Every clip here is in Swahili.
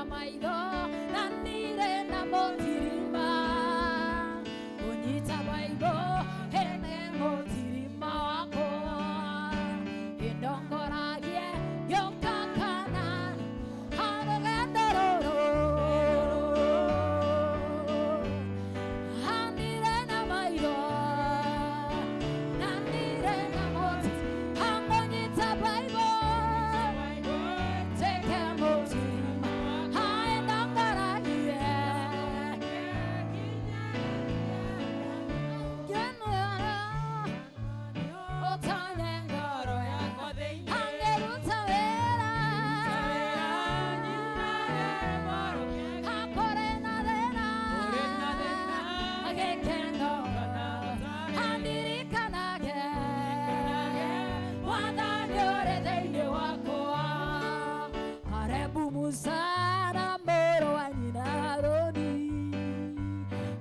maitho na nire na motirima unyita maitho ene motirima wakwa indongoragie yokakana harugendo ruru hanire na maitho na nire na motirima unyita maitho teke motirima haindongoragie Musana moro anyinaroni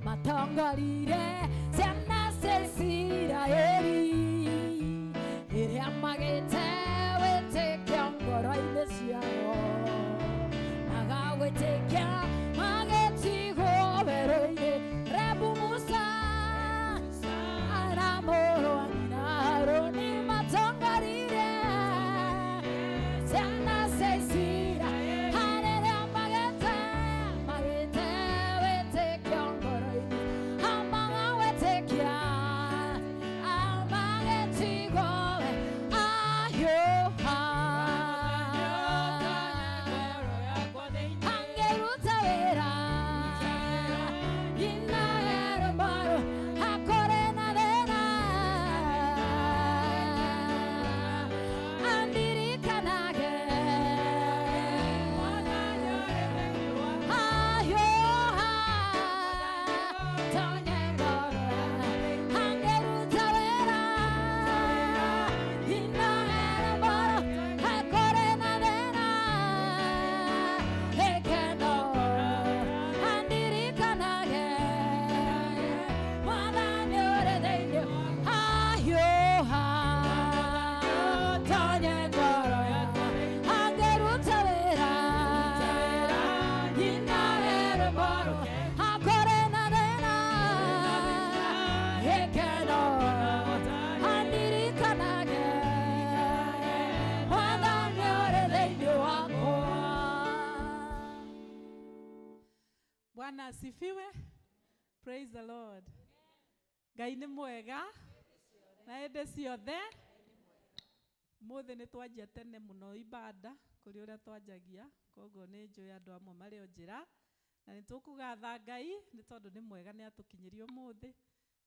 matongorire ciana cecira eri iri amagite wĩtĩkia ngoro-inĩ ciao magagwĩtĩkia magĩtigwo werũ-inĩ rebu musa ana moro anyinaroni matongorire ciana cecira Bwana asifiwe. Praise the Lord. Ngai nĩ mwega na hĩndĩ ciothe. Mũthĩ nĩ twanjia tene mũno ibada kũrĩ ũrĩa twanjagia, koguo nĩ njũĩ andũ amwe marĩ o njĩra na nĩ tũkũgatha Ngai nĩ tondũ nĩ mwega nĩ atũkinyĩria ũmũthĩ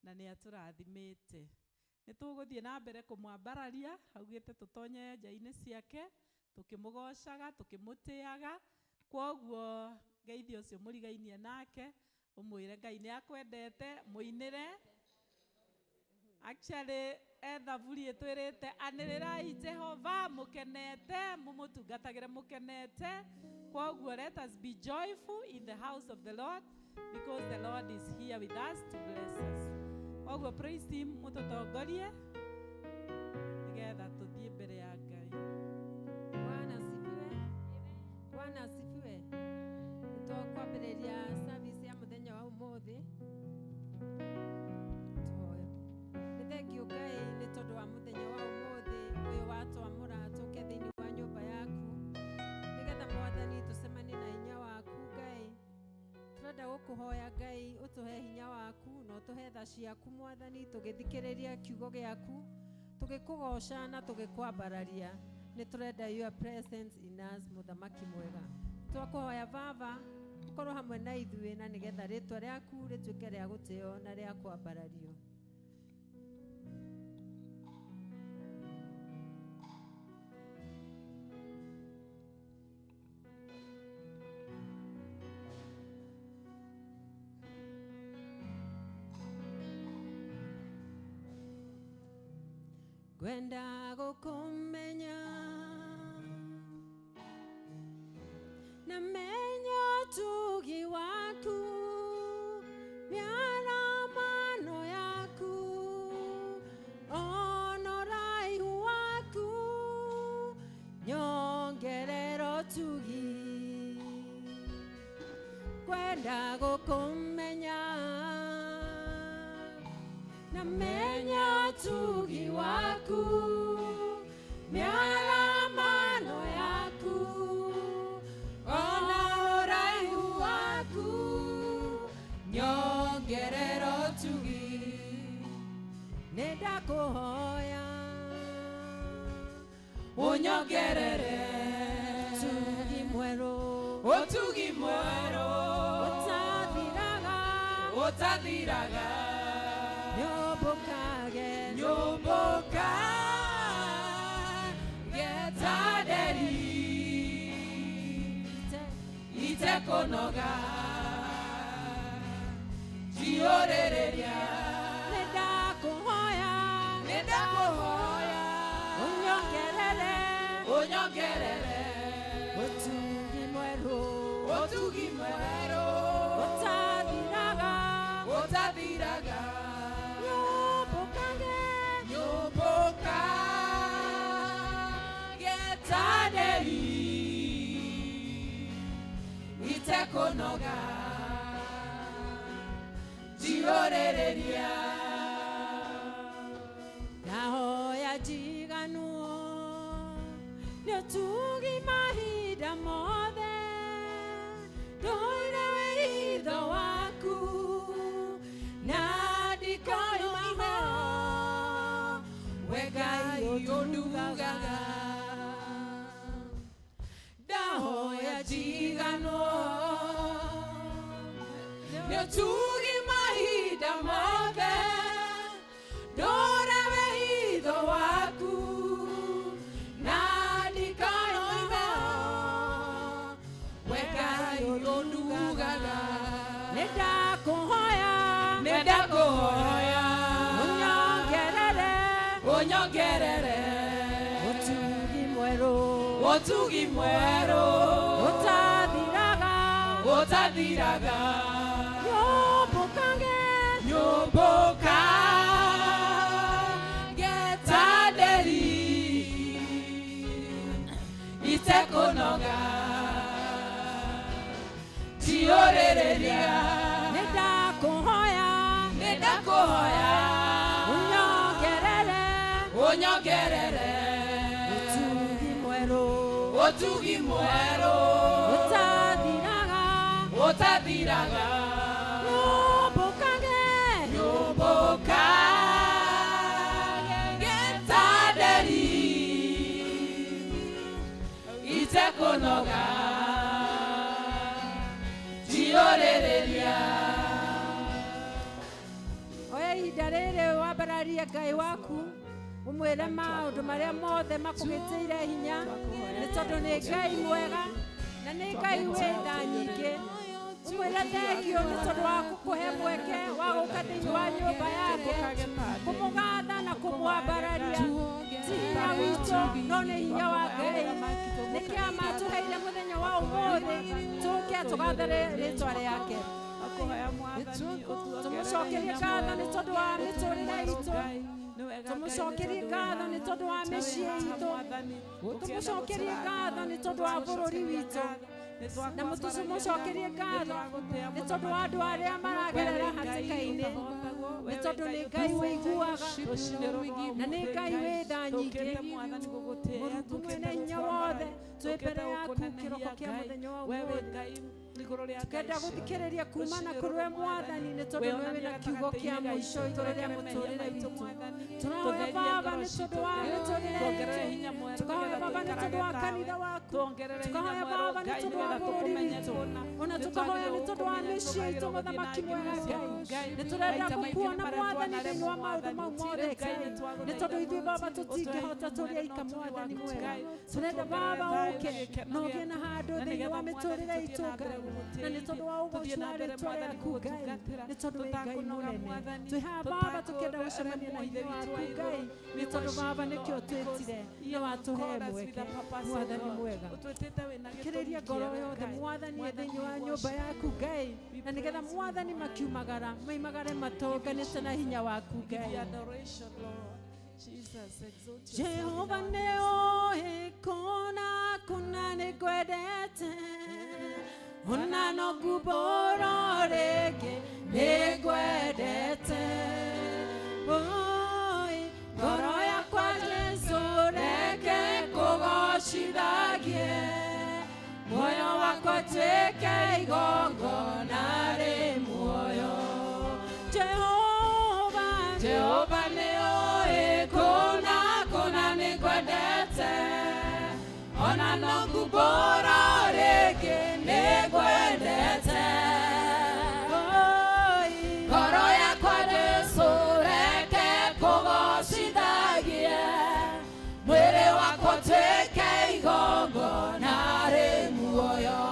na nĩ atũrathimĩte. Nĩ tũgũthiĩ na mbere kũmwambararia, augĩte tũtonye nja-inĩ ciake tũkĩmũgocaga tũkĩmũtĩaga, koguo Ngeithi ũcio mũrigainie nake ũmwĩre Ngai nĩ akwendete, mũinĩre. Actually thaburi ĩtwĩrĩte anĩrĩrai Jehova mũkenete, mũmũtungatagĩre mũkenete. Koguo let us be joyful in the house of the Lord because the Lord is here with us to bless us. Koguo praise team mũtũtongorie nĩgetha tũthiĩ mbere ya Ngai. Bwana asifiwe. Bwana asifiwe. Kwambĩrĩria service ya mũthenya wa ũmũthĩ. Nĩ thengiũ Ngai nĩ tondũ wa mũthenya wa ũmũthĩ ũyũ watwamũra tũke thĩinĩ wa nyũmba yaku nĩgetha Mwathani tũcemanie na hinya waku Ngai. Tũrenda gũkũhoya Ngai ũtũhe hinya waku na ũtũhe tha ciaku Mwathani tũgĩthikĩrĩria kiugo gĩaku tũgĩkũgoca na tũgĩkwambararia. Nĩ tũrenda your presence in us mũthamaki mwega. Twakũhoya Baba ũkorwo hamwe na ithuĩ na nĩgetha rĩtwa rĩaku rĩtuĩke rĩa gũtĩo na rĩa kwambarario. Gwenda gũkũmenya na menya ũtugi waku, mĩaramano yaku, ona ũraihu waku, nyongerera ũtugi. kwenda gukumenya na menya tugi waku miaramano yaku ona uraihu waku nyongerero tugi nindakuhoya unyongerere tugi mweru Otugi mwero utathiraga nyumbuka getaderi itekonoga jiorereria nindakuhoya unyongerere utugi mweru utathiraga nyumbuka getaderi itekonoga jiorereria ndahoya njiganuo nĩũtugi mahinda mothe ndũire wĩitho waku na ndikoima we Ngai ũndugaga ndahoya njiganuo nĩũtugi mahinda mothe ndũire wĩitho waku na ndikoima we Ngai ũndugaga nĩndakũhoya unyongerere ũtugi mwerũ utathiraga nyũmbũka getaderi itekonoga jiorereria nĩndakũhoya unyongerere ũtugi mwerũ utathiraga nyumbuka getaderi itekonoga jiorereria oya ihinda rĩrĩ wambararie Ngai waku umwĩre maũndũ marĩa mothe makũgĩtĩire hinya nĩ tondũ nĩ Ngai mwega na nĩ Ngai wĩ tha nyingĩ umwĩre thengio nĩ tondũ wa gũkũhe mweke wa gũka thĩinĩ wa nyũmba yake kũmũgatha na kũmwambararia ti hinya witũ no nĩ hinya wa Ngai nĩ kĩama tũheire mũthenya wa ũmũthĩ tũke tũgathe rĩĩtwa rĩake tũmũcokerie ngatho nĩ tondũ wa mĩtũrĩre itũ tũmũcokerie ngatho nĩ tondũ wa mĩciĩ itũ tũmũcokerie ngatho nĩ tondũ wa bũrũri witũ na tũmũcokerie ngatho nĩ tondũ wa andũ arĩa maragerera hatĩka-inĩ nĩ tondũ nĩ Ngai wĩiguaga na nĩ Ngai wĩ tha nyingĩ Mũrungu mwene hinya wothe twĩ mbere yaku kĩroko kĩa mũthenya wa ũmũthĩ tukenda gũthikĩrĩria kumana kũrĩ we Mwathani nĩ tondũ we wĩna kiugo kĩa mũico igũrũ rĩa mũtũrĩre witũ tũrahoya Baba nĩ tondũ wa mĩtũrĩre itũ tũkahoya Baba nĩ tondũ wa kanitha waku tũkahoya Baba nĩ tondũ wa bũrũri witũ ona tũkahoya nĩ tondũ wa mĩciĩ itũ mũthamaki mwega Ngai nĩ tũrenda gũkuona Mwathani thĩinĩ wa maũndũ mau mothe Ngai nĩ tondũ ithuĩ Baba tũtingĩhota tũrĩ aika Mwathani mwega tũrenda Baba ũke na ũgĩe na handũ thĩinĩ wa mĩtũrĩre itũ Ngai na nĩ tondũ wa ũgooci wa rĩĩtwa rĩaku Ngai nĩ tondũ wĩ Ngai mũnene twĩ haha Baba tũkĩenda gũcemania na ithuĩ waku Ngai nĩ tondũ Baba nĩkĩo twĩtire nĩ watũhe mweke Mwathani mwega kĩrĩria ngoro yothe Mwathani thĩinĩ wa nyũmba yaku Ngai na nĩgetha Mwathani makiumagara maimagare matũnganĩte na hinya waku Ngai Jehova nĩ ũĩ kũna nĩ ngwendete ona no nguboro rĩngĩ nĩngwendete. Oi, ngoro yakwa Jesu reke kũgocithagie, muoyo wakwa tuĩke igongona rĩ muoyo. Jehova, Jehova nĩoĩ kũna kũna nĩngwendete, ona no nguboro rĩngĩ nĩngwendete. Ngoro yakwa Jesu reke kũgocithagie, mwĩrĩ wakwa tuĩke igongona rĩ muoyo.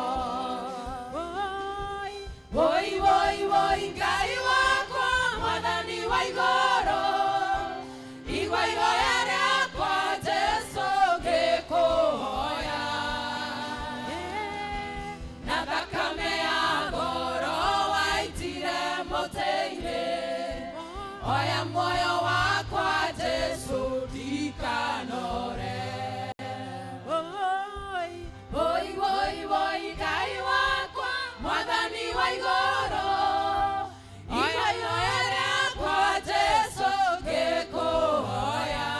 Woi woi woi Ngai wakwa Mwathani wa igũrũ, igua ihoya rĩakwa Jesu ngĩkũhoya, na thakame ya ngoro waitire mũtĩ-inĩ, oya muoyo wakwa Jesu ndikanore. Woi woi woi Ngai wakwa Mwathani wa igũrũ, igua ihoya rĩakwa Jesu ngĩkũhoya,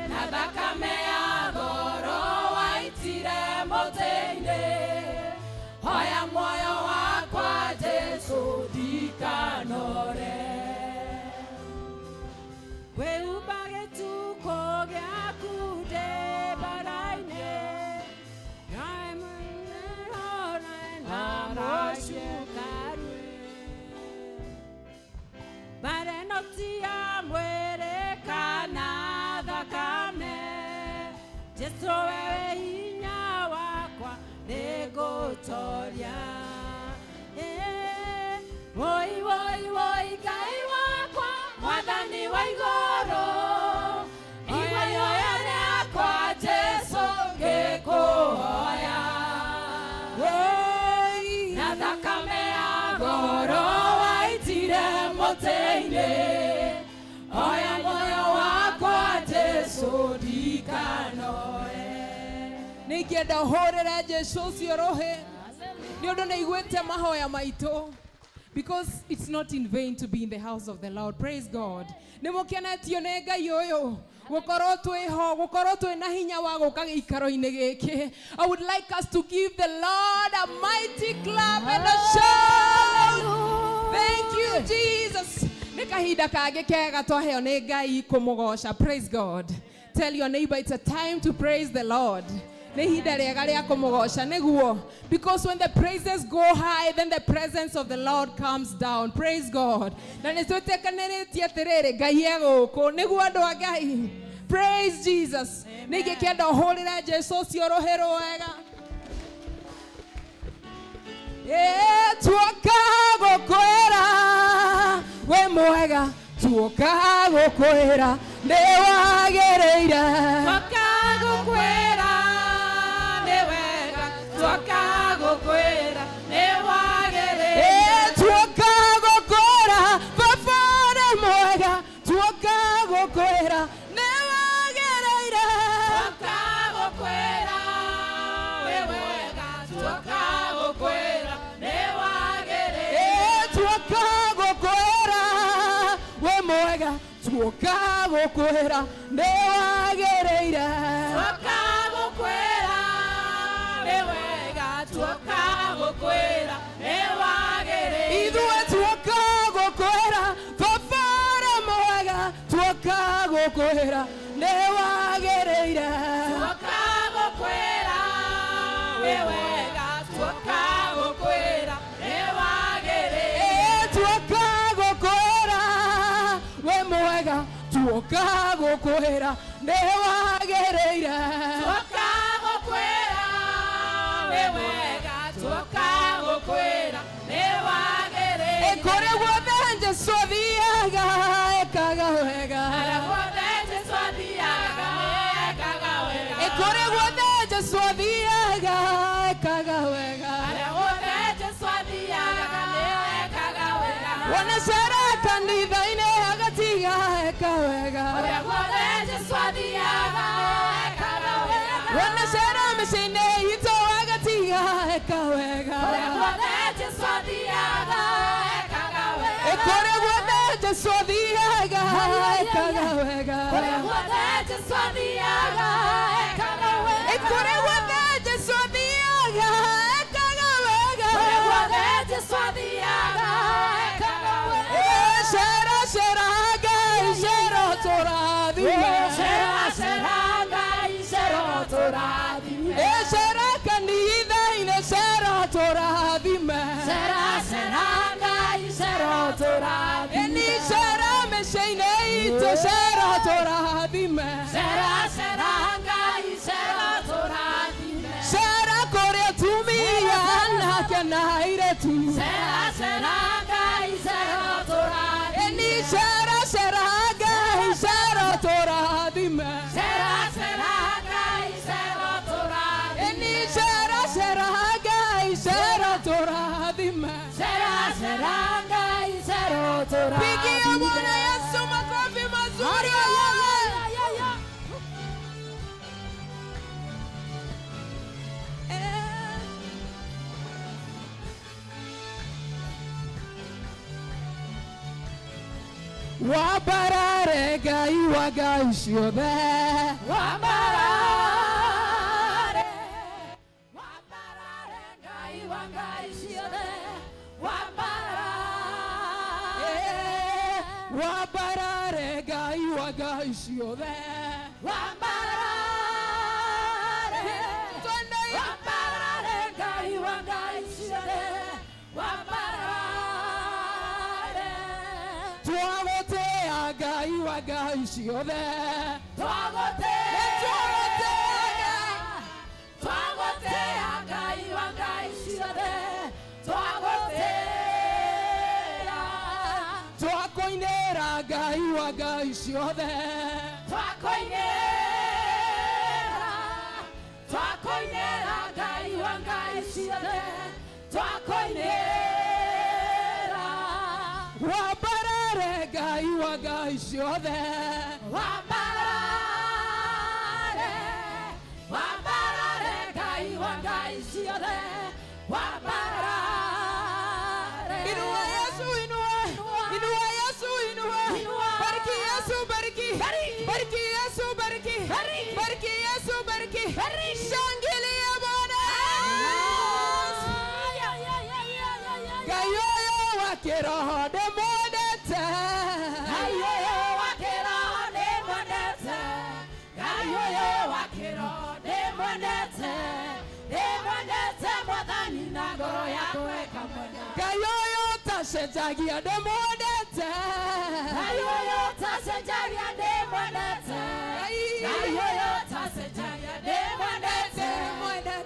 na thakame ya ngoro waitire mũtĩ-inĩ, hoya muoyo wakwa Jesu ndikanore. Wĩhumba gĩtuko gĩaku ndĩmbara-inĩ, bareno ti ya mwĩrĩ kana thakame, Jesu wewe hinya wakwa nĩngũtoria. Woi woi woi Ngai wakwa Mwathani wa igũrũ, igua ihoya rĩakwa Jesu ngĩkũhoya, na thakame ya ngoro waitire mũtĩ-inĩ, oya muoyo wakwa Jesu ndikanore. Nĩingĩenda ũhũrĩre Jesu ũcio rũhĩ nĩ ũndũ nĩiguĩte mahoya maitũ, because it's not in vain to be in the house of the Lord. Praise God. Nĩmũkenetio nĩ Ngai ũyũ gũkorwo twĩho, gũkorwo twĩna hinya wa gũka gĩikaro-inĩ gĩkĩ. I would like us to give the Lord a mighty clap and a shout. Thank you, Jesus. Nĩ kahinda kangĩ kega twaheo nĩ Ngai kũmũgoca. Praise God. Tell your neighbor it's a time to praise the Lord. Because when the praises go high, then the presence of the Lord comes down. Praise God. Praise Jesus. eka wega. Kũrĩa guothe Jesũ athiaga ekaga wega. Kũrĩa guothe Jesũ athiaga ekaga wega. Kũrĩa guothe Jesũ athiaga ekaga wega. Kũrĩa guothe Jesũ athiaga ekaga wega. Kũrĩa guothe Jesũ athiaga ekaga wega. Cera cera Ngai cera tũrathime. Cera cera Ngai cera tũrathime. Cera kanitha-inĩ cera tũrathime. Cera cera Ngai cera tũrathime. Ni cera mĩciĩ-inĩ itũ cera tũrathime. Cera cera Ngai cera tũrathime. Cera kũrĩ atumia anake na airĩtu. Cera cera Ngai cera tũrathime. Ni cera cera Ngai cera tũrathime. Cera cera Ngai cera tũrathime. Ni cera cera Ngai cera tũrathime. Cera cera Ngai cera tũrathime. Pigia Bwana Yesu makofi mazuri. Wabarare Ngai wa Ngai ciothe. Wambarare, wambarare Ngai wa Ngai ciothe. Wambarare, Wabarare Ngai wa Ngai ciothe. wambarare, wambarare Ngai wa Ngai ciothe. Wambarare, Twagotea Ngai wa Ngai ciothe. twagotea, twagotea Ngai wa Ngai ciothe. Twagotea, Twakoinĩra Ngai wa Ngai ciothe. twakoinera, twakoinera Ngai wa Ngai ciothe. Twakoinera, Wabarare Ngai wa Ngai ciothe. wambarare, wambarare Ngai wa Ngai ciothe. Wambarare, Inua Yesu inua. Inua Yesu inua. Inua. Bariki Yesu bariki. Bariki. Bariki Yesu bariki. Bariki. Bariki Yesu bariki. Bariki. Shangilia Bwana. ya, ya, ya, ya, ya, ya. Ngai ũyũ wa kĩroho ndĩmwendete. Ngai ũyũ wa kĩroho ndĩmwendete. Ngai ũyũ wa kĩroho ndĩmwendete. Ndĩmwendete Mwathani na ngoro yakwa ĩkamwenda. Ngai ũyũ tacenjagia ndĩmwendete. Ngai ũyũ tacenjagia ndĩmwendete. Ngai ũyũ tacenjagia ndĩmwendete.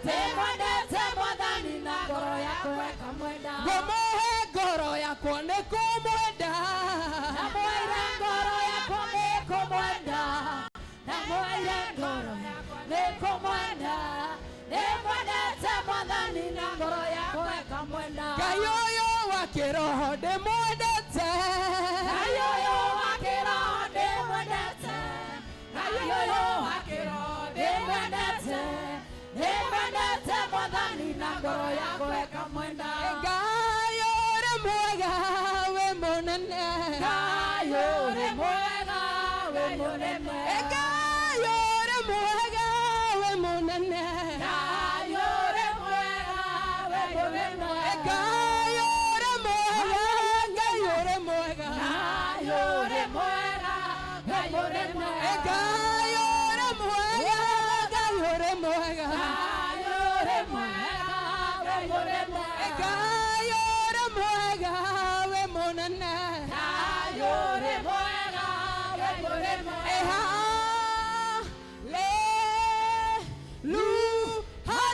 Ndĩmwendete Mwathani na ngoro yakwa ĩkamwenda. Ngũmũhe ngoro yakwa nĩ kũmwenda. Namwaire ngoro yakwa nĩkũmwenda. Namwaire ngoro yakwa nĩkũmwenda. Ndĩmwendete Mwathani na ngoro yakwa ĩkamwenda. Ngai ũyũ wa kĩroho ndĩmwendete. Ngai ũyũ wa kĩroho ndĩmwendete. Ngai ũyũ wa kĩroho ndĩmwendete. Ndĩmwendete Mwathani na ngoro yakwa ĩkamwenda. Ngai ũrĩ mwega wĩ mũnene. Ngai ũrĩ mwega wĩ mũnene. Ngai ũrĩ mwega wĩ mũnene. Ngai ũrĩ mwega wĩ mũnene. Ngai ũrĩ mwega. Ngai ũrĩ mwega. Ngai ũrĩ mwega wĩ mũnene. Ngai ũrĩ mwega. Ngai ũrĩ mwega. Ngai ũrĩ mwega wĩ mũnene. Ngai ũrĩ mwega wĩ mũnene. Ngai ũrĩ mwega wĩ mũnene.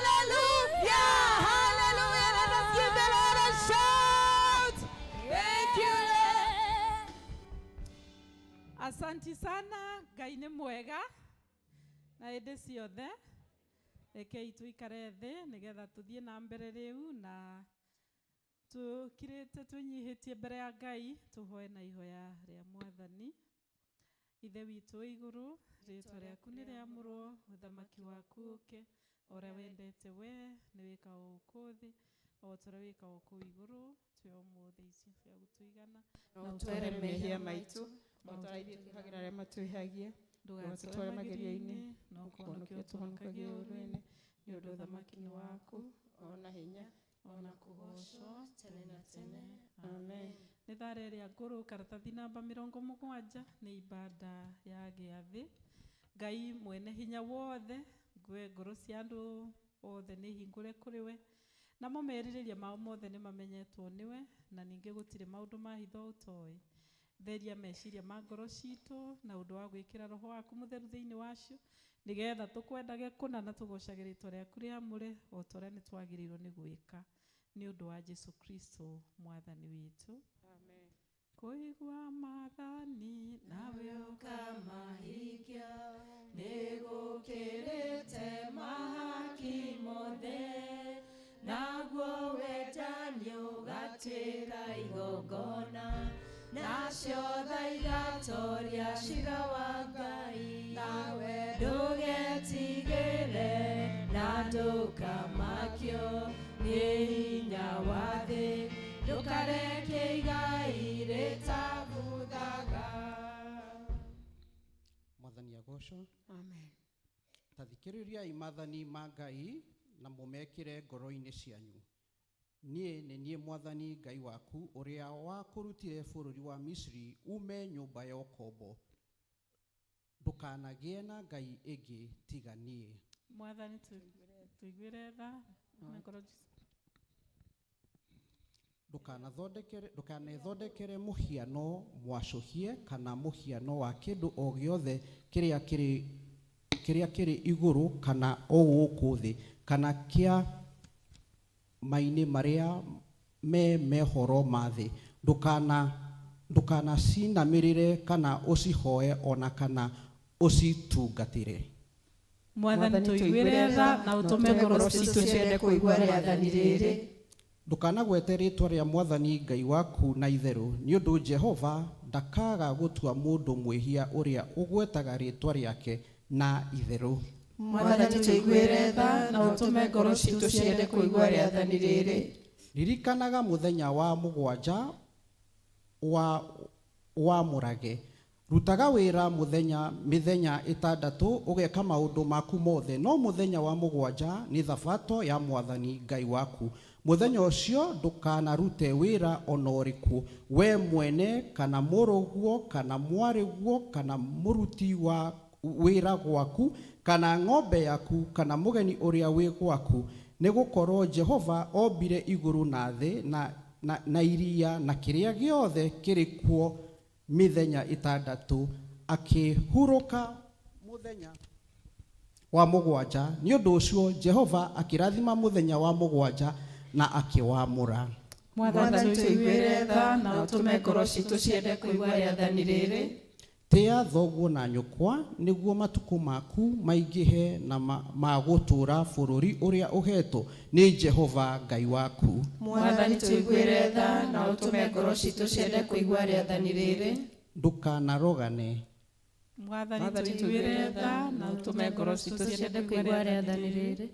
Hallelujah, hallelujah. Let us give the Lord a shout. Thank you, Lord. Asanti sana, Ngai nĩ mwega na hĩndĩ ciothe. Rekei tuikare thĩ nĩgetha tũthiĩ na mbere rĩu na tũkirĩte twĩnyihĩtie mbere ya Ngai tũhoe na ihoya rĩa Mwathani. Ithe witũ wĩ igũrũ, rĩĩtwa rĩaku nĩ rĩamũrwo, ũthamaki waku ũke, ore wendete we ni wika ukuthi o tore wika uku iguru twe umuthi ici cia gutuigana na utwere mehia maitu otaraithie tuhagira aria matuihagia ndugatutware mageria-ini no kuhonokia tuhonokagie ũũru-inĩ nĩ ũndũ ũthamaki nĩ waku ona hinya ona kũgocwo tene na tene. Amen. Nĩ thara ĩrĩa ngũrũ karatathi namba 70 nĩ ibada ya gĩathĩ. Ngai mwene hinya wothe ngwe ngũrũ cia andũ othe nĩ hingũre kũrĩ we na merirĩria mao mothe nĩ mamenyetwo nĩwe na ningĩ gũtirĩ maũndũ ma hitho ũtoĩ. Theria meciria ma ngoro citũ na ũndũ wa gwĩkĩra roho waku mũtheru thĩinĩ wacio nĩgetha tũkwendage kũna na tũgocage rĩtwa rĩaku rĩamũre o ta ũrĩa nĩ twagĩrĩirwo nĩ gwĩka nĩ ũndũ wa Jesu Kristo mwathani witũ. Amen. Kũigua maathani nawe ũkamahingia nĩ gũkĩrĩte mahaki mothe naguo wendanio ũgatĩra igongona nacio tha igatoria cira wa Ngai nawe ndũgetigĩre na ndũkamakio nĩ hinya wa thĩ ndũkareke igai rĩtagũthaga. Mwathani agocwo. Amen. Tathikĩrĩriai maathani ma Ngai na mũmekĩre ngoro-inĩ cianyu. Niĩ nĩ niĩ Mwathani Ngai waku ũrĩa wakũrutire bũrũri wa Misri ume nyũmba ya ũkombo. Ndũkanagĩe na ngai ĩngĩ tiga niĩ. Mwathani tuiguĩre tha na ngoro Ndũkanethondekere mũhiano mwacũhie kana mũhiano wa kĩndũ o gĩothe kĩrĩa kĩrĩ igũrũ kana o gũkũ thĩ kana kĩa mainĩ marĩa mehoro ma thĩ. Ndũkanacinamĩrĩre kana ũcihoe ona kana ũcitungatĩre. Mwathani tuiguĩre tha na ũtũme ngoro citũ ciende kũigua rĩathani rĩrĩ. Ndũkanagwete rĩtwa rĩa Mwathani Ngai waku na itherũ nĩ ũndũ Jehova ndakaga gũtua mũndũ mwĩhia ũrĩa ũgwetaga rĩtwa rĩake na itherũ. Mwathani tuiguĩre tha na ũtũme ngoro citũ ciende kũigua rĩathani rĩrĩ. Ririkanaga mũthenya wa mũgwanja wamũrage. Rutaga wĩra mĩthenya ĩtandatũ ũgeka maũndũ maku mothe no mũthenya wa mũgwanja nĩ thabato ya Mwathani Ngai waku. Mũthenya ũcio ndũkanarute wĩra ona ũrĩkũ we mwene kana mũrũguo kana mwarĩguo kana mũruti wa wĩra gwaku kana ng'ombe yaku kana mũgeni ũrĩa wĩ gwaku nĩ gũkorwo Jehova ombire igũrũ na thĩ na iria na kĩrĩa gĩothe kĩrĩ kuo mĩthenya ĩtandatũ akĩhurũka mũthenya wa mũgwanja. Nĩ ũndũ ũcio Jehova akĩrathima mũthenya wa mũgwanja na akĩwamũra. Mwathani tuiguĩre tha na ũtũme ngoro citũ ciende kũigua rĩathani rĩrĩ. Tĩa thoguo na nyũkwa nĩguo matukũ maku maingĩhe na magũtũũra bũrũri ũrĩa ũhetwo nĩ Jehova Ngai waku. Mwathani tuiguĩre tha na ũtũme ngoro citũ ciende kũigua rĩathani rĩrĩ. Ndũkanarogane. Mwathani tuiguĩre tha na ũtũme ngoro citũ ciende kũigua rĩathani rĩrĩ.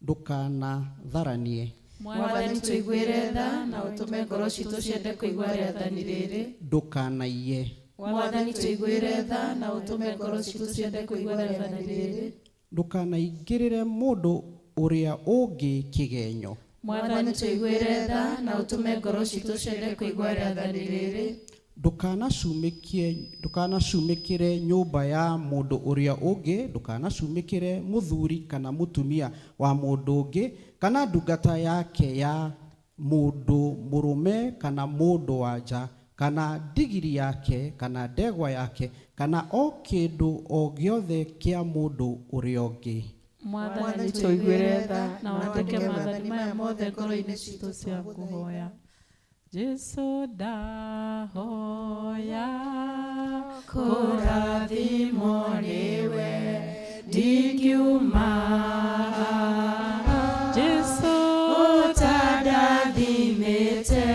Ndũkanatharanie. Mwathani tuiguĩre tha na ũtũme ngoro citũ ciende kũigua rĩathani rĩrĩ. Ndũkanaiye. Mwathani tuiguĩre tha na ũtũme ngoro citũ ciende kũigua rĩathani rĩrĩ. Ndũkanaingĩrĩre mũndũ ũrĩa ũngĩ kĩgenyo. Mwathani tuiguĩre tha na ũtũme ngoro citũ ciende kũigua rĩathani rĩrĩ. Ndũkanacumĩkĩre nyũmba ya mũndũ ũrĩa ũngĩ, ndũkanacumĩkĩre mũthuri kana mũtumia wa mũndũ ũngĩ kana ndungata yake ya mũndũ mũrũme kana mũndũ wa nja kana ndigiri yake kana ndegwa yake kana o kĩndũ o gĩothe kĩa mũndũ ũrĩa ũngĩ. Mwathani tuiguĩre tha na wandĩke maathani maya mothe ngoro-inĩ citũ cia kũhoya. Jesu ndahoya kũrathimwo nĩwe ndingiuma. Jesu ũtandathimĩte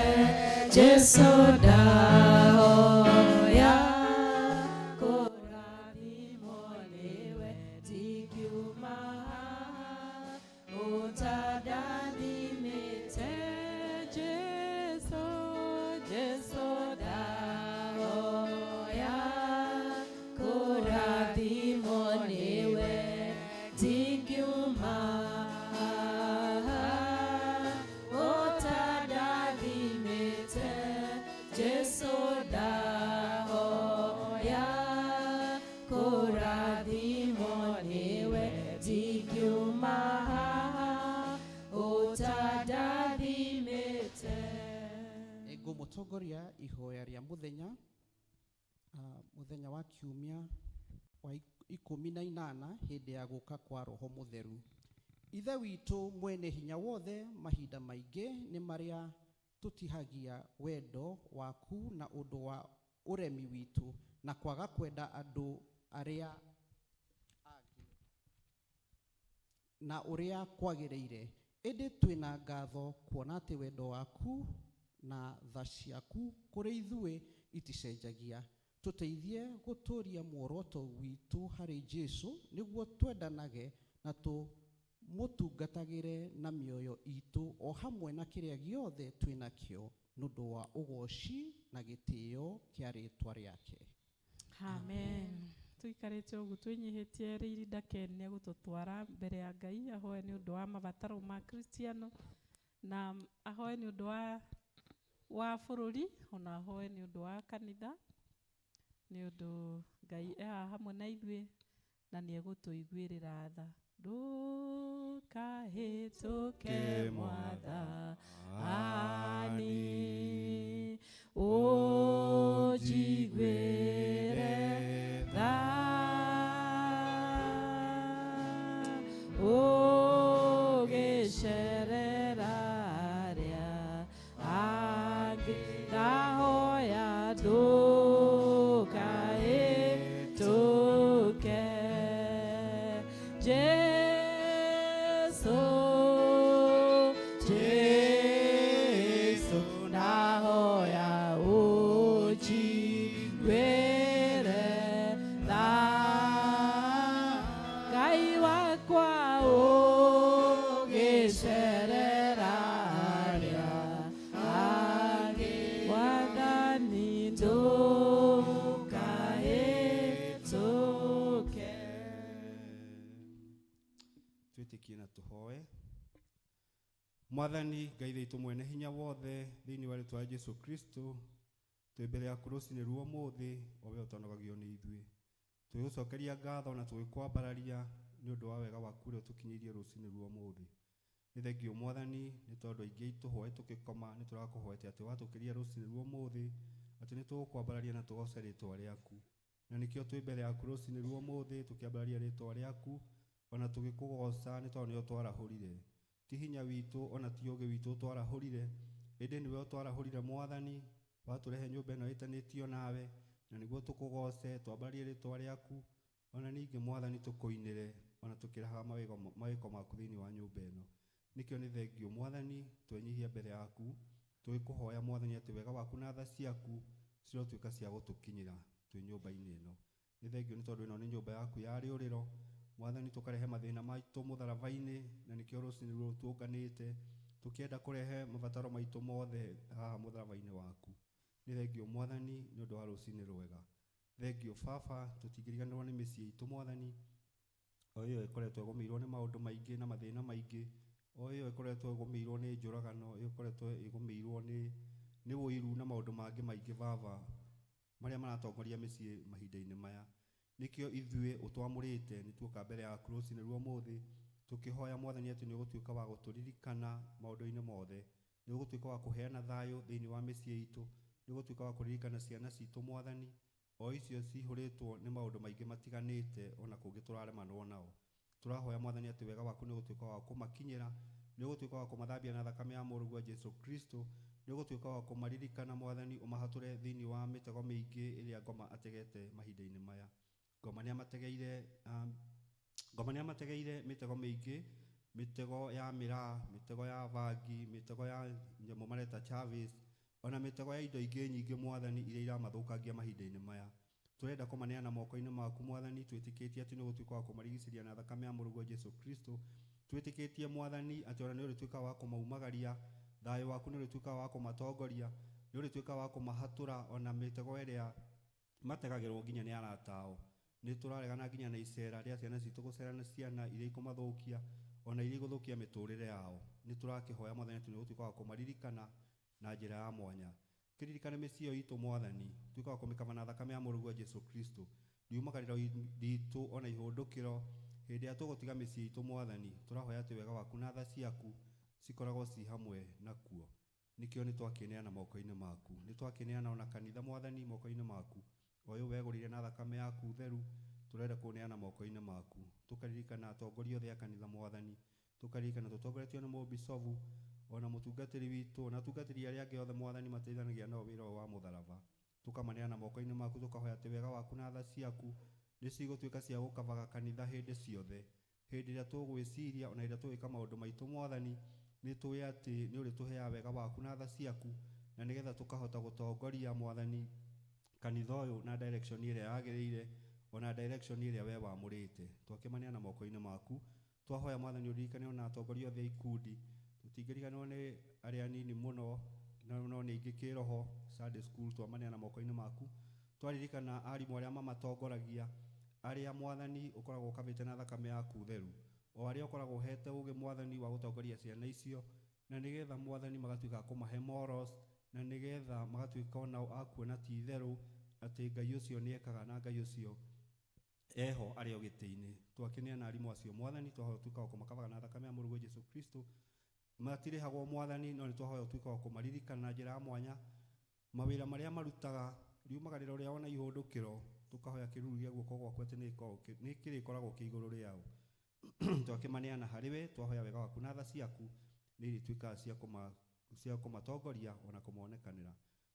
Jesu ndahoya kũrathimwo nĩwe ndingiuma. ũtandathimĩte. Ngũmũtongoria ihoya rĩa mũthenya wa kiumia wa 18 hĩndĩ ya gũka kwa Roho Mũtheru. Ithe witũ mwene hinya wothe, mahinda maingĩ nĩ marĩa tũtihagia wendo waku na ũndũ wa ũremi witũ na kwaga kwenda andũ arĩa angĩ na ũrĩa kwagĩrĩire. Ĩndĩ twĩna ngatho kuona atĩ wendo waku na tha ciaku kũrĩ ithuĩ iticenjagia. Tũteithie gũtũria muoroto witũ harĩ Jesũ nĩguo twendanage na tũmũtungatagĩre na mĩoyo itũ o hamwe na kĩrĩa gĩothe twĩnakĩo nũndũ wa ũgoci na gĩtĩo kĩa rĩtwa rĩake. Amen. Tuikarĩte ũguo twĩnyihĩtie rĩrĩ ndakene gũtũtwara mbere ya Ngai, ahoe nĩ ũndũ wa mabataro ma Kristiano na ahoe nĩ ũndũ wa bũrũri, ona ahoe nĩ ũndũ wa kanitha, nĩ ũndũ Ngai hamwe na ithuĩ na nĩ egũtũiguĩrĩra tha. Ndũkahĩtũke Mwathani, ũnjiguĩre tha, ũgĩcerera arĩa angĩ, ndahoya ndũkahĩtũke. Jesu, ndahoya ũnjiguĩre tha, Ngai wakwa ũgĩcerera arĩa angĩ, Mwathani ndũkahĩtũke. Twĩtĩkie na tũhoe. Mwathani Ngai witũ mwene hinya wothe, thĩinĩ wa rĩĩtwa rĩa Jesũ Kristo, twĩ mbere yaku rũcinĩ rwa ũmũthĩ, o wee ũtonogagio nĩ ithuĩ. Twĩgũcokeria ngatho na twĩkwambararia nĩ ũndũ wa wega waku ũrĩa ũtũkinyĩirie rũcinĩ rwa ũmũthĩ. Nĩ thengio Mwathani nĩ tondũ aingĩ aitũ hoe tũgĩkoma nĩ tũrakũhoete atĩ watũkĩria rũcinĩ rwa ũmũthĩ atĩ nĩ tũgũkwambararia na tũgoce rĩĩtwa rĩaku. Na nĩkĩo twĩ mbere yaku rũcinĩ rwa ũmũthĩ tũkĩambararia rĩĩtwa rĩaku, ona tũgĩkũgoca nĩ tondũ nĩwe twarahũrire. Ti hinya witũ ona ti ũũgĩ witũ twarahũrire, ĩndĩ nĩwe twarahũrire Mwathani, watũrehe nyũmba ĩno ĩtanĩtio nawe, na nĩguo tũkũgoce twambararie rĩĩtwa rĩaku, ona ningĩ Mwathani tũkũinĩre, ona tũkĩraha mawĩko maku thĩinĩ wa nyũmba ĩno. Nĩkĩo nĩ thengio Mwathani, twenyihia mbere yaku, tũgĩkũhoya Mwathani atĩ wega waku na tha ciaku cirotuĩka cia gũtũkinyĩra twĩ nyũmba-inĩ ĩno. Nĩ thengio nĩ tondũ ĩno nĩ nyũmba yaku ya rĩũrĩro, Mwathani tũkarehe mathĩna maitũ mũtharaba-inĩ, na nĩkĩo rũcinĩ rũrũ tuonganĩte tũkĩenda kũrehe mabataro maitũ mothe haha mũtharaba-inĩ waku. Nĩ thengio Mwathani nĩ ũndũ wa rũcinĩ rwega. Thengio Baba, tũtingĩriganĩrwo nĩ mĩciĩ itũ Mwathani, o ĩyo ĩkoretwo ĩgũmĩirwo nĩ maũndũ maingĩ na mathĩna maingĩ, o ĩyo ĩkoretwo ĩgũmĩirwo nĩ njũragano, ĩyo ĩkoretwo ĩgũmĩirwo nĩ ũiru na maũndũ mangĩ maingĩ Baba marĩa maratongoria mĩciĩ mahinda-inĩ maya. Nĩkĩo ithuĩ ũtwamũrĩte nĩ tuoka mbere yaku rũcinĩ rwa ũmũthĩ tũkĩhoya Mwathani atĩ nĩ ũgũtuĩka wa gũtũririkana maũndũ-inĩ mothe, nĩ ũgũtuĩka wa kũheana thayũ thĩinĩ wa mĩciĩ itũ, nĩ ũgũtuĩka wa kũririkana ciana citũ Mwathani, o icio cihũrĩtwo nĩ maũndũ maingĩ matiganĩte ona kũngĩ tũraremanwo nao. Tũrahoya Mwathani atĩ wega waku nĩ ũgũtuĩka wa kũmakinyĩra, nĩ ũgũtuĩka wa kũmathambia na thakame ya mũrũguo Jesũ Kristo, nĩ ũgũtuĩka wa kũmaririkana Mwathani, ũmahatũre thĩinĩ wa mĩtego mĩingĩ ĩrĩa ngoma ategete mahinda-inĩ maya. Ngoma nĩ amategeire mĩtego mĩingĩ, mĩtego ya mĩraa, mĩtego ya bangi, mĩtego ya nyamũ mareta Chavis, ona mĩtego ya indo ingĩ nyingĩ Mwathani iria iramathũkangia mahinda-inĩ maya. Tũrenda kũmaneana moko-inĩ maku Mwathani, twĩtĩkĩtie atĩ nĩ ũgũtuĩka wa kũmarigicĩria na thakame ya mũrũguo Jesũ Kristo. Twĩtĩkĩtie Mwathani atĩ ona nĩ ũrĩtuĩka wa kũmaumagaria, thayũ waku nĩ ũrĩtuĩka wa kũmatongoria, nĩ ũrĩtuĩka wa kũmahatũra ona mĩtego ĩrĩa mategagĩrwo nginya nĩ arata ao. Nĩ tũraregana nginya na icera rĩa ciana citũ gũcera na ciana iria ikũmathũkia ona iria igũthũkia mĩtũrĩre yao. Nĩ tũrakĩhoya Mwathani atĩ nĩ ũgũtuĩka wa kũmaririkana na njĩra ya mwanya. Kĩririkane mĩciĩ ĩyo itũ Mwathani, tuĩka wa kũmĩkama na thakame ya mũrũguo Jesũ Kristo. Ndiumagarĩro itũ ona ihũndũkĩro hĩndĩ ĩrĩa tũgũtiga mĩciĩ itũ Mwathani, tũrahoya atĩ wega waku na tha ciaku cikoragwo ci hamwe nakuo. Nikio nĩ twakineana moko-inĩ maku, nĩ twakineana ona kanitha Mwathani moko-inĩ maku, oyo wegũrire na thakame yaku theru, turenda kuneana moko-inĩ maku. Tukaririkana atongoria othe a kanitha Mwathani, tukaririkana tutongoretio nĩ mũbicobu, ona mũtungatĩri witũ, ona atungatĩri arĩa angĩ othe Mwathani mateithanagia nao wĩra wa mũtharaba. Tukamaneana moko-inĩ maku, tukahoya atĩ wega waku na tha ciaku nĩ cigũtuĩka cia gũkabaga kanitha hĩndĩ ciothe. Hĩndĩ ĩrĩa tũgwĩciria ona hĩndĩ ĩrĩa tũgwĩka maũndũ maitũ Mwathani, nĩ tũĩ atĩ nĩ ũrĩtũheaga wega waku na tha ciaku, na nĩgetha tũkahota gũtongoria Mwathani kanitha ũyũ na direction ĩrĩa yagĩrĩire, ona direction ĩrĩa we wamũrĩte. Twakĩmaneana moko-inĩ maku, twahoya Mwathani ũririkane ona atongoria othe a ikundi, tũtingĩriganĩrwo nĩ arĩa anini mũno no nĩ aingĩ kĩroho, Sunday school twamaneana moko-inĩ maku. Twaririkana arimũ arĩa mamatongoragia, arĩa Mwathani ũkoragwo ũkabĩte na thakame yaku theru, o arĩa ũkoragwo ũhete ũgĩ Mwathani wa gũtongoria ciana icio, na nĩgetha Mwathani magatuĩka a kũmahe morals, na nĩgetha magatuĩka ona a kuona ti itherũ atĩ Ngai ũcio nĩ ekaga na Ngai ũcio eho arĩ o gĩtĩ-inĩ. Twakĩneana arimũ acio Mwathani, twahoya ũtuĩke wa kũmakabaga na thakame ya mũrũguo Jesũ Kristo. Matirĩhagwo Mwathani, no nĩ twahoya ũtuĩke wa kũmaririkana na njĩra ya mwanya mawĩra marĩa marutaga, riumagarĩro rĩao na ihũndũkĩro, tukahoya kĩruru gĩa guoko gwaku atĩ nĩ kĩrĩkoragwo kĩ igũrũ rĩao. Twakĩmaneana harĩwe, twahoya wega waku na tha ciaku nĩ irĩtuĩkaga cia kũmatongoria ona kũmonekanĩra.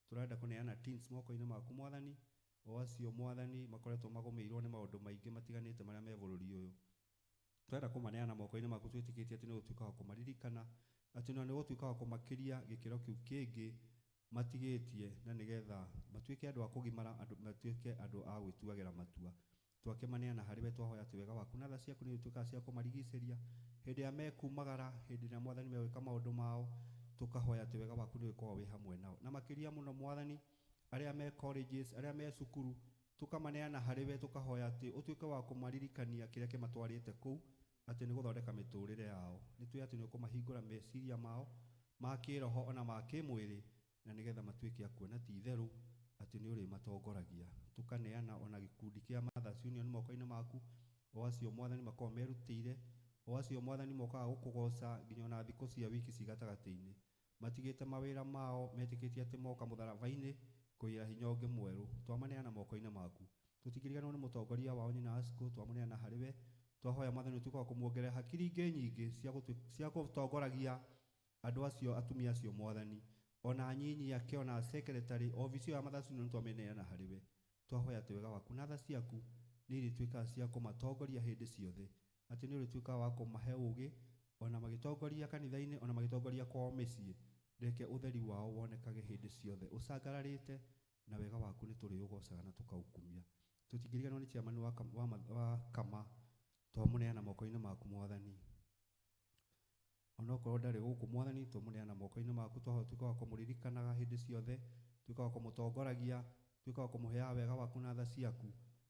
Tũrenda kũneana teens moko-inĩ maku Mwathani, o acio Mwathani makoretwo magũmĩirwo nĩ maũndũ maingĩ matiganĩte marĩa me bũrũri ũyũ. Tũrenda kũmaneana moko-inĩ maku, twĩtĩkĩtie atĩ nĩ ũgũtuĩka wa kũmaririkana, atĩ no nĩ ũgũtuĩka wa kũmakĩria gĩkĩro kĩu kĩngĩ matigĩtie, na nĩgetha matuĩke andũ a kũgimara, matuĩke andũ a gwĩtuagĩra matua. Twakĩmaneana harĩwe, twahoya atĩ wega waku na tha ciaku nĩ ũtuĩkaga cia kũmarigicĩria hĩndĩ ĩrĩa mekumagara, hĩndĩ ĩrĩa Mwathani megwĩka maũndũ mao, tukahoya atĩ wega waku nĩ ũgĩkoragwo wĩ hamwe nao. Na makĩria mũno Mwathani, arĩa me colleges, arĩa me cukuru, tukamaneana harĩwe, tukahoya atĩ ũtuĩke wa kũmaririkania kĩrĩa kĩmatwarĩte kũu, atĩ nĩ gũthondeka mĩtũrĩre yao. Nĩ tũĩ atĩ nĩ ũkũmahingũra meciria mao ma kĩroho ona ma kĩmwĩrĩ, na nĩgetha matuĩke a kuona ti itherũ atĩ nĩ ũrĩmatongoragia. Tukaneana ona gĩkundi kĩa Mothers Union moko-inĩ maku, o acio Mwathani makoragwo merutĩire, o acio Mwathani mokaga gũkũgoca nginya ona thikũ cia wiki ci gatagatĩ-inĩ, matigĩte mawĩra mao, metĩkĩtie atĩ moka mũtharaba-inĩ kũgĩra hinya ũngĩ mwerũ. Twamaneana moko-inĩ maku, tũtikĩriganĩrwo nĩ mũtongoria wao nyina Asko, twamaneana harĩwe, twahoya Mwathani ũtuĩke wa kũmuongerera hakiri ingĩ nyingĩ cia gũtongoragia andũ acio, atumia acio Mwathani, ona nyinyi ake, ona secretary office ya Mothers Union twameneana harĩwe. Twahoya atĩ wega waku na tha ciaku nĩ irĩtuĩkaga cia kũmatongoria hĩndĩ ciothe, atĩ nĩ ũrĩtuĩkaga wa kũmahe ũgĩ, ona magĩtongoria kanitha-inĩ, ona magĩtongoria kwao mĩciĩ. Reke ũtheri wao wonekage hĩndĩ ciothe ũcangararĩte, na wega waku nĩ tũrĩũgocaga na tũkaũkumia. Tũtingĩriganĩrwo nĩ chairman wa Kama, twamũneana moko-inĩ maku Mwathani. Onokorwo ndarĩ gũkũ Mwathani, twamũneana moko-inĩ maku, twahoya ũtuĩke wa kũmũririkanaga hĩndĩ ciothe, tuĩka wa kũmũtongoragia, tuĩka wa kũmũheaga wega waku na tha ciaku,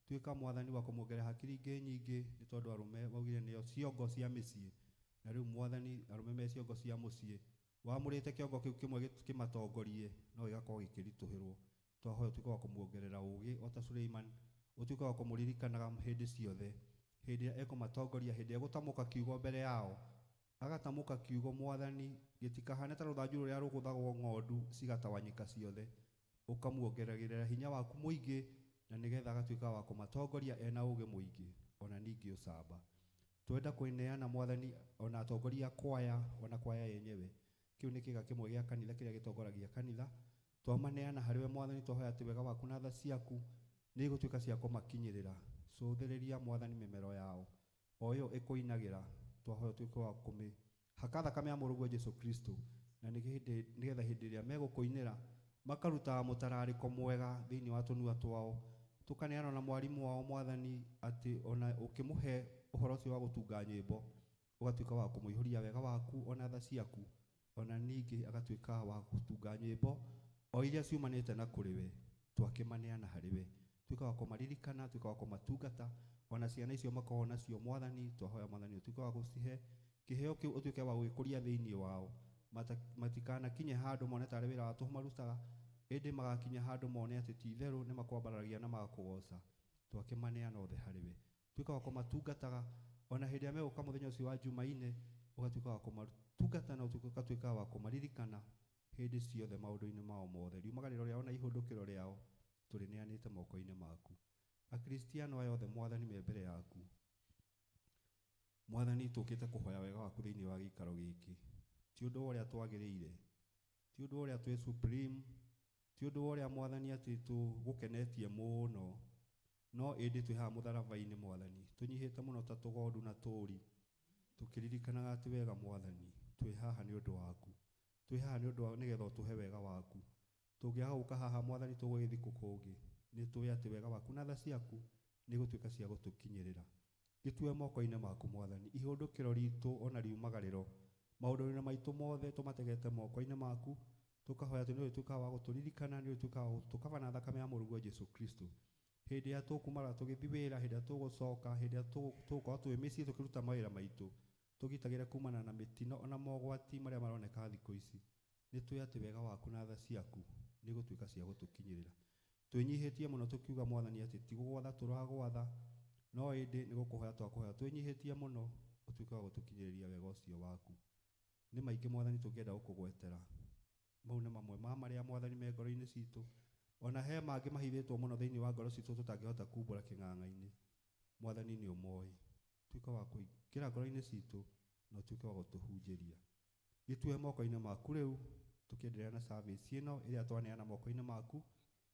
tuĩka Mwathani wa kũmuongerera hakiri ingĩ nyingĩ, nĩ tondũ arũme maugire nĩo ciongo cia mĩciĩ, na rĩu Mwathani arũme me ciongo cia mũciĩ, wamũrĩte kĩongo kĩu kĩmwe kĩmatongorie, no gĩgakorwo gĩkĩritũhĩrwo. Twahoya ũtuĩke wa kũmuongerera ũgĩ o ta Suleiman, ũtuĩke wa kũmũririkanaga hĩndĩ ciothe, hĩndĩ ĩrĩa ekũmatongoria, hĩndĩ ĩrĩa egũtamũka kiugo mbere yao, agatamũka kiugo Mwathani gĩtikahane ta rũthanju rũrĩa rũgũthagwo ng'ondu cigatawanyĩka ciothe, ũkamuongeragĩrĩra hinya waku mũingĩ, na nĩgetha agatuĩka wa kũmatongoria ena ũgĩ mũingĩ, ona ningĩ ũcamba. Twenda kũineana Mwathani ona atongoria kwaya, ona kwaya yenyewe, kĩu nĩ kĩga kĩmwe gĩa kanitha kĩrĩa gĩtongoragia kanitha. Twamaneana harĩwe Mwathani, twahoya atĩ wega waku na tha ciaku nĩ igũtuĩka cia kũmakinyĩrĩra. Cũthĩrĩria Mwathani mĩmero yao, o ĩyo ĩkũinagĩra, twahoya ũtuĩke wa kũmĩhaka thakame ya mũrũguo Jesũ Kristo, na nĩgetha hĩndĩ ĩrĩa megũkũinĩra makarutaga mũtararĩko mwega thĩinĩ wa tũnua twao. Tukaneana na mwarimũ wao Mwathani, atĩ ona ũkĩmũhe ũhoro ũcio wa gũtunga nyĩmbo, ũgatuĩka wa kũmũihũria wega waku ona tha ciaku, ona ningĩ agatuĩka wa gũtunga nyĩmbo o iria ciumanĩte na kũrĩ we. Twakĩmaneana harĩwe, tuĩka wa kũmaririkana, tuĩka wa kũmatungata, ona ciana icio makoragwo nacio Mwathani, twahoya Mwathani ũtuĩke wa gũcihe kĩheo kĩu, ũtuĩke wa gwĩkũria thĩinĩ wao, matikanakinye handũ mone tarĩ wĩra wa tũhũ marutaga, ĩndĩ magakinya handũ mone atĩ ti itherũ nĩ makwambararia na magakũgoca. Twakĩmaneana othe harĩwe, tuĩka wa kũmatungataga, ona hĩndĩ ĩrĩa megũka mũthenya ũcio wa Jumaine, ũgatuĩka wa kũmatungata na ũtuĩke atuĩkaga wa kũmaririkana hĩndĩ ciothe maũndũ-inĩ mao mothe. Riumagarĩro rĩao na ihũndũkĩro rĩao tũrĩneanĩte moko-inĩ maku. Akristiano aya othe Mwathani me mbere yaku. Mwathani tũkĩte kũhoya wega waku thĩinĩ wa gĩikaro gĩkĩ. Ti ũndũ ũrĩa twagĩrĩire, ti ũndũ ũrĩa twĩ supreme, ti ũndũ ũrĩa Mwathani atĩ tũgũkenetie mũno, no ĩndĩ twĩ haha mũtharaba-inĩ Mwathani, tũnyihĩte mũno ta tũgondu na tũũri, tũkĩririkanaga atĩ wega Mwathani, twĩ haha nĩ ũndũ waku, twĩ haha nĩ ũndũ wa nĩgetha ũtũhe wega waku. Tũngĩaga gũka haha Mwathani tũgũgĩthiĩ kũngĩ, nĩ tũĩ atĩ wega waku na tha ciaku nĩ gũtuĩka cia gũtũkinyĩrĩra. Gĩtue moko-inĩ maku Mwathani, ihũndũkĩro ritũ ona riumagarĩro, maũndũ-inĩ maitũ mothe tũmategete moko-inĩ maku, tũkahoya atĩ nĩ ũtuĩkaga wa gũtũririkana, nĩ ũtuĩkaga tũkabana thakame ya mũrũguo Jesũ Kristo. Hĩndĩ ya tũkumara tũgĩthiĩ wĩra, hĩndĩ ya tũgũcoka, hĩndĩ ya tũgũkorwo twĩ mĩciĩ tũkĩruta mawĩra maitũ, tũgitagĩre kumana na mĩtino ona mogwati marĩa maroneka thikũ ici. Nĩ tũĩ atĩ wega waku na tha ciaku nĩ gũtuĩka cia gũtũkinyĩrĩra. Twĩnyihĩtie mũno tũkiuga Mwathani atĩ ti gũgwatha tũragwatha, no ĩndĩ nĩ gũkũhoya twakũhoya. Twĩnyihĩtie mũno ũtuĩke wa gũtũkinyĩrĩria wega ũcio waku. Nĩ maingĩ Mwathani tũngĩenda gũkũgwetera. Mau nĩ mamwe ma marĩa Mwathani me ngoro-inĩ citũ. Ona he mangĩ mahithĩtwo mũno thĩinĩ wa ngoro citũ tũtangĩhota kumbũra kĩng'ang'a-inĩ. Mwathani nĩ ũmoĩ. Tuĩka wa kũingĩra ngoro-inĩ citũ na ũtuĩke wa gũtũhunjĩria. Gĩtue moko-inĩ maku rĩu tũkĩendelea na service ĩno ĩrĩa twaneana moko-inĩ maku,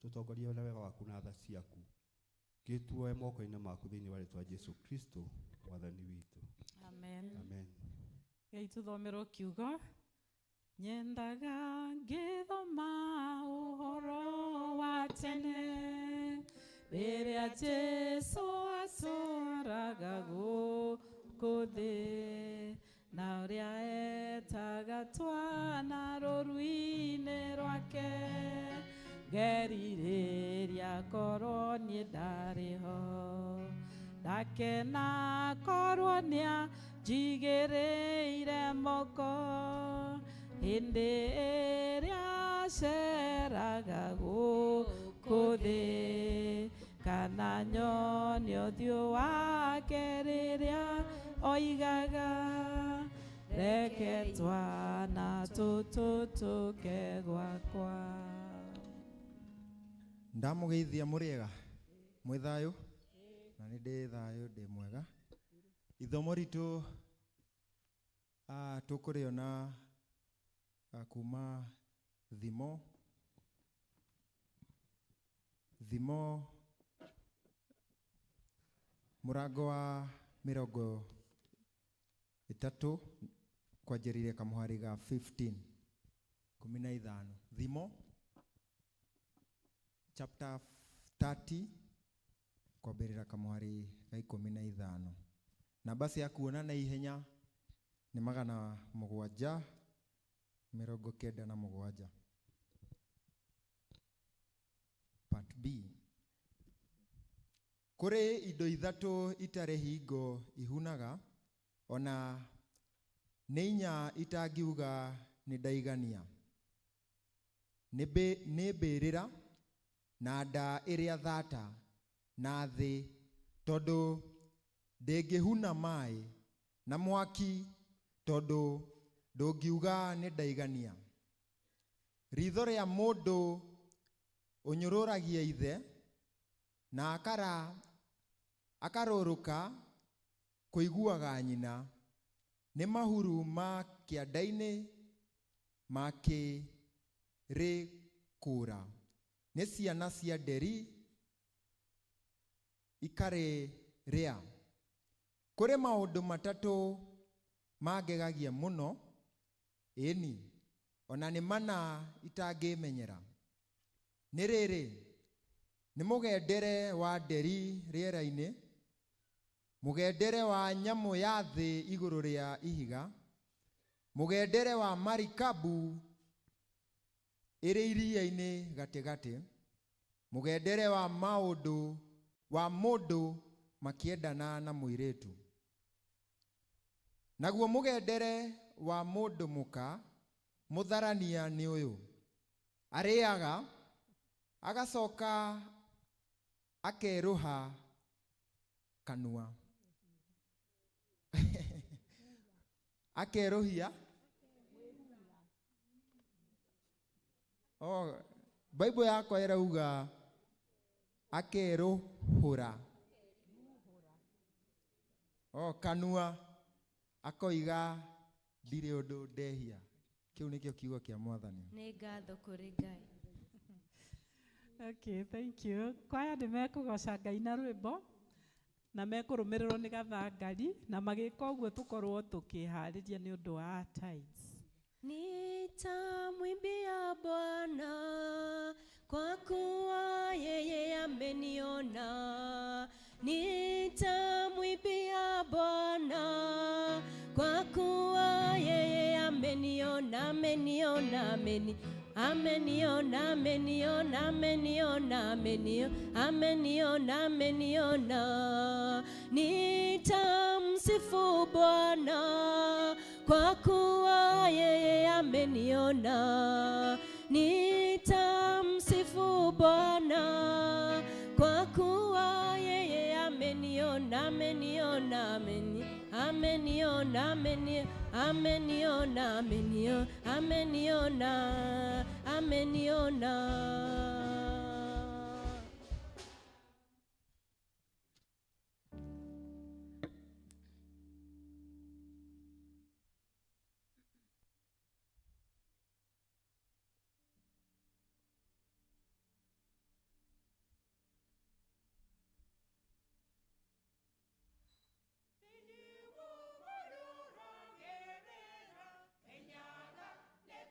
tũtongorie na wega waku na tha ciaku. Gĩtue moko-inĩ maku thĩinĩ wa rĩĩtwa Jesũ Kristo Mwathani witũ. Amen. Amen. Ngai tuthomerwo kiugo. Nyendaga ngĩthoma ũhoro wa tene, rĩrĩa Jesũ atũũraga gũkũ thĩ, na ũrĩa etaga twana rũru-inĩ rwake, ngerirĩria korwo niĩ ndarĩ ho, ndakena korwo nĩanjigĩrĩire moko, hĩndĩ ĩrĩa aceraga gũkũ thĩ, kana nyone ũthiũ wake rĩrĩa oigaga, reke twana tũtũ tũke gwakwa. Ndamũgeithia mũrĩega, mwĩ thayũ? Na nĩ ndĩ thayũ, ndĩ mwega. Ithomo ritũ tũkũrĩona kuma Thimo mũrango wa 30 kwanjĩrĩria kamũhari ga 15. Thimo chapter 30 kwambĩrĩra kamũhari ga 15. Namba cia kuona na ihenya nĩ 797. Part B. Kũrĩ indo ithatũ itarĩ hingo ihunaga, ona nĩ inya itangiuga nĩ ndaigania. Nĩ mbĩrĩra na nda ĩrĩa thata na thĩ, tondũ ndĩngĩhuna maĩ, na mwaki tondũ ndũngiuga nĩ ndaigania. Ritho rĩa mũndũ ũnyũrũragia ithe, na akarũrũka kũiguaga nyina, nĩ mahuru ma kĩanda-inĩ makĩrĩkũra, nĩ ciana cia nderi ikarĩrĩa. Kũrĩ maũndũ matatũ mangegagia mũno, ĩni ona nĩ mana itangĩmenyera. Nĩ rĩrĩ, nĩ mũgendere wa nderi rĩera-inĩ, mũgendere wa nyamũ ya thĩ igũrũ rĩa ihiga, mũgendere wa marikabu ĩrĩ iria-inĩ gatĩgatĩ, mũgendere wa mũndũ makĩendana na mũirĩtu. Naguo mũgendere wa mũndũ mũka mũtharania nĩ ũyũ: arĩaga, agacoka akerũha kanua. Akerũhia Oh, Bible yakwa irauga akeruhura. Oh, kanua akoiga ndirĩ ũndũ ndehia. Kĩu nĩkĩo kiugo kĩa Mwathani. Nĩ ngatho kũrĩ Ngai. Okay, thank you. Kwaya nĩmekũgoca Ngai na rwĩmbo na mekũrũmĩrĩrwo nĩ gathangari na magĩka ũguo tũkorwo tũkĩharĩria nĩ ũndũ wa tithes. Nitamwimbia Bwana kwa kuwa yeye ameniona. Nitamwimbia Bwana kwa kuwa yeye ameniona, ameniona, ameniona, ameniona, ameniona, ameniona, ameniona. Nitamsifu Bwana kwa kuwa yeye ameniona. Nitamsifu Bwana kwa kuwa yeye ameniona, ameniona, ameniona, ameniona, ameniona, ameniona. Enyaga, le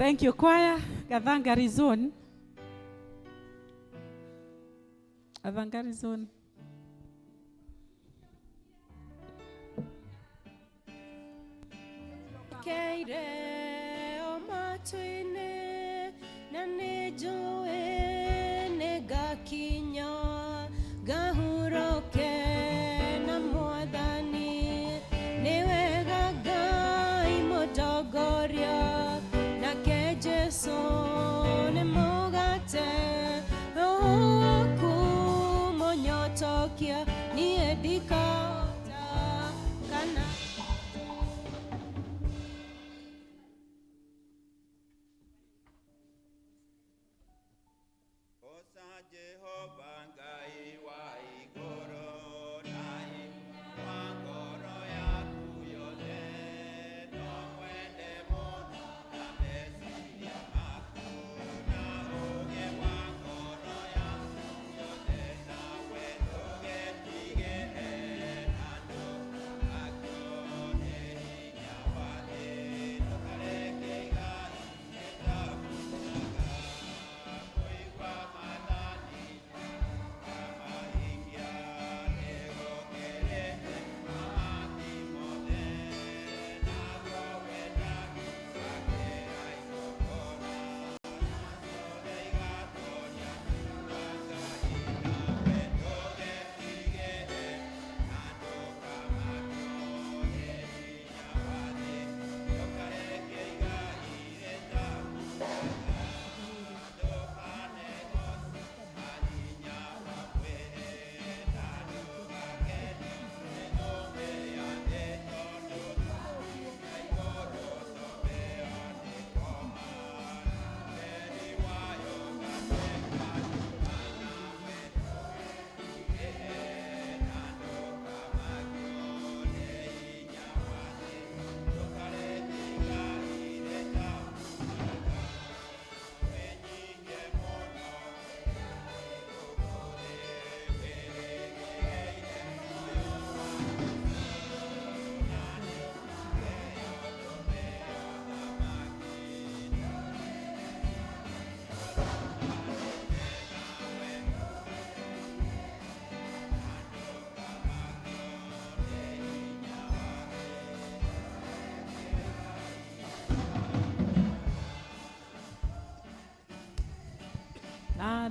Thank you, choir. Gathangari zone. Gathangari zone. Keire o matuine na nejoe negakinya gahuroke na mwathani niwega Ngai mutongoria nake Jesu ni mugate oku monyotokia nie ndikahota kana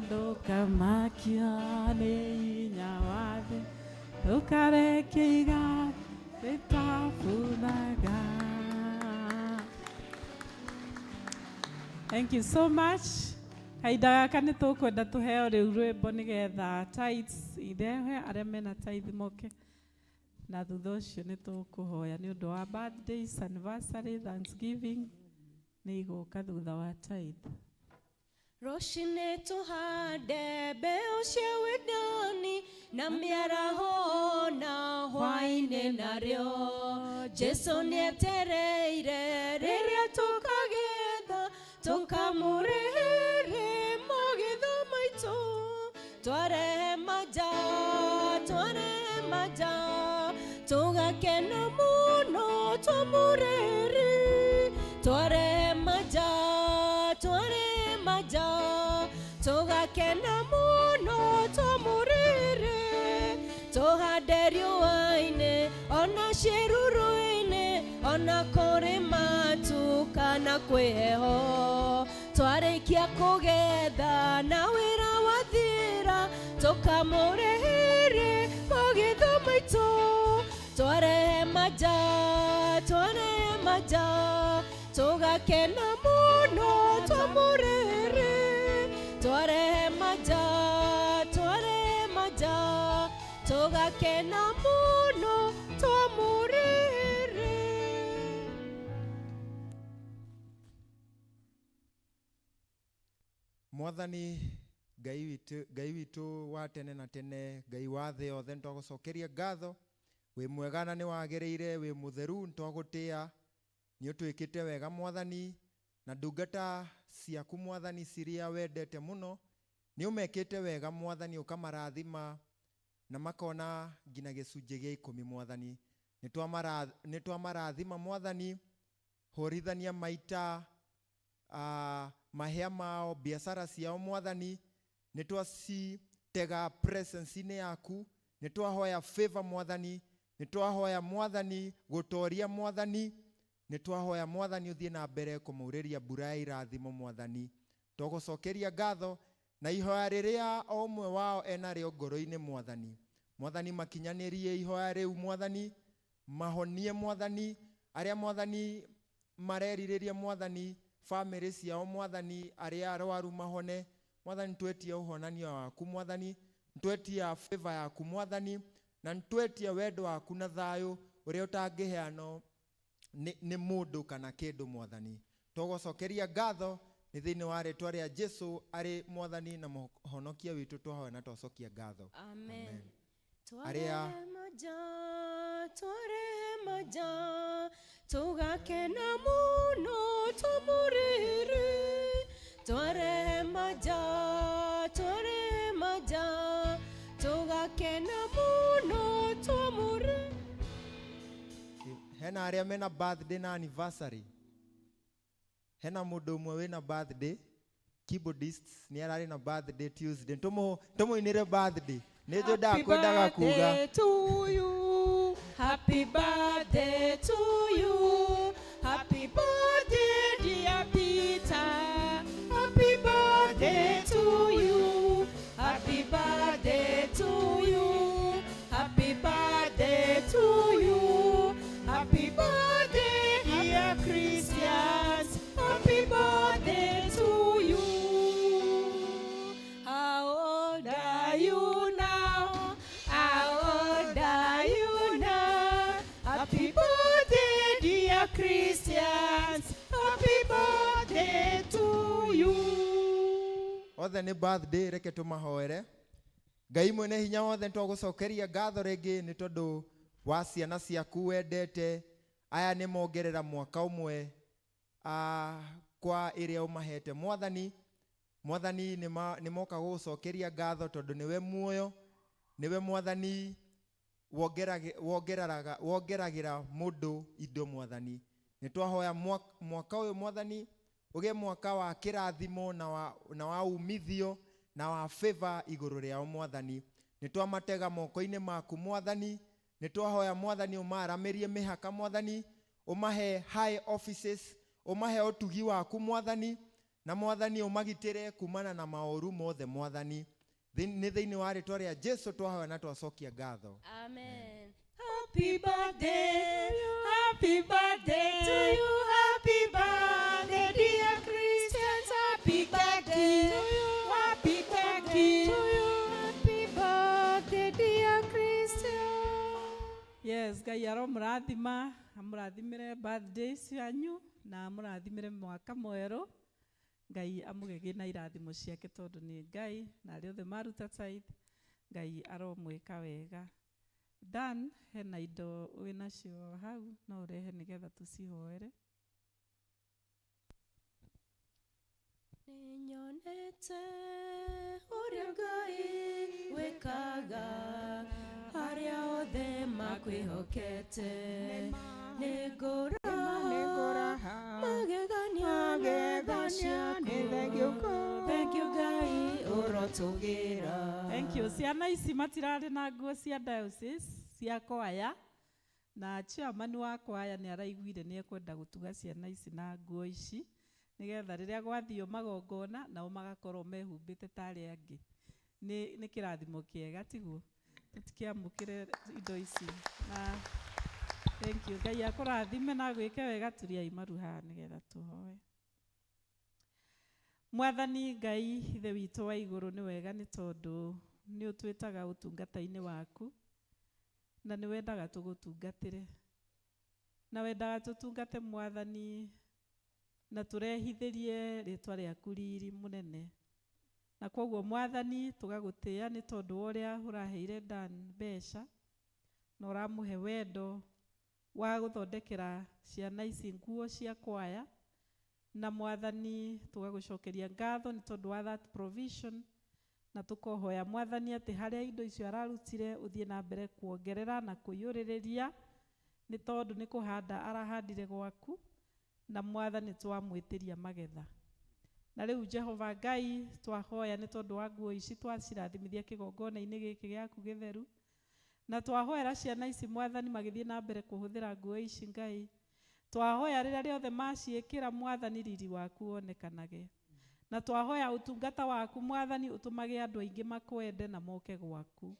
Ndukamakia ni nyawathe ukarekeiga ritabunaga. Thank you so much. Kaida gaka nĩ tũkwenda tũheo rĩu rwĩmbo nĩgetha tithes irehe arĩa mena tithe moke, na thutha ũcio nĩ tũkũhoya nĩ ũndũ wa birthdays, anniversary, Thanksgiving nĩ igũka thutha wa tithe. Roshine tuhande mbeu cia wendani na mĩaraho na hwaĩ-inĩ narĩo Jesu nĩetereire rĩrĩa tũkagetha tũkamũrĩhĩre magĩtho maitũ twarehe manja tũgakena mũno twamũrĩhĩre twarehe manja tũgakena mũno twamũrĩhĩre tũhande riũa-inĩ ona ciĩruru-inĩ ona kũrĩ matu kana kwĩheho twarĩkia kũgetha na wĩra wathira tũkamũrĩhĩre magĩtho maitũ twarehe manja tũgakena mũno twamũrĩhĩre twarehe manja tũgakena mũno twamũrĩhĩre. Mwathani Ngai witũ wa tene na tene, Ngai wa thĩ yothe nĩtwagũcokeria ngatho, wĩ mwega na nĩ wagĩrĩire, wĩ mũtheru nĩtwagũtĩĩa, nĩ ũtwĩkĩte wega Mwathani, na ndungata ciaku Mwathani ciria wendete mũno nĩ ũmekĩte wega Mwathani, ũkamarathima na makona ngina gĩcunjĩ gĩa 10 Mwathani. Nĩ twamarathima Mwathani, horithania maita mahea mao biashara ciao mwathani nĩ twacitega presence-inĩ yaku, nĩ twahoya favor mwathani, nĩ twahoya mwathani gũtoria mwathani, nĩ twahoya mwathani ũthiĩ na mbere kũmaurĩria mbura ya irathimo mwathani. Tũgũcokeria ngatho na ihoya rĩrĩa o ũmwe wao enarĩo ngoro-inĩ mwathani. Mwathani makinyanĩrie ihoya rĩu mwathani, mahonie mwathani, arĩa mwathani marerirĩria mwathani family ciao mwathani, arĩa arwaru mahone mwathani, twetia ũhonania waku mwathani, twetia favor yaku mwathani, na twetia wendo waku na thayũ ũrĩa ũtangĩheanwo nĩ mũndũ kana kĩndũ mwathani. Tũgũcokeria ngatho nĩ thĩinĩ wa rĩtwa rĩa Jesũ arĩ mwathani na mũhonokia witũ, twahoya na twacokia ngatho. Amen. Arĩa Twarehema ja tugakena muno tumuriri, twarehema ja tugakena muno tumuriri. Hena arĩa mena birthday na anniversary. Hena mũndũ ũmwe wĩna birthday, keyboardists nĩ ararĩ na birthday Tuesday. Tũmũinĩre birthday. Nĩ njũ ndakwendaga kuga. Happy birthday to you, happy birthday to you, happy birthday dear Peter, happy birthday to you, happy birthday to you, happy birthday to you, happy birthday dear Christians, happy birthday to you. How old are you now? How old are you now? Happy birthday dear Christians, happy birthday to you. Othe nĩ birthday, reke tũmahoere. Ngai mwene hinya wothe nĩtwagũcokeria ngatho rĩngĩ nĩ tondũ wa ciana ciaku wendete. Aya nĩ mongerera mwaka ũmwe kwa ĩrĩa ũmahete mwathani. Mwathani nĩ moka gũgũcokeria ngatho tondũ nĩwe muoyo, nĩwe mwathani wongeragĩra mũndũ indo mwathani. Nĩ twahoya mwaka ũyũ mwathani ũgĩe mwaka wa kĩrathimo na wa umithio na wa favor igũrũ rĩao mwathani. Nĩ twamatega moko-inĩ maku mwathani. Nĩ twahoya mwathani ũmaramĩrie mĩhaka mwathani, ũmahe high offices, ũmahe ũtugi waku mwathani, na mwathani ũmagitĩre kumana na maũru mothe mwathani. Nĩ thĩinĩ wa rĩtwa rĩa Jesũ twahoya na twacokia ngatho. Amen. Happy birthday to you, happy birthday dear Christians, happy birthday to you, happy birthday to you, happy birthday dear Christians. Yes, Ngai aromũrathima, amũrathimĩre birthday cianyu na amũrathimĩre mwaka mwerũ. Ngai amũgege na irathimo ciake tondũ nĩ Ngai, na arĩa othe maruta tithe Ngai aromwĩka wega. Dan, hena indo wĩnacio hau no ũrehe nĩgetha tũcihoere. Nĩnyonete ũrĩa Ngai wĩkaga arĩa othe makwĩhokete, nĩ ngũraha magegania ciaku. Thank you Ngai ũrotũgĩra. Thank you. Ciana ici matirarĩ na nguo cia diocese cia kwaya, na chairman wa kwaya nĩ araiguire nĩ ekwenda gũtuga ciana ici na nguo ici nĩgetha rĩrĩa gwathio magongona nao magakorwo mehumbĩte ta arĩa angĩ. Nĩ kĩrathimo kĩega tiguo, tũtikĩamũkĩre indo ici. Na thank you. Ngai akũrathime na gwĩke wega, turiai maru haha nĩgetha tũhoe. Mwathani Ngai ithe witũ wa igũrũ nĩ wega nĩ tondũ nĩ ũtwĩtaga ũtungata-inĩ waku na nĩ wendaga tũgũtungatĩre, na wendaga tũtungate Mwathani na tũrehithĩrie rĩtwa rĩaku riri mũnene. Na kwoguo Mwathani tũgagũtĩĩa nĩ tondũ wa ũrĩa ũraheire Dan mbeca na ũramũhe wendo wa gũthondekera ciana ici nguo cia kwaya. Na Mwathani tũgagũcokeria ngatho nĩ tondũ wa that provision, na tũkohoya Mwathani atĩ harĩa indo icio ararutire ũthiĩ na mbere kuongerera na kũiyũrĩrĩria, nĩ tondũ nĩ kũhanda arahandire gwaku, na Mwathani twamwĩtĩria magetha. Na rĩu Jehova Ngai twahoya nĩ tondũ wa nguo ici twacirathimithia kĩgongona-inĩ gĩkĩ gĩaku gĩtheru, na twahoera ciana ici Mwathani magĩthiĩ na mbere kũhũthĩra nguo ici Ngai. Twahoya rĩrĩa rĩothe maciĩkĩra Mwathani riri waku wonekanage. Na twahoya ũtungata waku Mwathani ũtũmage andũ aingĩ makwende na moke gwaku.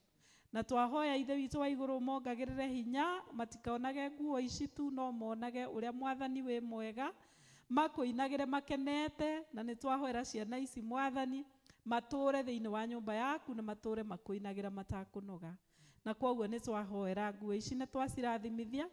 Na twahoya Ithe witũ wa igũrũ mongagĩrĩre hinya, matikaonage nguo ici tu, no monage ũrĩa Mwathani wĩ mwega, makũinagĩre makenete, na nĩ twahoera ciana ici Mwathani matũre thĩinĩ wa nyũmba yaku na matũre makũinagĩra matakũnoga. Na kwoguo nĩ twahoera nguo ici nĩ twacirathimithia,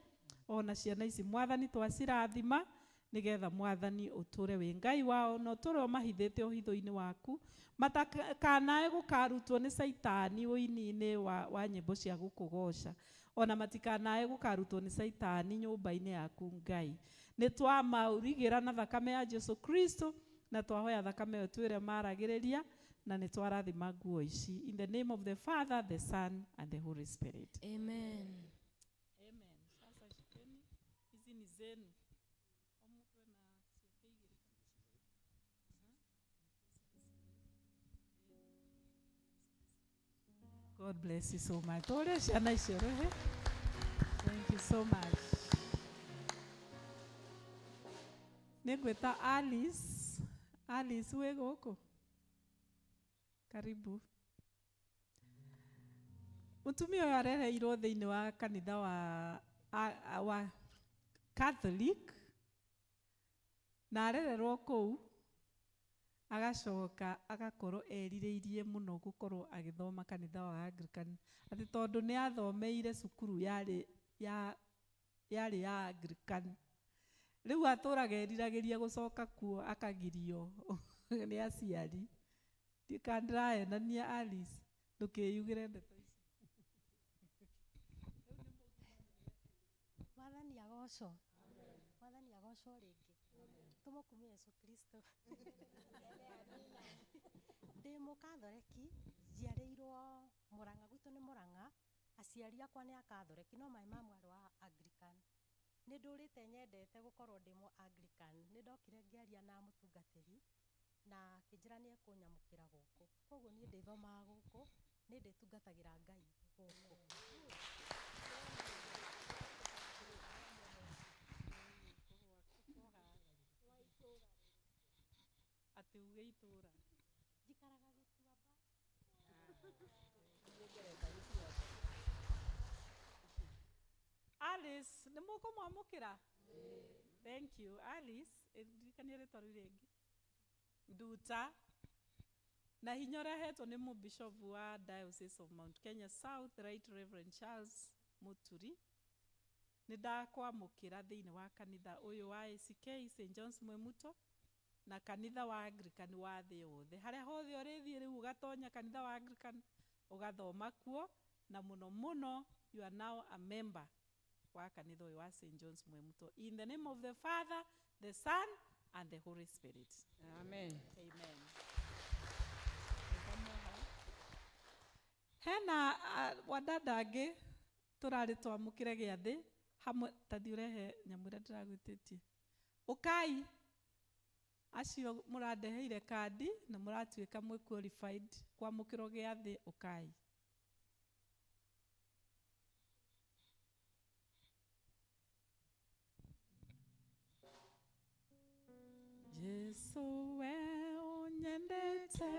ona ciana ici Mwathani twacirathima, nĩgetha Mwathani ũtũre wĩ Ngai wao, na ũtũre ũmahithĩte ũhitho-inĩ waku, matakanae gũkarutwo nĩ Saitani ũini-inĩ wa nyĩmbo cia gũkũgoca, ona matikanae gũkarutwo nĩ Saitani nyũmba-inĩ yaku Ngai. Nĩ twamaurigĩra na thakame ya Jesu Kristo, na twahoya thakame ĩyo twĩre maragĩrĩria, na nĩ twarathima nguo ici. In the name of the Father, the Son, and the Holy Spirit. Amen. Amen. Sasa shikeni, hizi ni zenu. Omukwe na siefeigiri. God bless you so much. Tore ciana icio rohe. Thank you so much. Nĩngwĩta Alice. Alice wĩ gũkũ? Karibu. Mũtumia ũyũ arereirwo thĩinĩ wa kanitha wa Catholic, na arererwo kũu, agacoka agakorwo erirĩirie mũno gũkorwo agĩthoma kanitha wa Anglican, atĩ tondũ nĩ athomeire cukuru yarĩ ya Anglican. Rĩu atũraga eriragĩria gũcoka kuo akagirio nĩ aciari. Ndĩkandrahenania Alice, ndũkĩyugĩre ndeto ici. Mwathani agocwo. Mwathani agocwo rĩngĩ. Tũmũkumie Yesu Kristo. Ndĩ mũkathoreki, njiarĩirwo Mũrang'a, gwitũ nĩ Mũrang'a, aciari akwa nĩ akathoreki, no maĩ ma mwarĩ wa Anglican. Nĩ ndũrĩte nyendete gũkorwo ndĩ mũ Anglican. Nĩ ndokire ngĩaria na mũtungatĩri, na kĩnjĩra nĩ ekũnyamũkĩra gũkũ. Koguo niĩ ndĩthomaga gũkũ, nĩ ndĩtungatagĩra Ngai gũkũ. Atĩ uge itũra. Njikaraga Gĩtuamba. Alice, nĩ mũkũmwamũkĩra? Thank you. Alice, ndirikanie rĩtwa rĩu rĩngĩ. Nduta. Na hinya ũrehetwo nĩ mũbishop wa Diocese of Mount Kenya South, Right Reverend Charles Muturi. Nĩ ndakwamũkĩra thĩinĩ wa kanitha ũyũ wa ACK St. John's Mwemuto, na kanitha wa Anglican wa thĩ yothe. Harĩa hothe ũrĩthiĩ rĩu ũgatonya kanitha wa Anglican ũgathoma kuo, na mũno mũno you are now a member wa kanitha ũyũ wa St. John's Mwemuto. In the name of the Father, the Son, and the Holy Spirit. Amen. Amen. Hena wadada angĩ tũrarĩ twamũkĩre gĩathĩ hamwe, tathi ũrehe nyamũ ĩrĩa ndĩragwĩtĩtie. Ũkai, acio mũrandeheire kandi na mũratuĩka mwĩ qualified kwamũkĩrwo gĩathĩ, ũkai. Jesu we ũnyendete,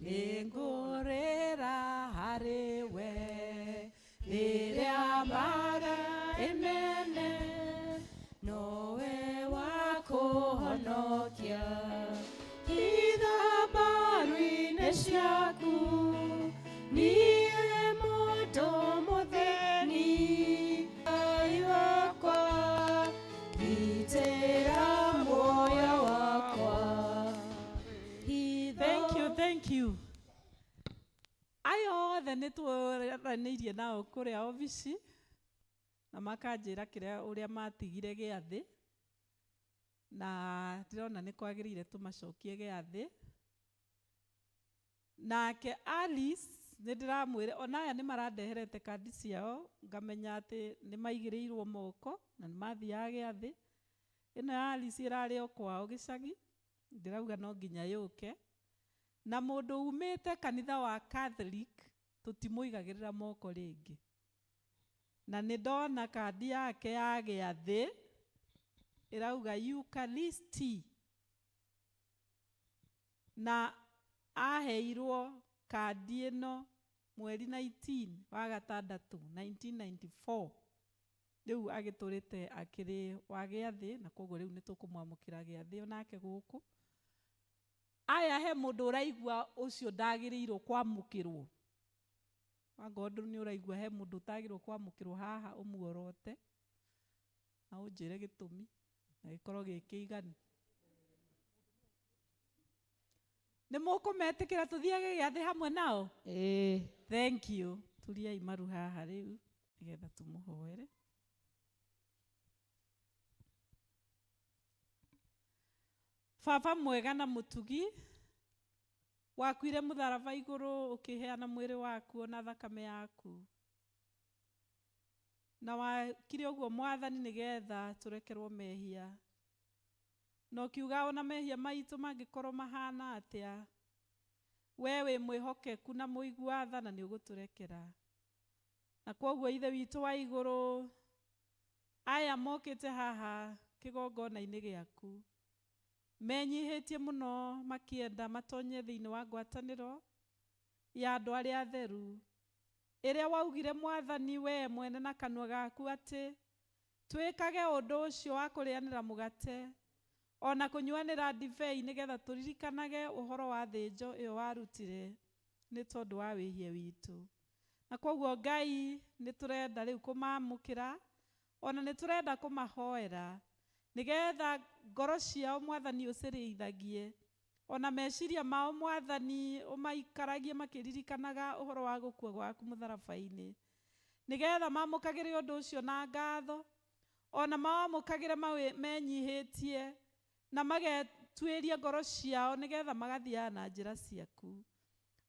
nĩngũrĩra harĩ we, rĩrĩa mbaga ĩnene, nowe wa kũhonokia. Hitha mbaru-inĩ ciaku, niĩ mũndũ mũthĩni, Ngai wakwa, gitĩra muoyo wakwa. Thank you. Aya othe nĩ twaranĩirie nao kũrĩa obici, na makanjĩra ũrĩa matigire gĩathĩ, na ndĩrona nĩ kwagĩrĩire tũmacokie gĩathĩ. Nake Alice nĩ ndĩramwĩre, ona aya nĩ marandeherete kandi ciao, ngamenya atĩ nĩ maigĩrĩirwo moko na nĩ mathiaga gĩathĩ. Ĩno ya Alice ĩrarĩ o kwao gĩcagi, ndirauga no nginya yũke, na mũndũ umĩte kanitha wa Catholic tũtimũigagĩrĩra moko rĩngĩ. Na nĩ ndona kandi yake ya gĩathĩ ĩrauga Eucharisti, na aheirwo kandi ĩno mweri 19 wa gatandatũ 1994. Rĩu agĩtũrĩte akĩrĩ wa gĩathĩ, na koguo rĩu nĩ tũkũmwamũkĩra gĩathĩ onake gũkũ. Aya he mũndũ ũraigua ũcio ndagĩrĩirwo kwamũkĩrwo. Wangondu nĩ ũraigua he mũndũ ũtagĩrĩirwo kwamũkĩrwo haha, ũmuorote na ũnjĩre gĩtũmi na gĩkorwo gĩkĩiganu. Nĩ mũkũmetĩkĩra tũthiage gĩathĩ hamwe nao? Thank you. Turiai maru haha rĩu nĩgetha tũmũhoere. Baba mwega na mũtugi, wakuire mũtharaba igũrũ ũkĩheana mwĩrĩ waku ona thakame yaku, na wakire ũguo Mwathani nĩgetha tũrekerwo mehia, na ũkiuga ona mehia maitũ mangĩkorwo mahana atĩa, we wĩ mwĩhokeku na mũigua tha na nĩ ũgũtũrekera. Na koguo Ithe witũ wa igũrũ, aya mokĩte haha kĩgongona-inĩ gĩaku menyihĩtie mũno makĩenda matonye thĩinĩ wa ngwatanĩro ya andũ arĩa atheru, ĩrĩa waugire Mwathani we mwene na kanua gaku atĩ twĩkage ũndũ ũcio wa kũrĩanĩra mũgate ona kũnyuanĩra ndibei nĩgetha tũririkanage ũhoro wa thĩnjo ĩyo warutire nĩ tondũ wa wĩhia witũ. Na koguo Ngai nĩ tũrenda rĩu kũmamũkĩra, ona nĩ tũrenda kũmahoera nĩgetha ngoro ciao Mwathani ũcirĩithagie, ona meciria mao Mwathani ũmaikaragie makĩririkanaga ũhoro wa gũkua gwaku mũtharaba-inĩ, nĩgetha mamũkagĩre ũndũ ũcio na ngatho, ona mamũkagĩre menyihĩtie na magetuĩria ngoro ciao nĩgetha magathiaga na njĩra ciaku,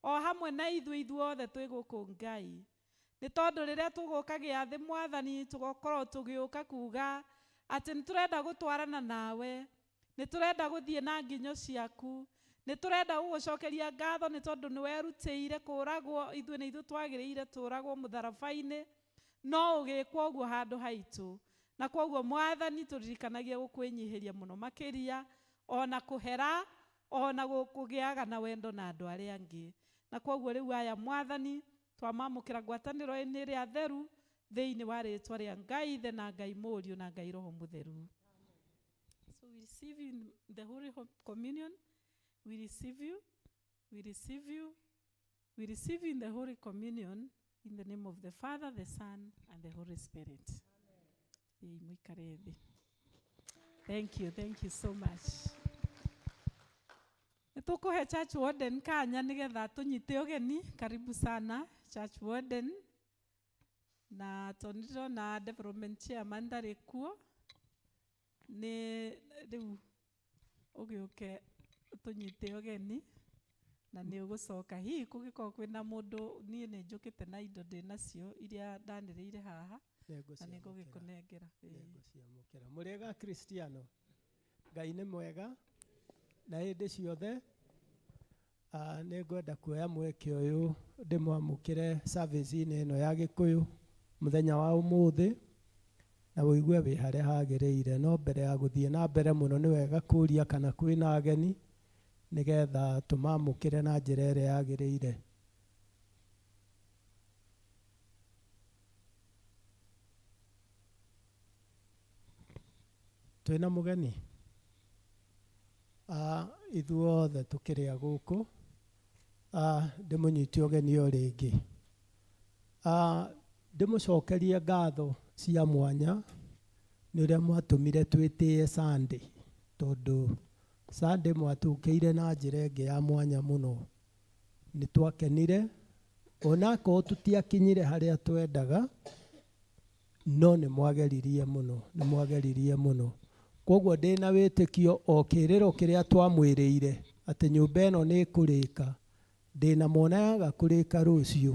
o hamwe na ithuothe twĩ gũkũ Ngai, nĩ tondũ rĩrĩa tũgũka gĩathĩ Mwathani tũgũkorwo tũgĩũka kuga atĩ nĩ tũrenda gũtwarana nawe, nĩ tũrenda gũthiĩ na nginyo ciaku, nĩ tũrenda gũgũcokeria ngatho nĩ tondũ nĩ werutĩire kũragwo, ithuĩ nĩ ithuĩ twagĩrĩire tũragwo mũtharaba-inĩ, no ũgĩkwo ũguo handũ haitũ. Na koguo Mwathani tũririkanagie gũkwĩnyihĩria mũno makĩria, ona kũhera, ona kũgĩaga na wendo na andũ arĩa angĩ. Na koguo rĩu aya Mwathani twamamũkĩra ngwatanĩro-inĩ ĩrĩa theru thĩinĩ wa rĩtwa rĩa Ngai Ithe na Ngai Mũriũ na Ngai Roho Mũtheru. So we receive you in the Holy Communion. We receive you. We receive you. We receive you in the Holy Communion in the name of the Father, the Son, and the Holy Spirit. Thank you. Thank you so much. Nĩtũkũhe Church Warden kanya nĩgetha tũnyite ũgeni. Karibu sana Church Warden. Na toniro na development chairman ndarĩ kuo, nĩ rĩu ũgĩũke tũnyite ũgeni na nĩ ũgũcoka. Hihi kũngĩkorwo kwĩna mũndũ, niĩ nĩ njũkĩte na indo ndĩ nacio iria ndanĩrĩire haha na nĩ ngũgĩkũnengera. Mũrĩega Kristiano, Ngai nĩ mwega na hĩndĩ ciothe. Nĩ ngwenda kuoya mweke ũyũ ndĩmwamũkĩre service-inĩ ĩno ya Gĩkũyũ mũthenya wa ũmũthĩ na wũigue wĩ harĩa hagĩrĩire. No mbere ya gũthiĩ na mbere mũno nĩ wega kũria kana kwĩna ageni nĩgetha tũmamũkĩre na njĩra ĩrĩa yagĩrĩire. Twĩna mũgeni ithuothe tũkĩrĩa gũkũ, ndĩmũnyite ũgeni o rĩngĩ, ndĩmũcokerie ngatho cia mwanya nĩ ũrĩa mwatũmire twĩtĩe Sunday, tondũ Sunday mwatũkĩire na njĩra ĩngĩ ya mwanya mũno. Nĩ twakenire onakorwo tũtiakinyire harĩa twendaga, no nĩ mwageririe mũno, nĩ mwageririe mũno. Koguo ndĩna wĩtĩkio o kĩrĩro kĩrĩa twamwĩrĩire atĩ nyũmba ĩno nĩ ĩkũrĩka, ndĩna monaga kũrĩka rũciũ,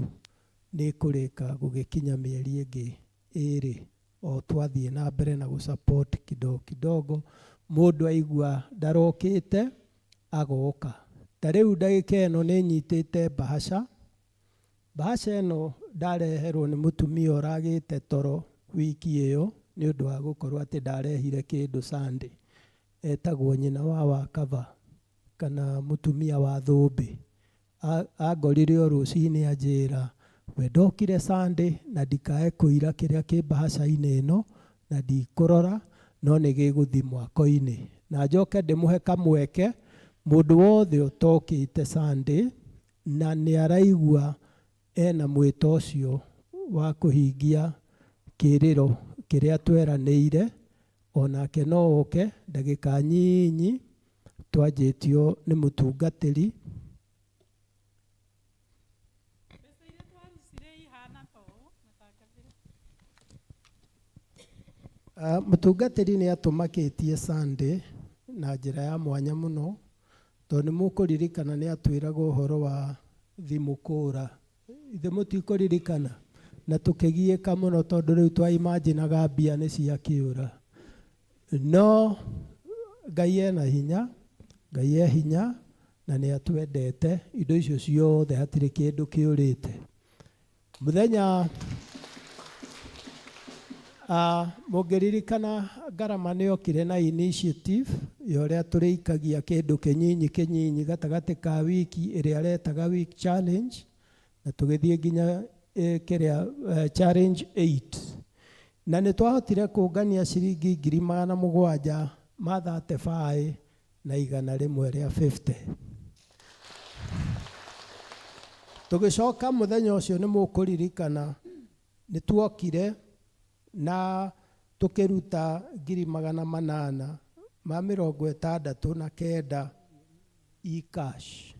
nĩ ĩkũrĩka gũgĩkinya mĩeri ĩngĩ ĩrĩ, o twathiĩ na mbere na gũsupport kidogo kidogo. Mũndũ aigua ndarokĩte agoka. Ta rĩu ndagĩka ĩno nĩ nyitĩte bahasha. Bahasha ĩno ndareherwo nĩ mũtumia ũragĩte toro wiki ĩyo nĩ ũndũ wa gũkorwo atĩ ndarehire kĩndũ Sunday. Etagwo nyina wa Wakava kana mũtumia wa Thũmbĩ. Angorire o rũcinĩ anjĩra we ndokire Sunday na ndikae kũira kĩrĩa kĩ bahasha-inĩ ĩno na ndikũrora no nĩ gĩgũthi mwako-inĩ. Na njoke ndĩmũhe kamweke mũndũ wothe ũtokĩte Sunday na nĩ araigua ena mwĩto ũcio wa kũhingia kĩrĩro kĩrĩa tweranĩire, onake no oke ndagĩka nyinyi twanjĩtio nĩ mũtungatĩri. Mũtungatĩri nĩ atũmakĩtie Sunday na njĩra ya mwanya mũno, tondũ nĩ mũkũririkana nĩ atwĩraga ũhoro wa thimũ kũũra. Ithe mũtikũririkana, na tũkĩgiĩka mũno tondũ rĩu twaimaginaga mbia nĩ ciakĩũra. No Ngai ena hinya, Ngai e hinya na nĩ atwendete. Indo icio ciothe hatirĩ kĩndũ kĩũrĩte. Mũthenya mũngĩririkana Ngarama nĩ okire na initiative ya ũrĩa tũrĩikagia kĩndũ kĩnyinyi kĩnyinyi gatagatĩ ka wiki ĩrĩa aretaga week challenge, na tũgĩthiĩ nginya kĩrĩa challenge 8, na nĩ twahotire kũngania ciringi 700 ma 35 na 100 rĩa 50. Tũgĩcoka mũthenya ũcio nĩ mũkũririkana nĩ tuokire na tũkĩruta 869 e-cash.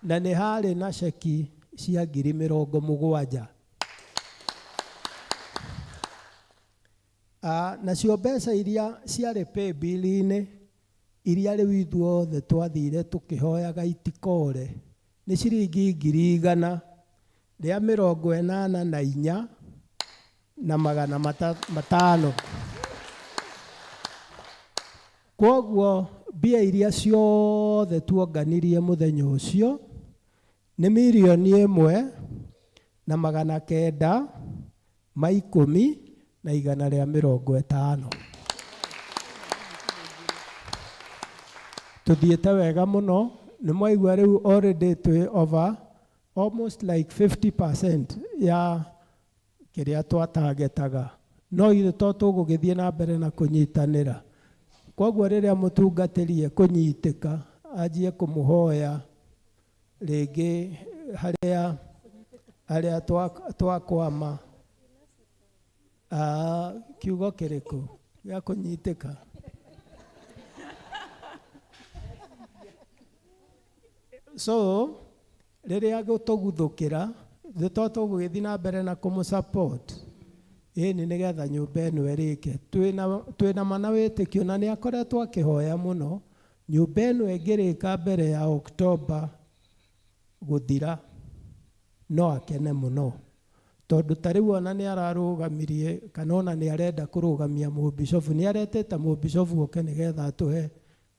Na nĩ harĩ na ceki cia 70,000. Nacio mbeca iria ciarĩ pay bill-inĩ iria rĩu ithuothe twathire tũkĩhoyaga itikore nĩ ciringi 184,500 na 500. Kwoguo mbia iria ciothe tuonganirie mũthenya ũcio nĩ 1,910,150. Tuthiĩte wega mũno. Nĩ mwaigua rĩu already twĩ over almost like 50% ya kĩrĩa twatagetaga. No ithuĩ to tũgũgĩthiĩ na mbere na kũnyitanĩra. Kwoguo rĩrĩa mũtungatĩri ekũnyitĩka anjie kũmũhoya rĩngĩ harĩa twakwama kiugo kĩrĩkũ gĩa kũnyitĩka. So rĩrĩa gũtũguthũkĩra tũgũgĩthiĩ na mbere na kũmũsupport ĩni nĩgetha nyũmba ĩno ĩrĩke. Twĩna mana wĩtĩkio na nĩ akoretwo akĩhoya mũno nyũmba ĩno ĩngĩrĩka mbere ya October gũthira no akene mũno, tondũ ta rĩu ona nĩ ararũgamirie kana ona nĩ arenda kũrũgamia mũbicobu. Nĩ aretete mũbicobu oke nĩgetha atũhe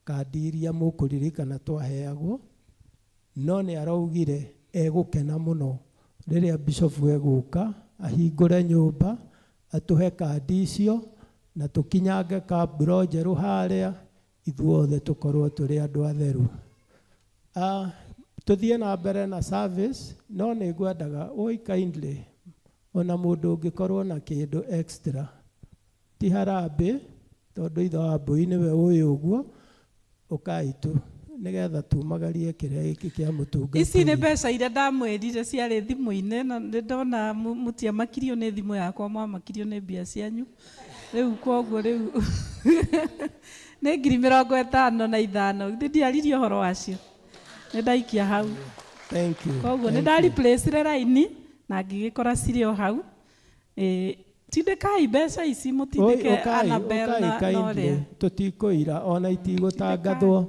kandi iria mũkũririkana twaheagwo, no nĩ araugire egũkena mũno rĩrĩa bicobu egũka ahingũre nyũmba atũhe kandi icio na tũkinyange kamburo njerũ harĩa ithuothe tũkorwo tũrĩ andũ atheru. Tuthiĩ na mbere na service, no nĩ ngwendaga kindly ona mũndũ ũngĩkorwo na kĩndũ extra, ti harambĩ tondũ ithe wa mbũi nĩwe ũyũ ũguo, ũkai tu nĩgetha tumagarie kĩrĩa gĩkĩ kĩa mũtungatĩri. Ici nĩ mbeca iria ndamwĩrire ciarĩ thimũ-inĩ, na ndona mũtiamakirio nĩ thimũ yakwa, mwamakirio nĩ mbia cianyu. Rĩu kwoguo rĩu nĩ 55,000 ndiaririe ũhoro wacio, nĩ ndaikia hau. Thank you. Kwoguo nĩ nda-replace raini na ngĩgĩkora cirĩ o hau. Tindĩkai mbeca ici, mũtindĩke Annabelle na ũrĩa. Tũtikũira ona itigũtangathwo.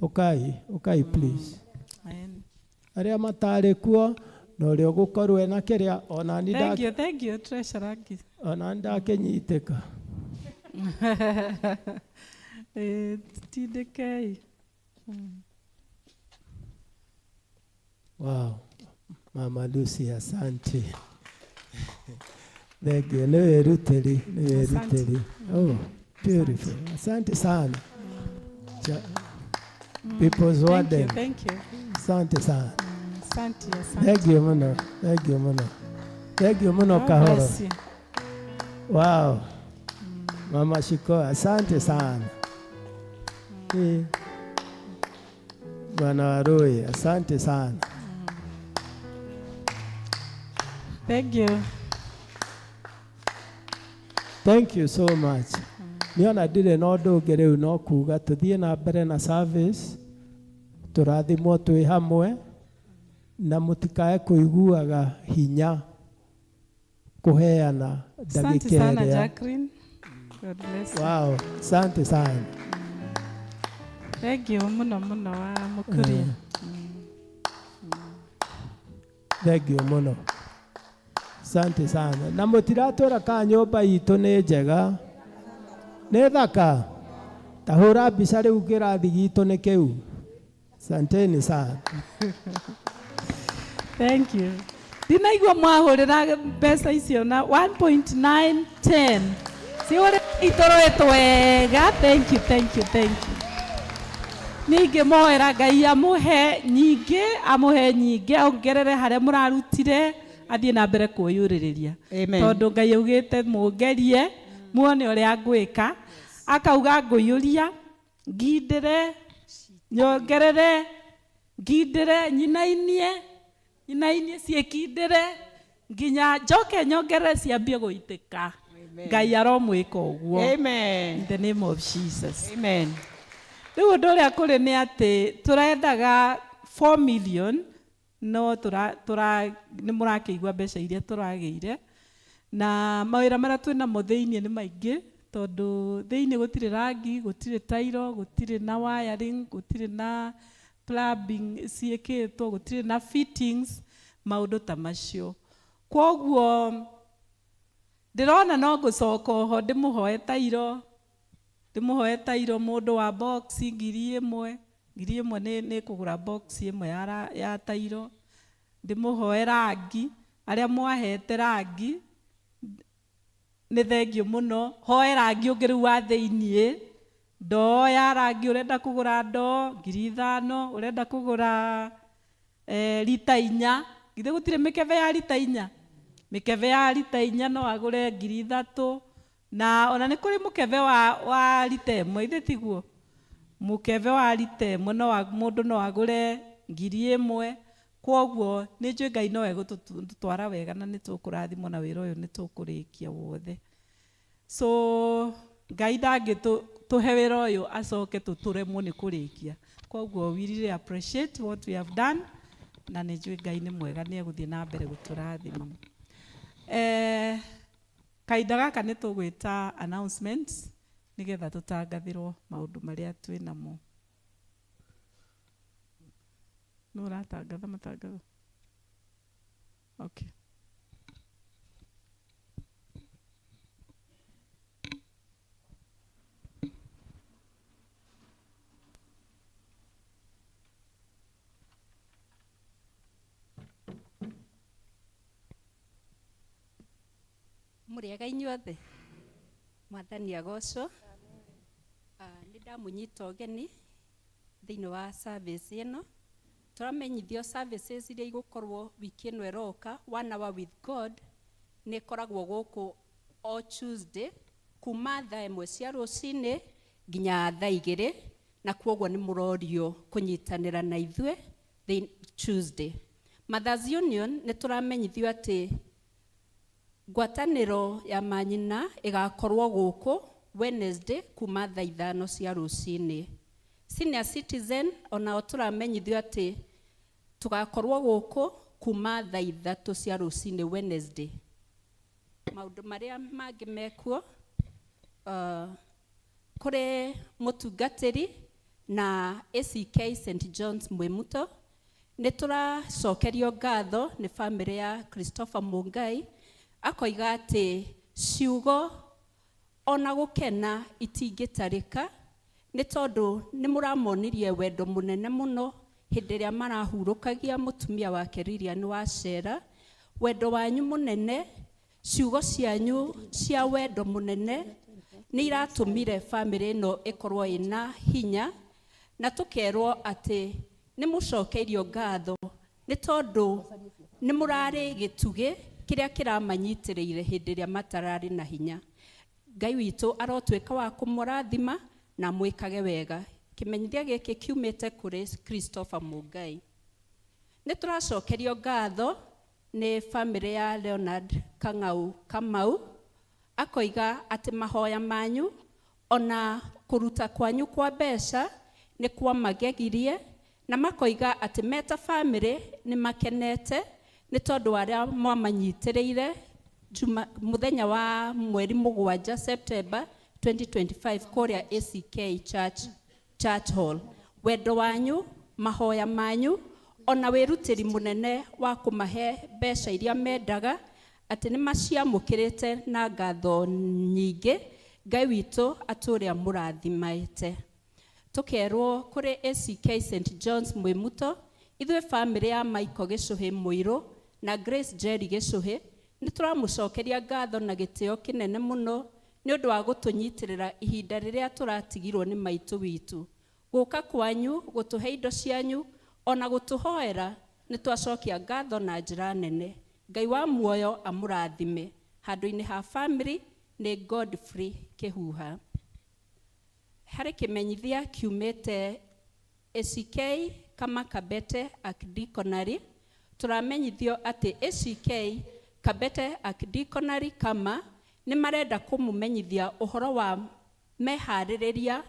Okay, please. Arĩa matarĩ kuo na ũrĩa ũgũkorwo ena kĩrĩa ona ni thank you treasurer. Ona ndakĩnyitĩka. Tutindĩkei. Wow. Mama Lucy, asante. Thank you. Ni weruteri. Oh, beautiful. Asante sana. People's Warden. Thank you. Asante sana. Asante. Thank you muno. Thank you muno Kahoro. Wow. Mama Shiko, asante sana. Bwana Warui, asante sana. Thank you. Thank you so much. Niona ndire no ndũngĩ rĩu no kuga tũthiĩ na mbere na service, tũrathimwo twĩ hamwe na mũtikae kũiguaga hinya kũheana Asante ndagĩka sana ĩrĩa. Jacqueline. God bless you. Wow, asante sana. Thank you muno wa mũkũria. Thank you muno. Asante sana. Na mũtiratũra ka nyũmba itũ nĩ njega. Nĩ thaka. Tahũra mbica rĩu kĩrathi gitũ nĩ kĩu. Asanteni sana. Thank you. Ndinaigua mwahũrĩra mbeca icio na 1.910. Si ũrĩ itũrũĩtwo wega. Thank you. Ningĩ moera Ngai amũhe nyingĩ ongerere harĩa mũrarutire athiĩ na mbere kwĩyũrĩrĩria. Tondũ Ngai augĩte mũngerie muone ũrĩa ngwĩka, akauga ngũiyũria, ngindĩre, nyongerere, ngindĩre, nyinainie ciĩkindĩre, nginya njoke nyongerere ciambie gũitĩka. Ngai aromwĩka ũguo. Amen. In the name of Jesus. Amen. Rĩu ũndũ ũrĩa kũrĩ nĩ atĩ tũrendaga 4 million no nĩ mũrakĩigua mbeca iria tũragĩire, na mawĩra marĩa twĩnamo thĩinĩ nĩ maingĩ, tondũ thĩinĩ gũtirĩ rangi, gũtirĩ tairo, gũtirĩ na wiring, gũtirĩ na plumbing ciĩkĩtwo, gũtirĩ na fittings, maũndũ ta macio. Kwoguo ndĩrona no ngũcoka ho ndĩmũhoe tairo mũndũ wa box 1,000 nĩ kũgũra box ĩmwe ya tairo. Ndĩmũhoe rangi, arĩa mwahete rangi nĩ thengio mũno. Hoe rangi ũngĩ rĩu wa thĩiniĩ, ndoo ya rangi, ũrenda kũgũra ndoo 5,000, ũrenda kũgũra lita 4, githĩ gũtirĩ mĩkebe ya lita 4? Mĩkebe ya lita 4 no agũre 3,000, na ona nĩ kũrĩ mũkebe wa lita 1, ithĩ tiguo? Mũkebe wa lita 1 mũndũ no agũre 1,000. Kwoguo nĩ njũĩ Ngai no egũtũtwara wega na nĩ tũkũrathimwo na wĩra ũyũ nĩ tũkũrĩkia wothe. So Ngai ndangĩtũhe wĩra ũyũ acoke tũremwo nĩ kũrĩkia. Kwoguo we really appreciate what we have done, na nĩ njũĩ Ngai nĩ mwega, nĩ egũthiĩ na mbere gũtũrathima. Kahinda gaka nĩ tũgwĩta announcements nĩgetha tũtangathĩrwo maũndũ marĩa twĩnamo. No ũratangatha matangatho? Okay. Mũrĩega inyuothe, Mwathani agocwo. Nĩ ndamũnyita ũgeni thĩinĩ wa service ĩno. Tũramenyithio services iria igũkorwo wiki ĩno ĩroka, 1 hour with God, nĩ ĩkoragwo gũkũ o Tuesday kuma thaa 1 cia rũcinĩ nginya thaa 2, na kwoguo nĩ mũrorio kũnyitanĩra na ithuĩ Tuesday. Mothers Union nĩ tũramenyithio atĩ ngwatanĩro ya manyina ĩgakorwo gũkũ Wednesday kuma thaa 5 cia rũcinĩ. Senior Citizen onao tũramenyithio atĩ tũgakorwo gũkũ kuma thaa 3 cia rũcinĩ Wednesday. Maũndũ marĩa mangĩ mekuo, kũrĩ mũtungatĩri na ACK St. John's Mwemuto, nĩ tũracokerio ngatho nĩ family ya Christopher Mungai, akoiga atĩ ciugo ona gũkena itingĩtarĩka nĩ tondũ nĩ mũramonirie wendo mũnene mũno hĩndĩ ĩrĩa marahurũkagia mũtumia wake Lilian Wachera. Wendo wanyu mũnene, ciugo cianyu cia wendo mũnene nĩ iratũmire famĩlĩ ĩno ĩkorwo ĩna hinya, na tũkerwo atĩ nĩ mũcokeirio ngatho nĩ tondũ nĩ mũrarĩ gĩtugĩ kĩrĩa kĩramanyitĩrĩire hĩndĩ ĩrĩa matararĩ na hinya. Ngai witũ arotwĩka wa kũmũrathima na mwĩkage wega. Kĩmenyithia gĩkĩ kiumĩte kũrĩ Christopher Mũngai. Nĩ tũracokerio ngatho nĩ famĩlĩ ya Leonard Kang'au Kamau, akoiga atĩ mahoya manyu ona kũruta kwanyu kwa mbeca nĩ kwamagegirie, na makoiga atĩ meta famĩlĩ nĩ makenete nĩ tondũ arĩa mwamanyitĩrĩire mũthenya wa mweri 7 September 2025 kũrĩa ACK Church Hall. Wendo wanyu, mahoya manyu, ona wĩrutĩri mũnene wa kũmahe mbeca iria mendaga atĩ nĩ maciamũkĩrĩte na ngatho nyingĩ. Ngai witũ atũre amũrathimĩte. Tũkerwo kũrĩ ACK St John's Mwĩmuto, ithuĩ famĩlĩ ya Michael Gĩcũhĩ Mũirũ na Grace Jerry Gĩcũhĩ nĩ tũramũcokeria ngatho na gĩtĩo kĩnene mũno nĩ ũndũ wa gũtũnyitĩrĩra ihinda rĩrĩa tũratigirwo nĩ maitũ witũ. Gũka kwanyu, gũtũhe indo cianyu, ona gũtũhoera nĩ twacokia ngatho na njĩra nene. Ngai wa muoyo amũrathime. Handũ-inĩ ha famĩlĩ nĩ Godfrey Kĩhuha. Harĩ kĩmenyithia kiumĩte ACK Kamakabete Archdiaconary, tũramenyithio atĩ ACK Kabete Archdiaconary Kama nĩ marenda kũmũmenyithia ũhoro wa meharĩrĩria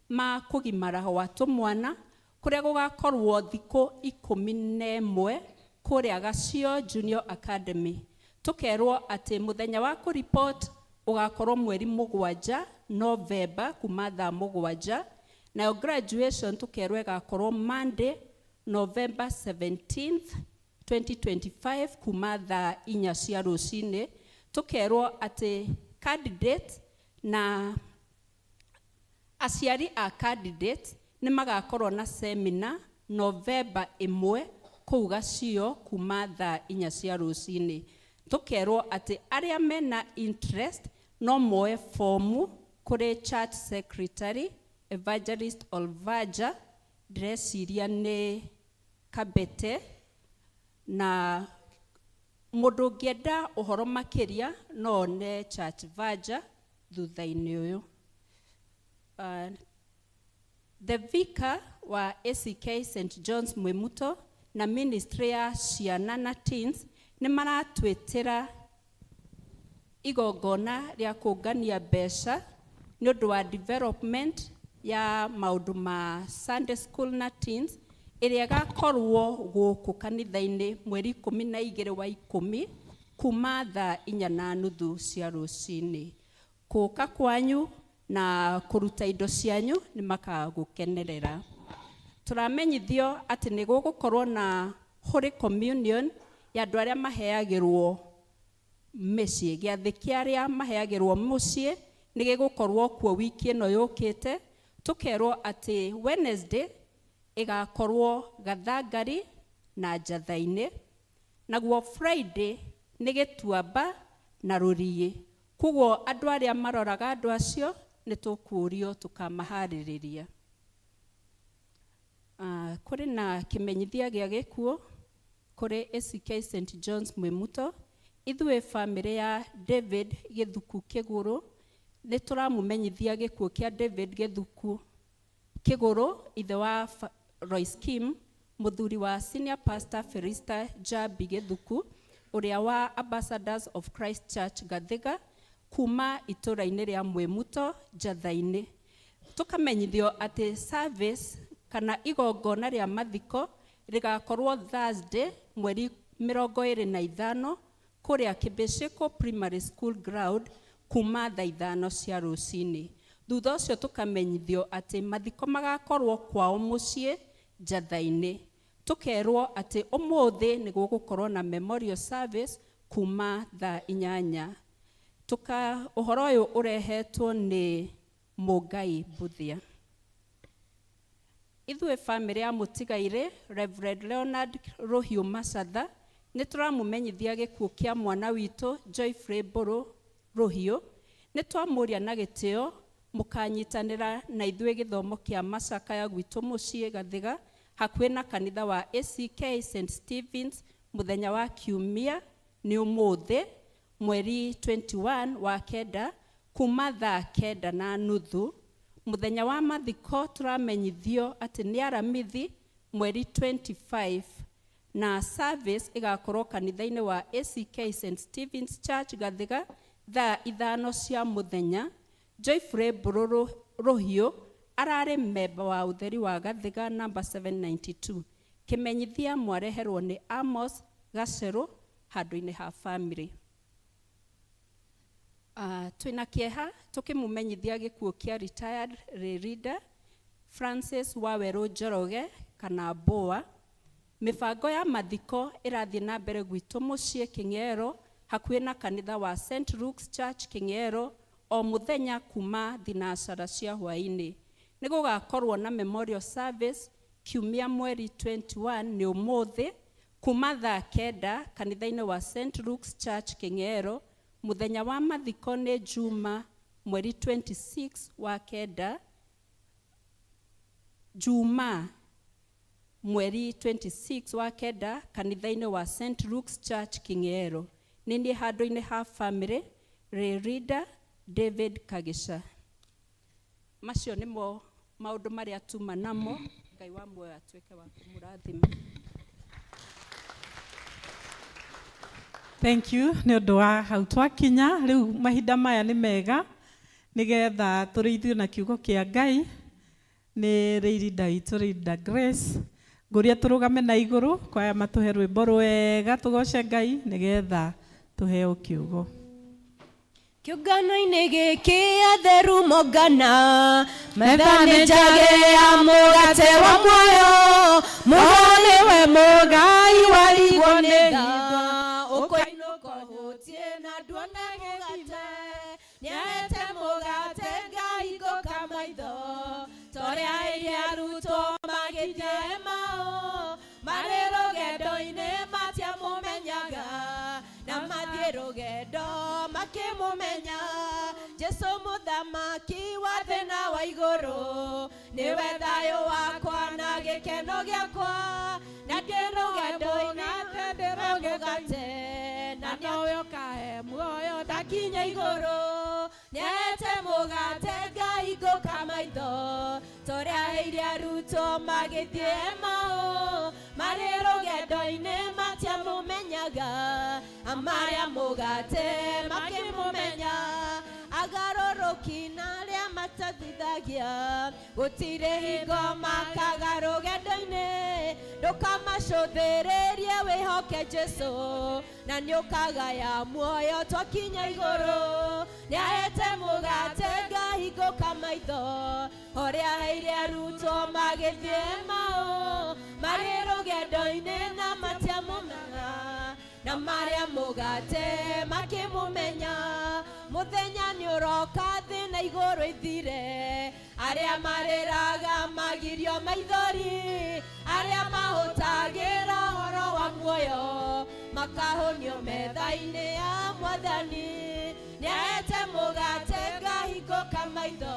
ma kũgimara gwa tũmwana kũrĩa gũgakorwo thikũ 11 kũrĩa Gacio Junior Academy. Tũkerwo atĩ mũthenya wa kũreport ũgakorwo mweri 7 November kuma thaa 7, nayo graduation tũkerwo ĩgakorwo Monday November 17th 2025 kuma thaa 4 cia rũcinĩ. Tũkerwo atĩ candidate na aciari a candidate nĩ magakorwo na seminar November 1 kũu Gacio kuma thaa 4 cia rũcinĩ. Tũkerwo atĩ arĩa mena interest no moe fomu kũrĩ church secretary Evangelist Olvaja, ndĩreciria nĩ Kabete, na mũndũ ũngĩenda ũhoro makĩria no one Church Vaja thutha-inĩ ũyũ. The Vicar wa ACK St John's Mwĩmuto na ministry ya ciana na teens nĩ maratwĩtĩra igongona rĩa kũngania mbeca nĩ ũndũ wa development ya maũndũ ma Sunday school na teens ĩrĩa ĩgakorwo gũkũ kanitha-inĩ mweri 12 wa 10 kuma thaa 4:30 cia rũcinĩ. Gũka kwanyu na kũruta indo cianyu nĩ makagũkenerera. Tũramenyithio atĩ nĩ gũgũkorwo na Holy Communion ya andũ arĩa maheagĩrwo mĩciĩ. Gĩathĩ kĩa arĩa maheagĩrwo mũciĩ nĩ gĩgũkorwo kuo wiki ĩno yũkĩte. Tũkerwo atĩ Wednesday ĩgakorwo Gathangari na Njatha-inĩ, naguo Friday nĩ Gĩtuamba na Rũriĩ. Koguo andũ arĩa maroraga andũ acio nĩ tũkũrio tũkamaharĩrĩria. Kũrĩ na kĩmenyithia gĩa gĩkuũ kũrĩ ACK St John's Mwĩmuto, ithuĩ famĩlĩ ya David Gĩthuku Kĩgũrũ nĩ tũramũmenyithia gĩkuũ kĩa David Gĩthuku Kĩgũrũ, ithe wa Royce Kim, mũthuri wa senior pastor Felista Jabi Gĩthuku, ũrĩa wa Ambassadors of Christ Church Gathiga, kuma itũra-inĩ rĩa Mwĩmuto Njatha-inĩ. Tũkamenyithio atĩ service kana igongona rĩa mathiko rĩgakorwo Thursday mweri 25 kũrĩa Kĩbĩcĩko Primary School Ground kuma thaa 5 cia rũcinĩ. Thutha ũcio tũkamenyithio atĩ mathiko magakorwo kwao mũciĩ Njatha-inĩ. Tũkerwo atĩ ũmũthĩ nĩ gũgũkorwo na memorial service kuma thaa 8. Ũhoro ũyũ ũrehetwo nĩ Mũngai Mbuthia. Ithuĩ family ya mũtigaire Reverend Leonard Rohiũ Macatha nĩ tũramũmenyithia gĩkuũ kĩa mwana witũ Joyfrey Mbũrũ Rohiũ. Nĩ twamũria na gĩtĩo mũkanyitanĩra na ithuĩ gĩthomo kĩa macakaya gwitũ mũciĩ Gathiga hakuhĩ na kanitha wa ACK St Stephen's mũthenya wa kiumia nĩ ũmũthĩ mweri 21 wa kenda kuma thaa 9:30. Mũthenya wa mathiko tũramenyithio atĩ nĩ aramithi mweri 25 na service ĩgakorwo kanitha-inĩ wa ACK St Stephen's Church Gathiga thaa 5 cia mũthenya. Joyfrey Mbũrũ Rohiũ ararĩ memba wa ũtheri wa Gathiga number 792. Kĩmenyithia mwareherwo nĩ Amos Gacerũ handũ-inĩ ha family. Twina kieha tukimũmenyithia gĩkuũ kĩa retired leader Francis Wawerũ Njoroge kana Boa. Mibango ya mathiko ĩrathiĩ na mbere gwitũ mũciĩ Kĩng'ero hakuhĩ na kanitha wa St Luke's Church Kĩng'ero o mũthenya kuma thinacara cia hwaĩ-inĩ. Nĩ gũgakorwo na memorial service kiumia mweri 21 nĩ ũmũthĩ kuma thaa 9 kanitha-inĩ wa St Luke's Church Kĩng'ero. Mũthenya wa mathiko nĩ Juma mweri 26 wa kenda. Juma mweri 26 wa kenda kanitha-inĩ wa St Luke's Church Kĩng'ero. Nĩ handũ-inĩ ha family Reader David Kagisha. Macio nĩmo maũndũ marĩa tuma namo. Ngai wa muoyo atuĩke wa kũmũrathima. Thank you. Nĩ ũndũ wa hau twakinya rĩu mahinda maya nĩ mega nĩgetha tũrĩithio na kiugo kĩa Ngai nĩ Reader witũ Reader Grace. Ngũria tũrũgame na igũrũ kwa aya matũhe rwĩmbo rwega tũgoce Ngai nĩgetha tũheo kiugo. Kĩũngano-inĩ gĩkĩ atheru mongana metha-inĩ njage ya mũgate wa muoyo muoyo nĩwe mũgai warigwo nĩ tha ũkũinũka ũhutie na nduone mũgate nĩahete mũgate Ngai ngũka maitho torĩa iria arutwo magĩthiĩ Emau marĩ rũgendo-inĩ matiamũmenyaga na mathiĩ rũgendo makĩmũmenya Jesũ mũthamaki wa thĩ na wa igũrũ nĩwe thayũ wakwa na gĩkeno gĩakwa na ndĩ rũgendo-inĩ mũgate na nowe ũkahe muoyo ndakinya igũrũ nĩahete mũgate Ngai ngũka maitho torĩa aheire arutwo magĩthiĩ Emau marĩ rũgendo-inĩ matiamũmenyaga amarĩa mũgate makĩmũmenya agarũrũki na arĩa matathithagia gũtirĩ hingo makaga rũgendo-inĩ ndũkamacũthĩrĩrie wĩhoke Jesũ na nĩũkagaya muoyo twakinya igũrũ nĩahete mũgate Ngai ngũka maitho ũrĩa aheire arutwo magĩthiĩ Emau marĩ rũgendo-inĩ na matiamũmenya na marĩa mũgate makĩmũmenya mũthenya nĩ ũroka thĩ na igũrũ ithire arĩa marĩraga magirio maithori arĩa mahũtagĩra ũhoro wa muoyo makahũnio metha-inĩ ya Mwathani nĩahete mũgate Ngai ngũka maitho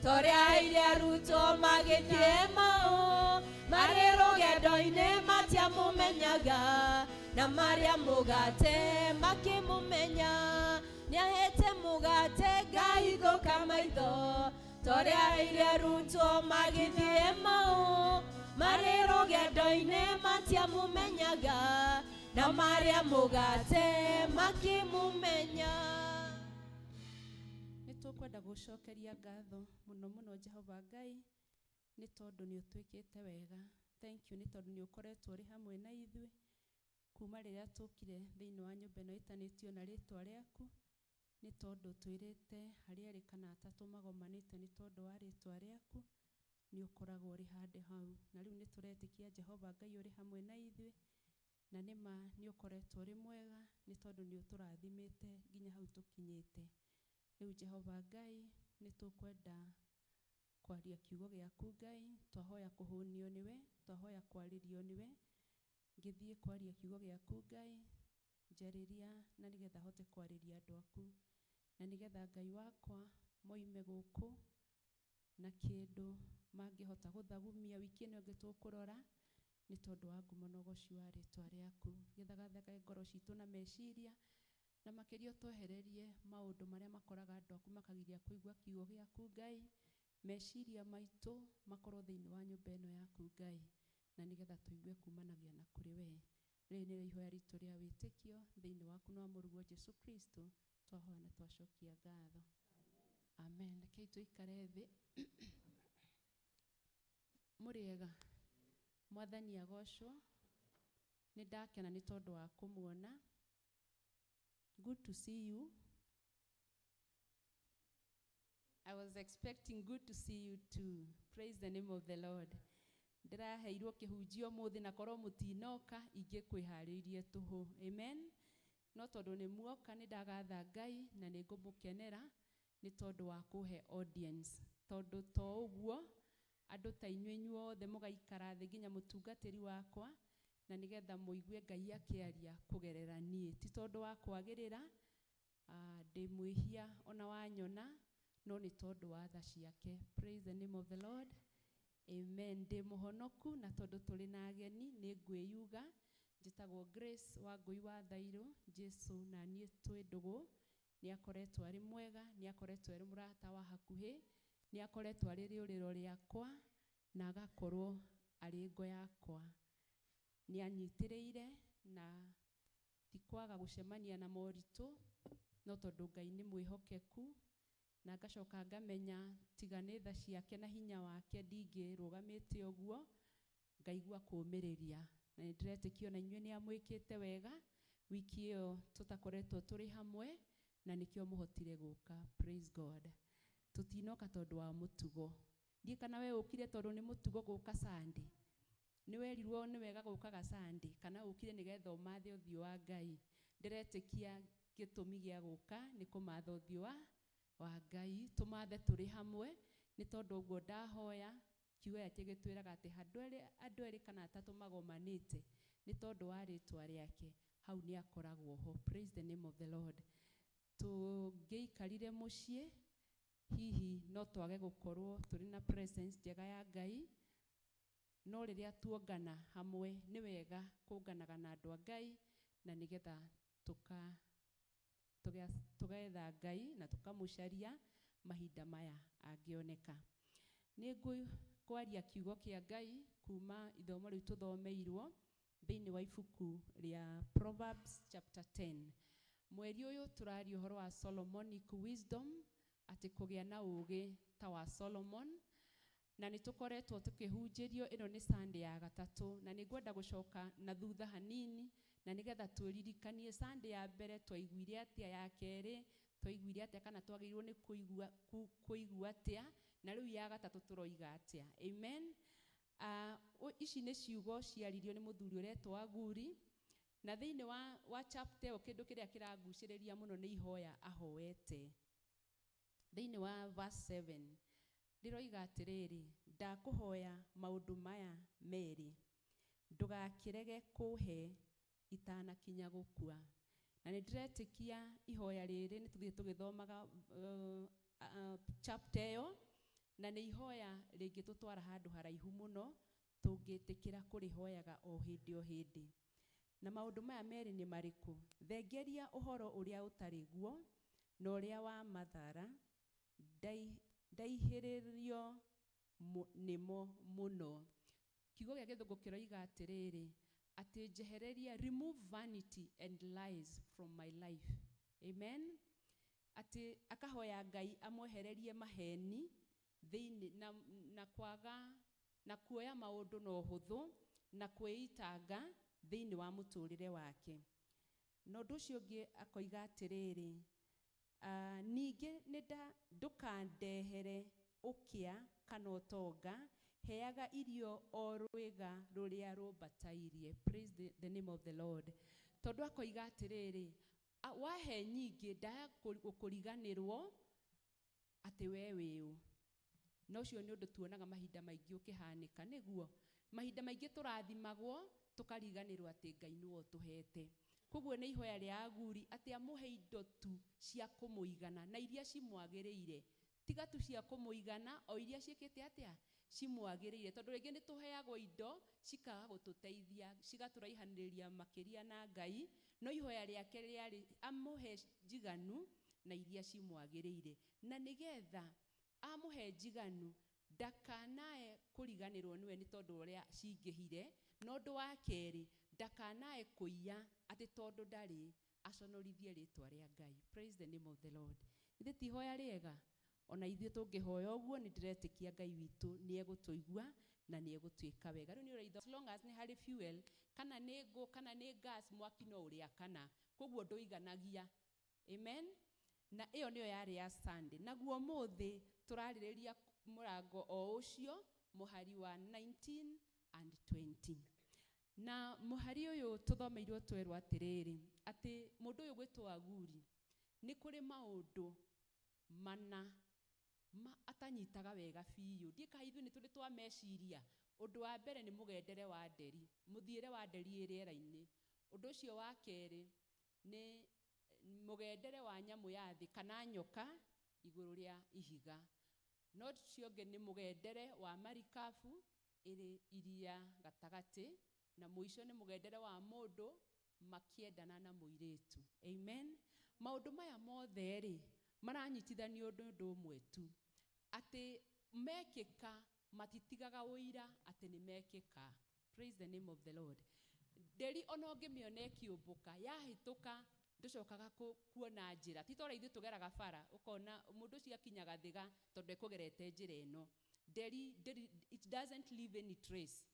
torĩa aheire arutwo magĩthiĩ Emau marĩ rũgendo-inĩ matiamũmenyaga na marĩa mũgate makĩmũmenya nĩahete mũgate Ngai ngũka maitho torĩa aheire arutwo magĩthiĩ Emau marĩ rũgendo-inĩ matiamũmenyaga na marĩa mũgate makĩmũmenya. Nĩtũkwenda gũcokeria ngatho mũno mũno Jehova Ngai nĩ tondũ nĩ ũtwĩkĩte wega. Thank you nĩ tondũ nĩ ũkoretwo ũrĩ hamwe na ithuĩ kuma rĩrĩa tũkire thĩinĩ wa nyũmba ĩno ĩtanĩtio na rĩtwa rĩaku nĩ tondũ twĩrĩte harĩ erĩ kana atatũ magomanĩte nĩ tondũ wa rĩtwa rĩaku nĩ ũkoragwo ũrĩ handũ hau na rĩu nĩ tũretĩkia Jehova Ngai ũrĩ hamwe na ithuĩ na nĩma nĩ ũkoretwo ũrĩ mwega nĩ tondũ nĩ ũtũrathimĩte nginya hau tũkinyĩte. Rĩu Jehova Ngai nĩ tũkwenda kwaria kiugo gĩaku Ngai, twahoya kũhũnio nĩwe, twahoya kwarĩrio nĩwe, ngĩthiĩ kwaria kiugo gĩaku Ngai, njarĩria na nĩgetha hote kwarĩria andũ aku, na nĩgetha Ngai wakwa moime gũkũ na kĩndũ mangĩhota gũthagumia wiki ĩno ĩngĩ tũkũrora, nĩ tondũ wa ngumo na ũgoci wa rĩtwa rĩaku. Gĩthagathaga ngoro citũ na meciria, na makĩria twehererie maũndũ marĩa makoraga andũ aku makagiria kũigua kiugo gĩaku Ngai, meciria maitũ makorwo thĩinĩ wa nyũmba ĩno yaku Ngai, na nĩgetha tũigue kumanagia na kũrĩ we. Rĩrĩ nĩ ihoya ritũ rĩa wĩtĩkio thĩinĩ waku na wa mũrũguo Jesu Kristo, twahoya na twacokia ngatho. Amen. Rekei tũikare thĩ. Mũrĩega, Mwathani agocwo. Nĩ ndakena nĩ tondũ wa kũmuona. Good to see you. I was expecting good to see you too. Praise the name of the Lord. Ndĩraheirwo kĩhunjio mũthĩ na korwo mũtinoka ingĩkwĩharĩirie tũhũ. Amen. No tondũ nĩ muoka nĩ ndagatha Ngai na nĩ ngũmũkenera nĩ tondũ wa kũhe audience. Tondũ to ũguo andũ ta inyuĩ inyuothe mũgaikara thĩ nginya mũtungatĩri wakwa na nĩgetha mũigue Ngai akĩaria kũgerera niĩ. Ti tondũ wa kwagĩrĩra ndĩ mwĩhia ona wanyona, no nĩ tondũ wa tha ciake. Praise the name of the Lord. Amen. Ndĩ mũhonoku na tondũ tũrĩ na ageni nĩ ngwĩyuga. Njĩtagwo Grace Wangui wa Thairũ. Jesu na niĩ twĩ ndũgũ. Nĩ akoretwo arĩ mwega, nĩ akoretwo arĩ mũrata wa hakuhĩ, nĩ akoretwo arĩ rĩũrĩro rĩakwa na agakorwo arĩ ngo yakwa. Nĩ anyitĩrĩire na ti kwaga gũcemania na moritũ, no tondũ Ngai nĩ mwĩhokeku, na ngacoka ngamenya tiga nĩ tha ciake na hinya wake ndingĩrũgamĩte ũguo, ngaigua kũũmĩrĩria. Na nĩ ndĩretĩkio na inyuĩ nĩ amwĩkĩte wega wiki ĩyo tũtakoretwo tũrĩ hamwe, na nĩkĩo mũhotire gũka. Praise God. Tutinoka tondũ wa mũtugo. Ndiĩ kana we ũkire tondũ nĩ mũtugo gũka Sunday. Nĩ werirwo nĩ wega gũkaga Sunday kana ũkire nĩgetha ũmathe ũthiũ wa Ngai. Ndĩretĩkia gĩtũmi gĩa gũka nĩ kũmatha ũthiũ wa Ngai, tũmathe tũrĩ hamwe, nĩ tondũ ũguo ndahoya kiugo gĩake gĩtwĩraga atĩ andũ erĩ kana atatũ magomanĩte nĩ tondũ wa rĩtwa rĩake, hau nĩ akoragwo ho. Praise the name of the Lord. Tũngĩikarire mũciĩ hihi no twage gũkorwo tũrĩ na presence njega ya Ngai, no rĩrĩa tuongana hamwe nĩ wega kũnganaga na andũ a Ngai na nĩgetha tũgetha Ngai na tũkamũcaria mahinda maya angĩoneka. Nĩ ngwaria kiugo kĩa Ngai kuma ithomo rĩu tũthomeirwo thĩinĩ wa ibuku rĩa Proverbs chapter 10. Mweri ũyũ tũraria ũhoro wa Solomonic wisdom, atĩ kũgĩa na ũũgĩ ta wa Solomon, na nĩ tũkoretwo tũkĩhunjĩrio. Ĩno nĩ Sunday ya gatatũ na nĩ ngwenda gũcoka na thutha hanini na nĩgetha twĩririkanie Sunday ya mbere twaiguire atĩa, ya kerĩ twaiguire atĩa kana twagĩrĩirwo nĩ kũigua atĩa, na rĩu ya gatatũ tũroiga atĩa. Amen. Ici nĩ ciugo ciaririo nĩ mũthuri ũretwo Aguri, na thĩinĩ wa chapter ĩyo kĩndũ kĩrĩa kĩrangucĩrĩria mũno nĩ ihoya ahoete. Thĩinĩ wa verse 7 rĩroiga atĩrĩrĩ, ndakũhoya maũndũ maya merĩ, ndũgakĩrege kũhe itanakinya gũkua. Na nĩ ndĩretĩkia ihoya rĩrĩ nĩ tũthiĩ tũgĩthomaga chapter ĩyo, na nĩ ihoya rĩngĩtũtwara handũ haraihu mũno tũngĩtĩkĩra kũrĩhoyaga o hĩndĩ o hĩndĩ. Na maũndũ maya merĩ nĩ marĩkũ? Thengeria ũhoro ũrĩa ũtarĩ guo na ũrĩa wa mathara, ndaihĩrĩrio nĩmo mũno. Kiugo gĩa Gĩthũngũ kĩroiga atĩrĩrĩ, atĩ njehereria, remove vanity and lies from my life. Amen. Atĩ akahoya Ngai amwehererie maheni thĩinĩ na kwaga na kuoya maũndũ na ũhũthũ na kwĩitanga thĩinĩ wa mũtũrĩre wake. Na ũndũ ũcio ũngĩ akoiga atĩrĩrĩ, ningĩ ndũkandehere ũkĩa kana ũtonga, heaga irio o rwĩga rũrĩa rũmbatairie. Praise the name of the Lord. Tondũ akoiga atĩrĩrĩ, wahe nyingĩ ndaya gũkũriganĩrwo atĩ we wĩũ. no cio nĩ ũndũ tuonaga mahinda maingĩ ũkĩhanĩka nĩguo mahinda maingĩ tũrathimagwo tukariganĩrwo atĩ Ngai nĩwe ũtũhete. Koguo nĩ ihoya rĩa Aguri atĩ amũhe indo tu cia kũmũigana na iria cimwagĩrĩire, tiga tu cia kũmũigana o iria ciĩkĩte atĩa cimwagĩrĩire, tondũ rĩngĩ nĩ tũheagwo indo cikaga gũtũteithia cigatũraihanĩrĩria makĩria na Ngai, no ihoya rĩake rĩarĩ amũhe njiganu na iria cimwagĩrĩire, na nĩgetha amũhe njiganu ndakanae kũriganĩrwo nĩwe nĩ tondũ ũrĩa cingĩhire, na ũndũ wa kerĩ ndakanae kũiya atĩ tondũ ndarĩ aconorithie rĩtwa rĩa Ngai. Praise the name of the Lord. Ithe ti ihoya rĩega, ona ithuĩ tũngĩhoya ũguo nĩ ndĩretĩkia Ngai witũ nĩ egũtũigua na nĩ egũtwĩka wega. Rĩu nĩ ũraitha as long as nĩ harĩ fuel kana nĩ ngũ kana nĩ gas mwaki no ũrĩa kana, koguo ndũiganagia. Amen. Na ĩyo nĩyo yarĩ ya Sunday. Naguo mũthĩ tũrarĩrĩria mũrango o ũcio mũhari wa 19 and 20. Na mũhari ũyũ tũthomeirwo twerwo atĩrĩrĩ atĩ mũndũ ũyũ gwĩtwo Aguri nĩ kũrĩ maũndũ mana atanyitaga wega biũ. Ndika ithuĩ nĩ tũrĩ twa meciria. Ũndũ wa mbere nĩ mũgendere wa nderi, mũthiĩre wa nderi rĩera-inĩ. Ũndũ ũcio wa kerĩ nĩ mũgendere wa nyamũ ya thĩ kana nyoka igũrũ rĩa ihiga. No ũcio ũngĩ nĩ mũgendere wa marikabu ĩrĩ iria gatagatĩ, na mũico nĩ mũgendere wa mũndũ makĩendana na mũirĩtu. Amen. Maũndũ maya mothe rĩ maranyitithanio ũndũ ũmwe tu, atĩ mekĩka matitigaga ũira atĩ nĩ mekĩka. Praise the name of the Lord. Nderi ona ũngĩmĩona ĩkĩũmbũka yahĩtũka ndũcokaga kuona njĩra. Ti tora ithuĩ tũgeraga bara ũkona mũndũ ũcio akinyaga thĩga tondũ ekũgerete njĩra ĩno. Nderi it doesn't leave any trace.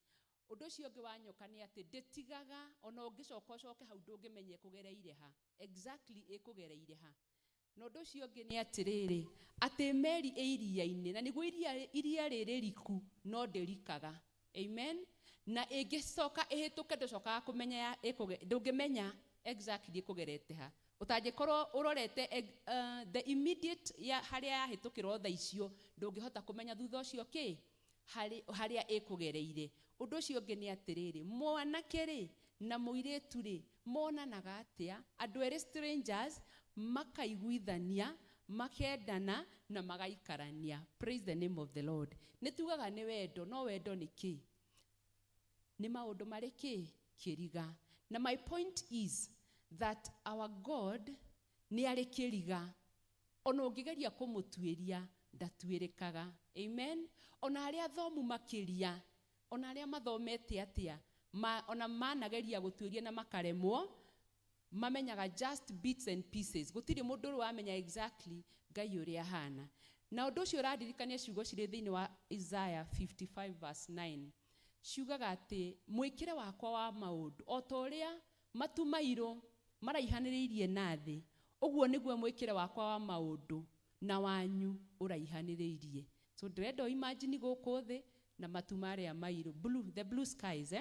Ũndũ ũcio ũngĩ wa nyoka nĩ atĩ ndĩtigaga ona ũngĩcoka ũcoke hau ndũngĩmenya ĩkũgereire ha, exactly ĩkũgereire ha. Na ũndũ ũcio ũngĩ nĩ atĩrĩrĩ atĩ meri iria-inĩ, na nĩguo iria rĩrĩ riku no ndĩrikaga. Amen. Na ĩngĩcoka ĩhĩtũke ndũcokaga kũmenya ndũngĩmenya exactly ĩkũgerete ha. Ũtangĩkorwo ũrorete the immediate harĩa yahĩtũkĩrwo thaa icio ndũngĩhota kũmenya thutha ũcio harĩa ĩkũgereire. Ũndũ ũcio ũngĩ nĩ atĩrĩrĩ mwanake rĩ na mũirĩtu rĩ monanaga atĩa? Andũ erĩ strangers makaiguithania, makendana na magaikarania. Praise the name of the Lord. Nĩ tugaga nĩ wendo, no wendo nĩ kĩ? Nĩ maũndũ marĩ kĩ? Kĩriga. Na my point is that our God nĩ arĩ kĩriga. Ona ũngĩgeria kũmũtuĩria ndatuĩrĩkaga. Amen. Ona arĩa athomu makĩria, ona arĩa mathomete atĩa, ona manageria gũtuĩria na makaremwo, mamenyaga just bits and pieces. Gũtirĩ mũndũ ũrĩa wamenya exactly Ngai ũrĩa ahana. Na ũndũ ũcio ũraririkania ciugo cirĩ thĩinĩ wa Isaiah 55 verse 9. Ciugaga atĩ mwĩkĩre wakwa wa maũndũ o ta ũrĩa matu mairũ maraihanĩrĩirie na thĩ, ũguo nĩguo mwĩkĩre wakwa wa maũndũ na wanyu ũraihanĩrĩirie. So ndĩrenda imagine gũkũ thĩ na matu marĩa mairũ, blue, the blue skies,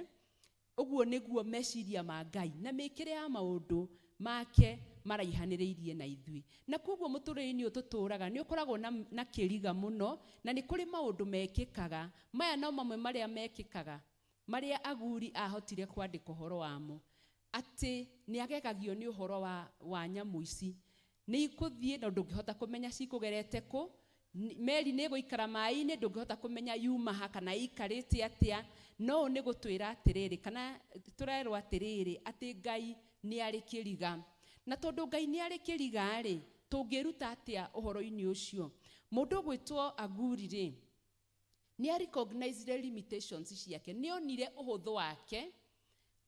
ũguo nĩguo meciria ma Ngai na mĩkĩre ya maũndũ make maraihanĩrĩirie na ithuĩ. Na koguo mũtũrĩre-inĩ ũtũtũraga nĩ ũkoragwo na kĩriga mũno, na nĩ kũrĩ maũndũ mekĩkaga. Maya no mamwe marĩa mekĩkaga marĩa Aguri ahotire kwandĩka ũhoro wamo, atĩ nĩ agegagio nĩ ũhoro wa nyamũ ici. Nĩ ikũthiĩ na ndũngĩhota kũmenya cikũgerete kũ. Meri nĩ ĩgũikara maĩ-inĩ ndũngĩhota kũmenya yuma ha kana ikarĩte atĩa. No nĩ gũtwĩra atĩrĩrĩ kana tũrerwo atĩrĩrĩ atĩ Ngai nĩ arĩ kĩriga. Na tondũ Ngai nĩ arĩ kĩriga rĩ tũngĩruta atĩa ũhoro-inĩ ũcio? Mũndũ gwĩtwo Aguri rĩ nĩ recognized limitations ciake, nĩ onire ũhũthũ wake,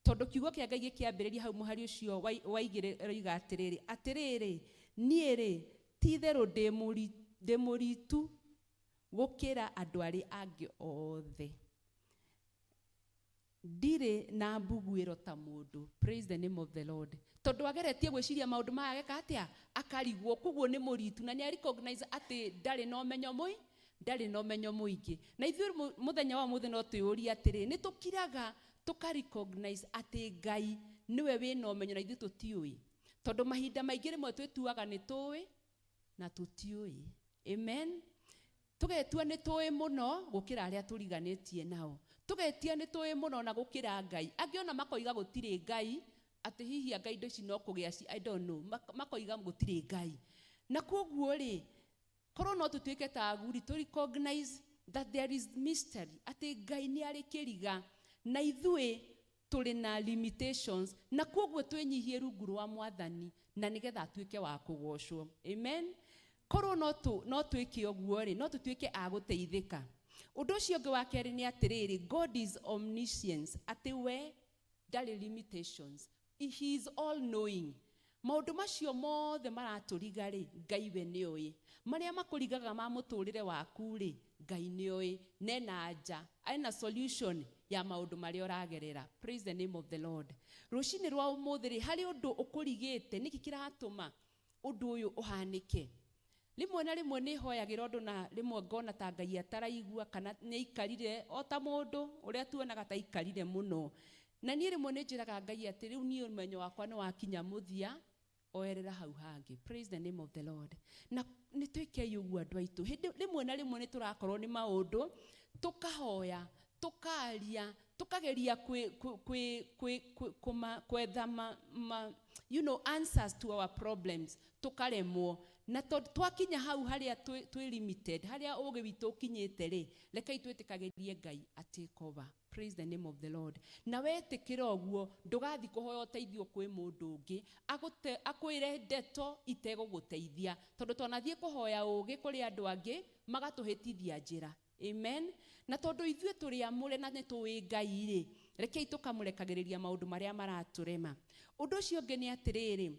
tondũ kiugo kĩa Ngai gĩkĩambĩrĩria hau mũhari ũcio waigĩrĩga atĩrĩrĩ niĩ rĩ ti itherũ ndĩ mũritu gũkĩra andũ arĩ angĩ othe, ndirĩ na mbuguĩro ta mũndũ. Praise the name of the Lord. Tondũ ageretie gwĩciria maũndũ maya ageka atĩa akarigwo, koguo nĩ mũritu na nĩ recognize atĩ ndarĩ na ũmenyo mũingĩ. Na ithuĩ mũthenya wa mũthĩ no twĩũrie atĩrĩ nĩ tũkiraga tũka-recognize atĩ Ngai niwe wĩna ũmenyo na ithuĩ tũtiũĩ, tondũ mahinda maingĩ rĩmwe twĩtuaga nĩ tũĩ na tũtiũĩ. Amen. tugetua nĩ tũĩ mũno gũkĩra arĩa tũriganĩtie nao, tugetia nĩ tũĩ mũno na gũkĩra Ngai. Angĩ ona makoiga gũtirĩ Ngai, atĩ hihi Ngai indo ici no kũgĩa ci, I don't know, makoiga gũtirĩ Ngai. Na koguo rĩ, korwo no tũtuĩke ta aguri, to recognize that there is mystery, atĩ Ngai nĩ arĩ kĩriga, na ithuĩ tũrĩ na limitations, na koguo twĩnyihie rungu rwa Mwathani, na nĩgetha atuĩke wa kũgocwo. Amen. Korwo no twĩke ũguo rĩ, no tũtuĩke a gũteithĩka. Ũndũ ũcio ũngĩ wa kerĩ nĩ atĩrĩrĩ, God is omniscience, atĩ we ndarĩ limitations. He is all knowing. Maũndũ macio mothe maratũriga rĩ, Ngai we nĩ oĩ. Marĩa makũrigaga ma mũtũrĩre waku rĩ, Ngai nĩ oĩ. Nena anja, ena solution ya maũndũ marĩa ũragerera. Praise the name of the Lord. Rũcinĩ rwa ũmũthĩ rĩ, harĩ ũndũ ũkũrigĩte, nĩkĩ kĩratũma ũndũ ũyũ ũhanĩke? Rimwe na rimwe nĩ hoyagĩra ũndũ na rimwe ngona ta Ngai ataraigua kana nĩ ikarire o ta mũndũ ũrĩa tuonaga ta ikarire mũno. Na niĩ rimwe nĩ njĩraga Ngai atĩ rĩu niĩ ũmenyo wakwa nĩ wakinya mũthia, oerera hau hangĩ. Praise the name of the Lord. Na nĩ twĩke ũguo andũ aitũ. Rimwe na rimwe nĩ tũrakorwo nĩ maũndũ, tũkahoya, tũkaria, tukageria kwetha you know, answers to our problems, tukaremwo. Na twakinya hau haria twi limited, haria ũgĩ witũ ũkinyĩte rĩ, rekei twĩtĩkagĩrie Ngai atake over. Praise the name of the Lord. Na wetĩkĩra ũguo, ndũgathi kũhoya ũteithio kwĩ mũndũ ũngĩ, akwĩre ndeto itegũgũteithia, tondũ twanathiĩ kũhoya ũgĩ kũrĩ andũ angĩ, magatũhĩtithia njĩra. Amen. Na tondũ ithuĩ tũrĩ amũre na nĩ tũĩ Ngai rĩ, rekei tũkamũrekagĩrĩria maũndũ marĩa maratũrema. Ũndũ ũcio ũngĩ nĩ atĩrĩrĩ,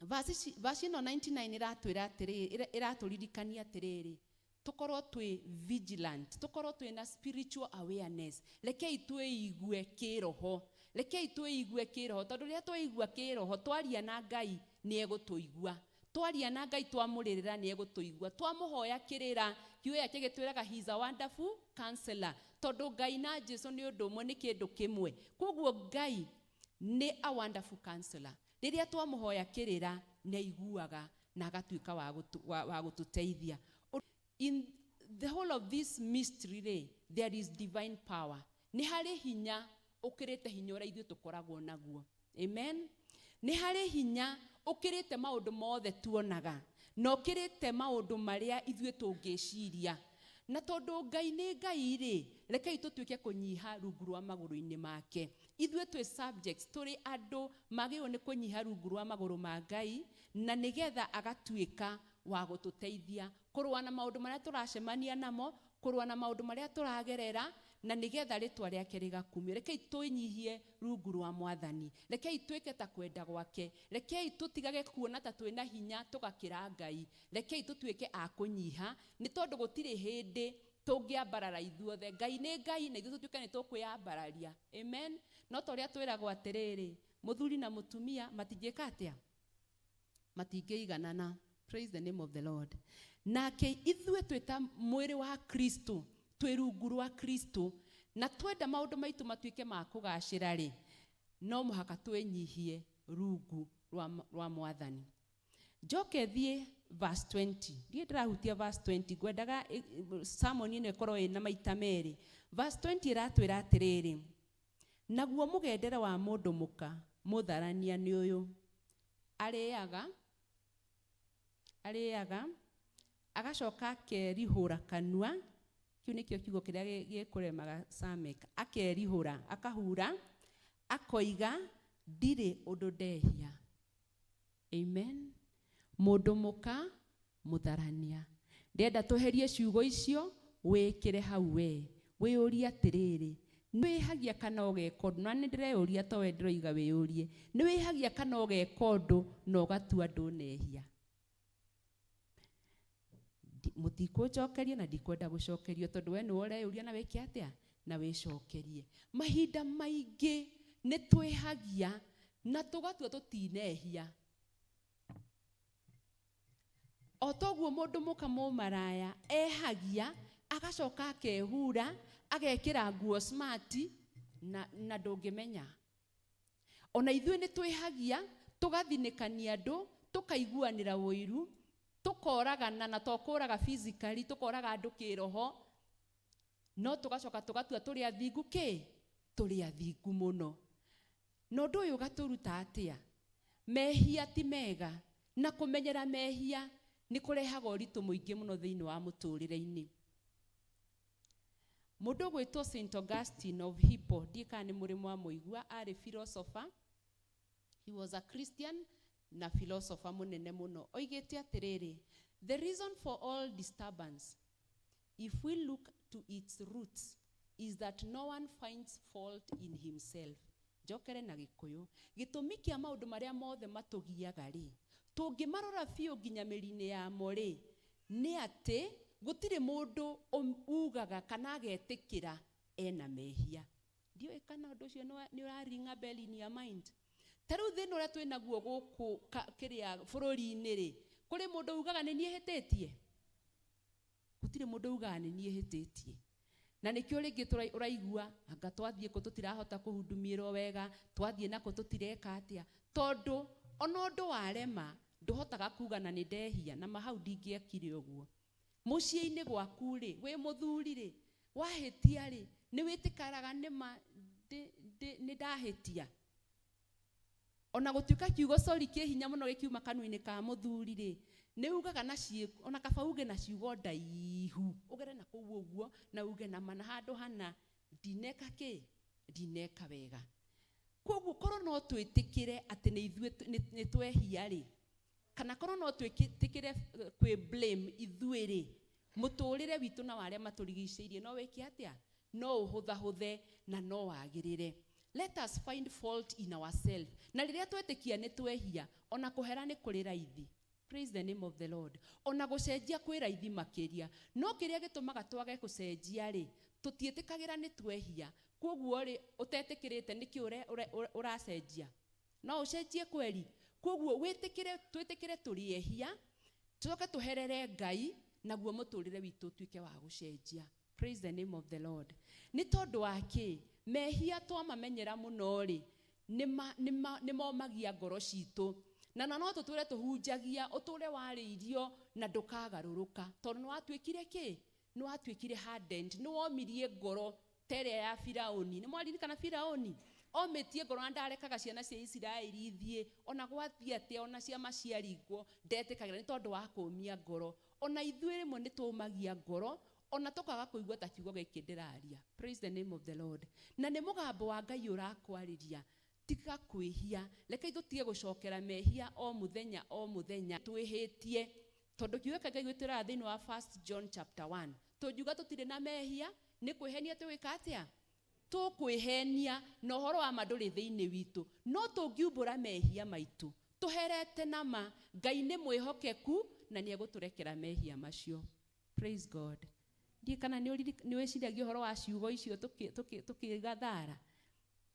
verse ĩno 99 iratwĩra atĩrĩrĩ, iratũririkania atĩrĩrĩ, tukorwo twĩ vigilant, tukorwo twĩ na spiritual awareness. Rekei twĩigue kĩroho, rekei twĩigue kĩroho, tondũ rĩrĩa twĩigua kĩroho, twaria na Ngai nĩ egũtũigua. Twaria na Ngai twamũrĩrĩra nĩ egũtũigua. Twamũhoya kĩrĩra, kiugo gĩake gĩtwĩraga he is a wonderful counselor. Tondũ Ngai na Jesũ nĩ ũndũ ũmwe, nĩ kĩndũ kĩmwe. Koguo Ngai nĩ a wonderful counselor. Rĩrĩa twamũhoya kĩrĩra nĩ aiguaga na agatuĩka wa gũtũteithia. In the whole of this mystery, there is divine power. Nĩ harĩ hinya ũkĩrĩte hinya ũrĩa ithuĩ tũkoragwo naguo. Amen. Nĩ harĩ hinya ũkĩrĩte maũndũ mothe tuonaga, na ũkĩrĩte maũndũ marĩa ithuĩ tũngĩciria. Na tondũ Ngai nĩ Ngai rĩ, rekei tũtuĩke kũnyiha rungu rwa magũrũ-inĩ make. Ithuĩ twĩ subjects, tũrĩ andũ magĩrĩirwo nĩ kũnyiha rungu rwa magũrũ ma Ngai, na nĩgetha agatuĩka wa gũtũteithia kũrũa na maũndũ marĩa tũracemania namo, kũrũa na maũndũ marĩa tũragerera, na nĩgetha rĩtwa rĩake rĩgakumio. Rekei twĩnyihie rungu rwa Mwathani, rekei twĩke ta kwenda gwake, rekei tũtigage kuona ta twĩna hinya tũgakĩra Ngai, rekei tũtuĩke a kũnyiha, nĩ tondũ gũtirĩ hĩndĩ tũngĩambarara ithuothe. Ngai nĩ Ngai na ithuĩ tũtuĩke nĩ tũkwĩambararia. Amen. No ta ũrĩa twĩragwo atĩrĩrĩ, mũthuri na mũtumia matingĩka atĩa? Matingĩiganana. Praise the name of the Lord. Nake ithuĩ twĩta mwĩrĩ wa Kristo, twĩ rungu rwa Kristo, na twenda maũndũ maitũ matuĩke ma kũgacĩra rĩ, no mũhaka twĩnyihie rungu rwa Mwathani. Njoke thiĩ verse 20. Ndiĩ ndĩrahutia verse 20, ngwendaga sermon ĩno ĩkorwo ĩna maita merĩ. Verse 20 iratwĩra atĩrĩrĩ, naguo mũgendere wa mũndũ mũka mũtharania nĩ ũyũ, arĩaga agacoka akerihũra kanua. Kĩu nĩkĩo kiugo kĩrĩa gĩkũremaga Samek. Akerihũra, akahura, akoiga ndirĩ ũndũ ndehia. Amen. Mũndũ mũka mũtharania. Ndenda tũherie ciugo icio, wĩkĩre hau we, wĩyũrie atĩrĩrĩ, nĩwĩhagia kana ũgeka ũndũ? Na nĩ ndĩreyũria to we ndĩroiga wĩyũrie, nĩwĩhagia kana ũgeka ũndũ na ũgatua ndũnehia? Mũtikũnjokeria na ndikwenda gũcokerio, tondũ we nĩwe ũreyũria na wĩke atĩa na wĩcokerie. Mahinda maingĩ nĩ twĩhagia na tũgatua tũtinehia. O toguo mũndũ mũka mũmaraya ehagia, agacoka akehura, agekĩra nguo smart na ndũngĩmenya. Ona ithuĩ nĩ twĩhagia, tũgathinĩkania andũ, tũkaiguanĩra ũiru, tukoragana na tokuraga physically tukoraga andu kiroho no tugacoka tugatua turi athingu turi athingu muno no ndu uyu gaturuta atia mehia ti mega na kumenyera mehia ni kurehaga uritu muingi muno thiini wa muturire-ini. Mundu gwitwo St Augustine of Hippo ndika ni muri mwa muigua ari philosopher. He was a Christian na philosopher munene muno. Oigete atiriri, the reason for all disturbance, if we look to its roots, is that no one finds fault in himself. Jokere na Gikuyu, gitumi kia maundu maria mothe matugiaga ri, tungimarora biu nginya mirine ya mori, ni ati gutire mundu ugaga kana agetikira ena mehia. Ndio ikana undu ucio ni uraringa bell in your mind. Taru thino ria twinaguo guku kiria bururi-ini ri, kuri mundu ugaga ni niehititie? Gutire mundu ugaga ni niehititie. Na nikio ringi uraigua anga twathie ko tutirahota kuhundumiro wega, twathie nako tutireka atia, tondu ona undu warema nduhotaga kuga na ni ndehia na mahau ndingiekire uguo. Mucie-ini gwaku ri, wi muthuri ri, wahitia ri, ni witikaraga nima ni ndahitia. Ona gutuika kiugo sorry ki hinya muno gikiuma kanua-ini ka muthuri ri, ni ugaga na ciiko ona kaba uge na ciugo ndaihu ugere na kuu uguo na uge na mana handu hana ndineka ndineka wega. Koguo korwo no twitikire ati ni ithue ni twehia ri, kana korwo no twitikire kwi blame ithue ri, muturire witu na waria maturigiceirie no wiki atia? No uhuthahuthe na no wagirire. Let us find fault in ourselves. Na riria twetikia ni twehia, ona kuhera ni kuri raithi. Praise the name of the Lord. Ona gucenjia kwi raithi makiria. No kiria gitumaga twage gucenjia ri, tutietikagera ni twehia. Koguo ri utetikirite niki uracenjia. No ucenjie kweli. Koguo witikire twitikire turiehia, tucoke tuherere Ngai naguo muturire witu tuike wa gucenjia. Praise the name of the Lord. Ni tondu waki mehia twamamenyera muno ri ni momagia ngoro citu na no tuture tuhunjagia uture wariirio na ndukagaruruka tondu ni watwikire ni watwikire hardened, ni womirie ngoro tere ya Firauni. Ni mwaririkana Firauni ometie ngoro na ndarekaga ciana cia Isiraeli ithie ona gwathie ate ona cia maciarigwo ndetikagira ni tondu wa kumia ngoro. Ona ithuĩ rimwe ni tumagia ngoro ona tukaga kuigua ta kiugo giki ndiraria. Praise the name of the Lord. Na ni mugambo wa Ngai urakwariria, tiga kwihia, reke tutige gucokera mehia o muthenya twihitie tondu kiugo kia Ngai gwitira thiini wa 1 John chapter 1 tujuga tutire na mehia ni kwihenia twika atia? Tukwihenia na uhoro wa manduri thiini witu, no tungiumbura mehia maitu tuherete nama Ngai ni mwihokeku na ni eguturekera mehia macio. Praise God. Kana ni weciragia uhoro wa ciugo icio tukigathara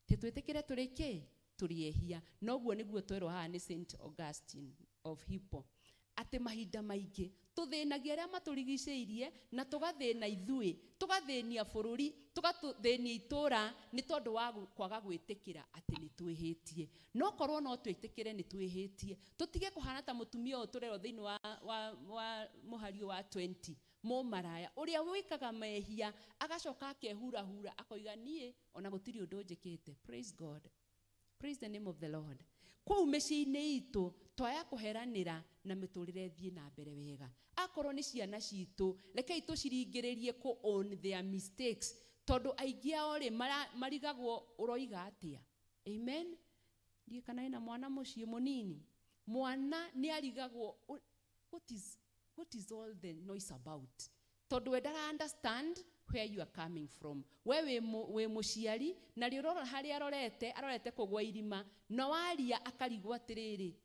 ti twitikire turiki turiehia. Noguo niguo twerwo haha ni St Augustine of Hippo ati mahinda maingi tuthinagia aria maturigiceirie na tugathina ithui, tugathinia bururi, tugathinia itura ni tondu wa kwaga gwitikira ati ni twihitie. No korwo no twitikire ni twihitie, tutige kuhana ta mutumia o turero thiini wa muhario wa 20 mumaraya uria wikaga mehia agacoka akehura akoiga nie ona gutiri undu njikite. Praise God. Praise the name of the Lord. Kwa mecii-ini itu twaya kuheranira na miturire thie na mbere wega. Akorwo ni ciana citu reke itu ciringiririe ku own their mistakes tondu aingi ao ri marigagwo uroiga atia. Amen. Ndie kana ina mwana mucii munini, mwana ni arigagwo what is all the noise about? Tondu we ndara understand where you are coming from. We muciari na rirora hari arorete kugwa irima no waria akarigwa atiriri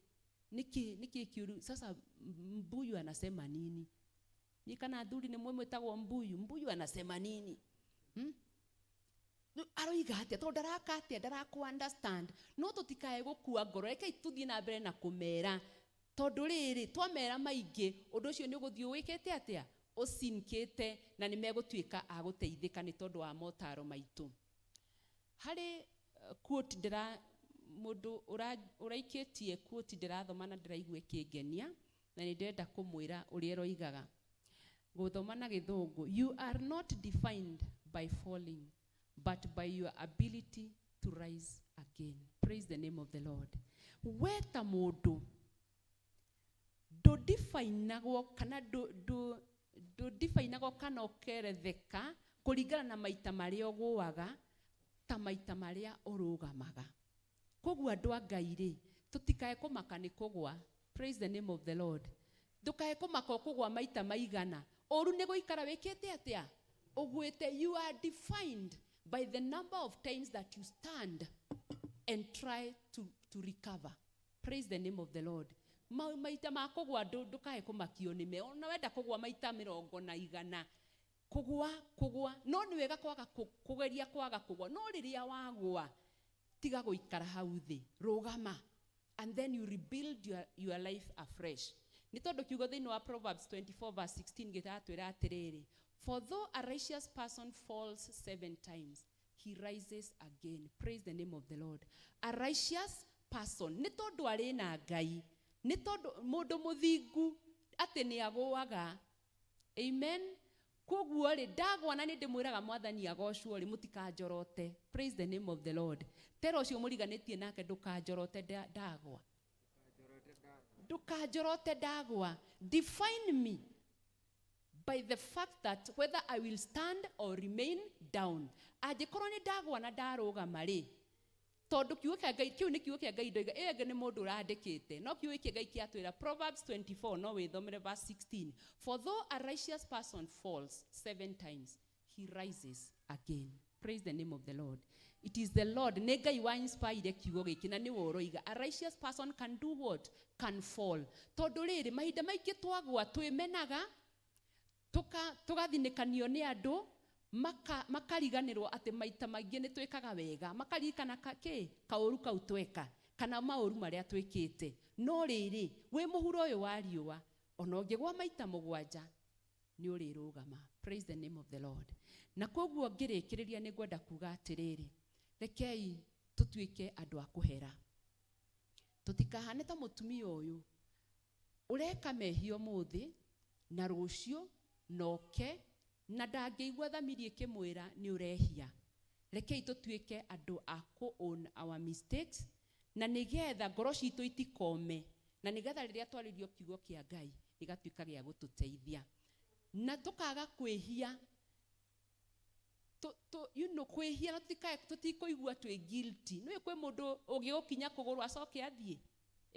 niki kiuru sasa mbuyu anasema nini? Ni kana thuri ni mwetagwo mbuyu anasema nini? Aroiga atia tondu ndaraka atia ndaraku understand. No tutikae gukua ngoro, reke tuthie na mbere na kumera tondu riri twamera maingi undu ucio ni uguthie wikete atia usinkite na ni megutwika aguteithika ni tondu wa motaro maitu. Hari quote ndira mundu uraikitie quote ndirathoma na ndiraigua kingenia na nĩ ndenda kũmwĩra ũrĩa eroigaga gũthoma na gĩthũngũ. You are not defined by falling, but by your ability to rise again. Praise the name of the Lord. We ta mũndũ ndũdifainagwo kana ndũdifainagwo kana ũkeretheka kũringana na maita marĩa ũgũaga ta maita marĩa ũrũgamaga. Koguo andũ a Ngai rĩ, tũtikae kũmaka nĩ kũgwa. Praise the name of the Lord. Ndũkae kũmaka kũgwa maita maigana. Ũru nĩ gũikara wĩkĩte atĩa? Ũgwĩte. You are defined by the number of times that you stand and try to recover. Praise the name of the Lord. Maita ma kũgwa ndũkae kũmakio nĩme. Ona wenda kũgwa maita 100 kũgwa no nĩ wega kwaga kũgeria kwaga kũgwa. No rĩrĩa wagwa tiga gũikara hau thĩ, rũgama, and then you rebuild your life afresh. Nĩ tondũ kiugo thĩinĩ wa Proverbs 24:16 gĩtatwĩra atĩrĩrĩ, for though a righteous person falls 7 times, he rises again. Praise the name of the Lord. A righteous person, nĩ tondũ arĩ na Ngai, nĩ tondũ mũndũ mũthingu atĩ nĩ agũaga. Amen. Koguo rĩ, ndagwa na nĩ ndĩmwĩraga Mwathani agocwo rĩ, mũtikanjorote. Praise the name of the Lord. Tero ũcio mũriganĩtie nake ndũkanjorote ndagwa. Ndũkanjorote ndagwa. Define me by the fact that whether I will stand or remain down. Angĩkorwo nĩ ndagwa na ndarũgama rĩ, tondũ kiugo kĩa Ngai kĩu nĩ kiugo kĩa Ngai ndoiga ĩyo nĩ mũndũ ũrandĩkĩte. No kiugo kĩa Ngai kĩatwĩra Proverbs 24 no wĩthomere verse 16. For though a righteous person falls 7 times, he rises again. Praise the name of the Lord. It is the Lord. Nĩ Ngai wa inspire kiugo gĩkĩ na nĩ woroiga. A righteous person can do what? Can fall. Tondũ rĩrĩ mahinda maingĩ twagwa twĩmenaga tũgathinĩkanio nĩ andũ makariganĩrwo atĩ maita maingĩ nĩ twĩkaga wega, makaririkana kaũru kau tweka kana maũru marĩa twĩkĩte. No rĩrĩ wĩ mũhuro ũyũ wa riũa ona ũngĩgwa maita 7 nĩ ũrĩrũgama. Praise the name of the Lord. Na koguo ngĩrĩkĩrĩria nĩ ngwenda kuga atĩrĩrĩ, rekei tũtuĩke andũ a kũhera. Tũtikahane ta mũtumia ũyũ ũreka mehia ũmũthĩ na rũciũ noke na ndangĩigua thamiri ĩkĩmwĩra nĩ ũrehia. Rekei tũtuĩke andũ a own our mistakes na nĩgetha ngoro citũ itikome, na nĩgetha rĩrĩa twarĩrio kiugo kĩa Ngai gĩgatuĩka gĩa gũtũteithia. Na tũkaga kwĩhia kwĩhia na tũtikũigua twĩ guilty. Nĩ kwĩ mũndũ ũngĩgũkinya kũgũrũ acoke athiĩ.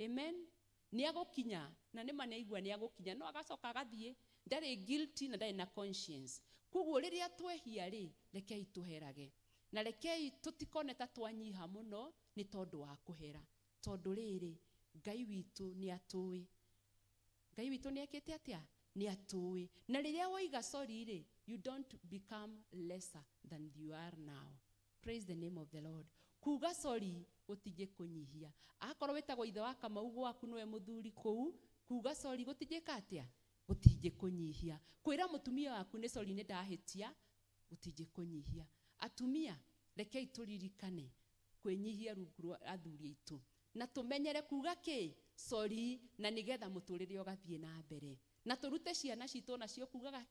Amen. Nĩ agũkinya na nĩ maneigua nĩ agũkinya no agacoka agathiĩ. Ndarĩ guilty na ndarĩ na conscience. Koguo rĩrĩa twehia rĩ, rekei tũherage. Na rekei tũtikone ta twanyiha mũno nĩ tondũ wa kũhera. Tondũ rĩrĩ Ngai witũ nĩ atũĩ. Ngai witũ nĩ ekĩte atĩa? Nĩ atũĩ. Na rĩrĩa woiga sorry rĩ, you don't become lesser than you are now. Praise the name of the Lord. Kuga sorry gũtigĩ kũnyihia. Akorwo wĩtagwo ithe wa Kamau gwaku nĩwe mũthuri kũu, kuga sorry gũtigĩka atĩa? Gũtigĩ kũnyihia. Kwĩra mũtumia waku nĩ sorry nĩ ndahĩtia, gũtigĩ kũnyihia. Atumia, rekei tũririkane kwĩnyihia rungu rwa athuri aitũ. Na tũmenyere kuga sorry na nĩgetha mũtũrĩre ũgathiĩ na mbere. Na tũrute ciana citũ nacio kugaga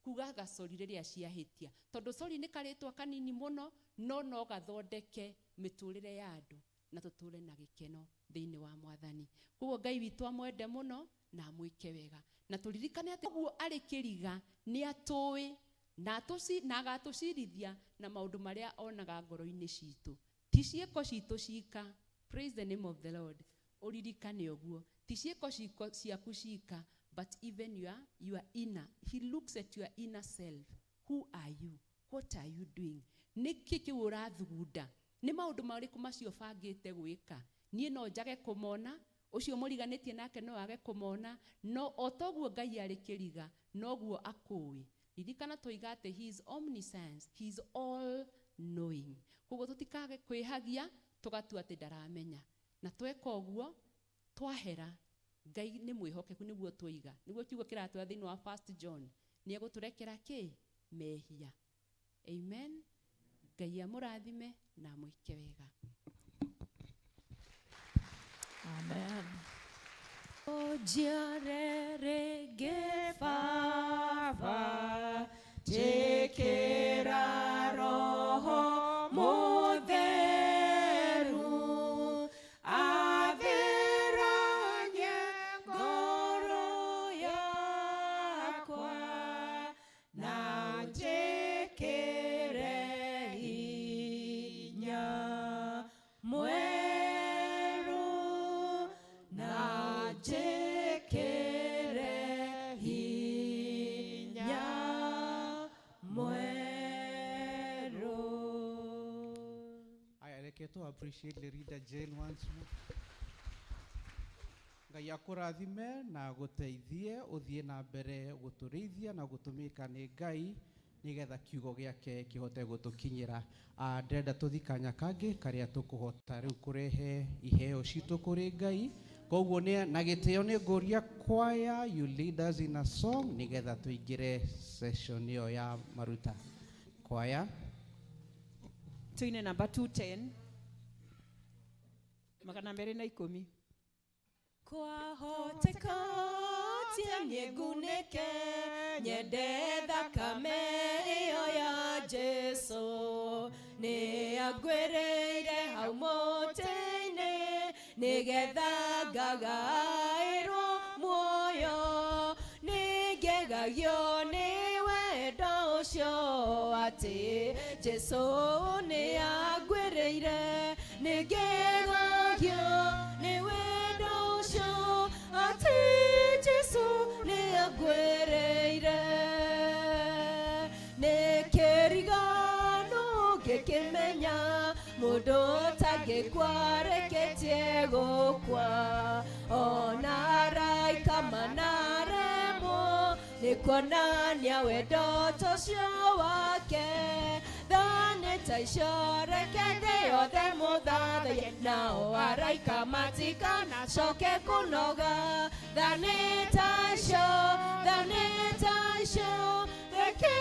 kugaga sorry rĩrĩa ciahĩtia. Tondũ sorry nĩ karĩtwa kanini mũno no gathondeke mĩtũrĩre ya andũ na tũtũre na gĩkeno thĩinĩ wa Mwathani. Koguo Ngai witũ amwende mũno na amwĩke wega. Na tũririkane atĩ ũguo arĩ kĩriga nĩ atũĩ na agatũcirithia na maũndũ marĩa onaga ngoro-inĩ citũ. Ti ciĩko citũ cika. Praise the name of the Lord. Ũririkane ũguo. Ti ciĩko ciaku cika, but even your inner. He looks at your inner self. Who are you? What are you doing? Nĩkĩ kĩu ũrathugunda? Nĩ maũndũ marĩkũ macio bangĩte gwĩka? Niĩ no njage kũmona, ũcio mũriganĩtie nake no age kũmona, no o toguo Ngai arĩ kĩriga, noguo akũĩ. Ririkana tũiga atĩ he is omniscience, he is all knowing. Koguo tũtikage kwĩhagia, tũgatua atĩ ndaramenya. Na tweka ũguo, twahera, Ngai nĩ mwĩhokeku nĩguo tũiga. Nĩguo kiugo kĩratwĩra thĩinĩ wa 1 John, nĩ egũtũrekera mehia. Amen. Ngai amũrathime na amwĩke wega. Amen. Ojirerege Baba, jekera Roho Mutheru, athiranye ngoro yakwa, na njikire hinya mweru, na njikire hinya mweru. Aya, reke to appreciate the reader Jane once more. Ngai akũrathime na gũteithie ũthiĩ na mbere gũtũrĩithia na gũtũmĩka nĩ Ngai nigetha kiugo gĩake kĩhote gũtũkinyĩra. Ndĩrenda tũthi kanya kangĩ karĩa tũkũhota rĩu kũrehe iheo citũ kũrĩ Ngai. Koguo na gĩtĩo nĩ ngũria choir, you lead us in a song nigetha tũingĩre session ĩyo ya maruta. Choir. Tuine number 210. Magana mbere na 10. Kwahoteka tia nyeguneke, nyende thakame iyo ya Jesu, ni agwereire hau mũtĩ-inĩ, nigetha ngagaĩrwo muoyo, ningegagio nĩ wendo ũcio atĩ Jesu ni agwereire, ningegagio nĩ wendo ũcio atĩ Jesu ni agwereire, nĩ kĩrigano gĩkĩmenya mũndũ ũtangĩkua reketie gũkua, ona araika manaremwo nĩ kuonania wendo tocio wake, thani ta icio reke thĩ yothe mũthathaiye, nao araika matikanacoke kũnoga, thani ta icio reke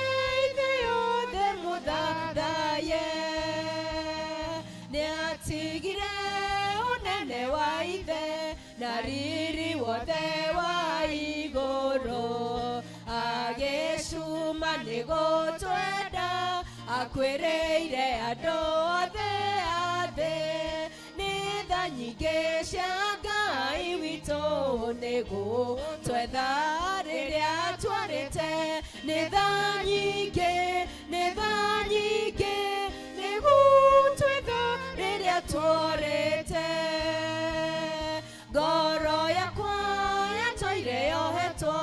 thĩ yothe mũthathaiye, nĩatigire ũnene wa ithe na riri wothe wa igũrũ, agĩcuma nĩ gũtwenda, akwĩrĩire andũ othe a thĩ, nĩ tha nyingĩ cia Ngai witũ nĩ gũtwetha rĩrĩa twarĩte, nĩ tha nyingĩ nĩ gũtwetha rĩrĩa twarĩte, ngoro yakwa yatũire yohetwo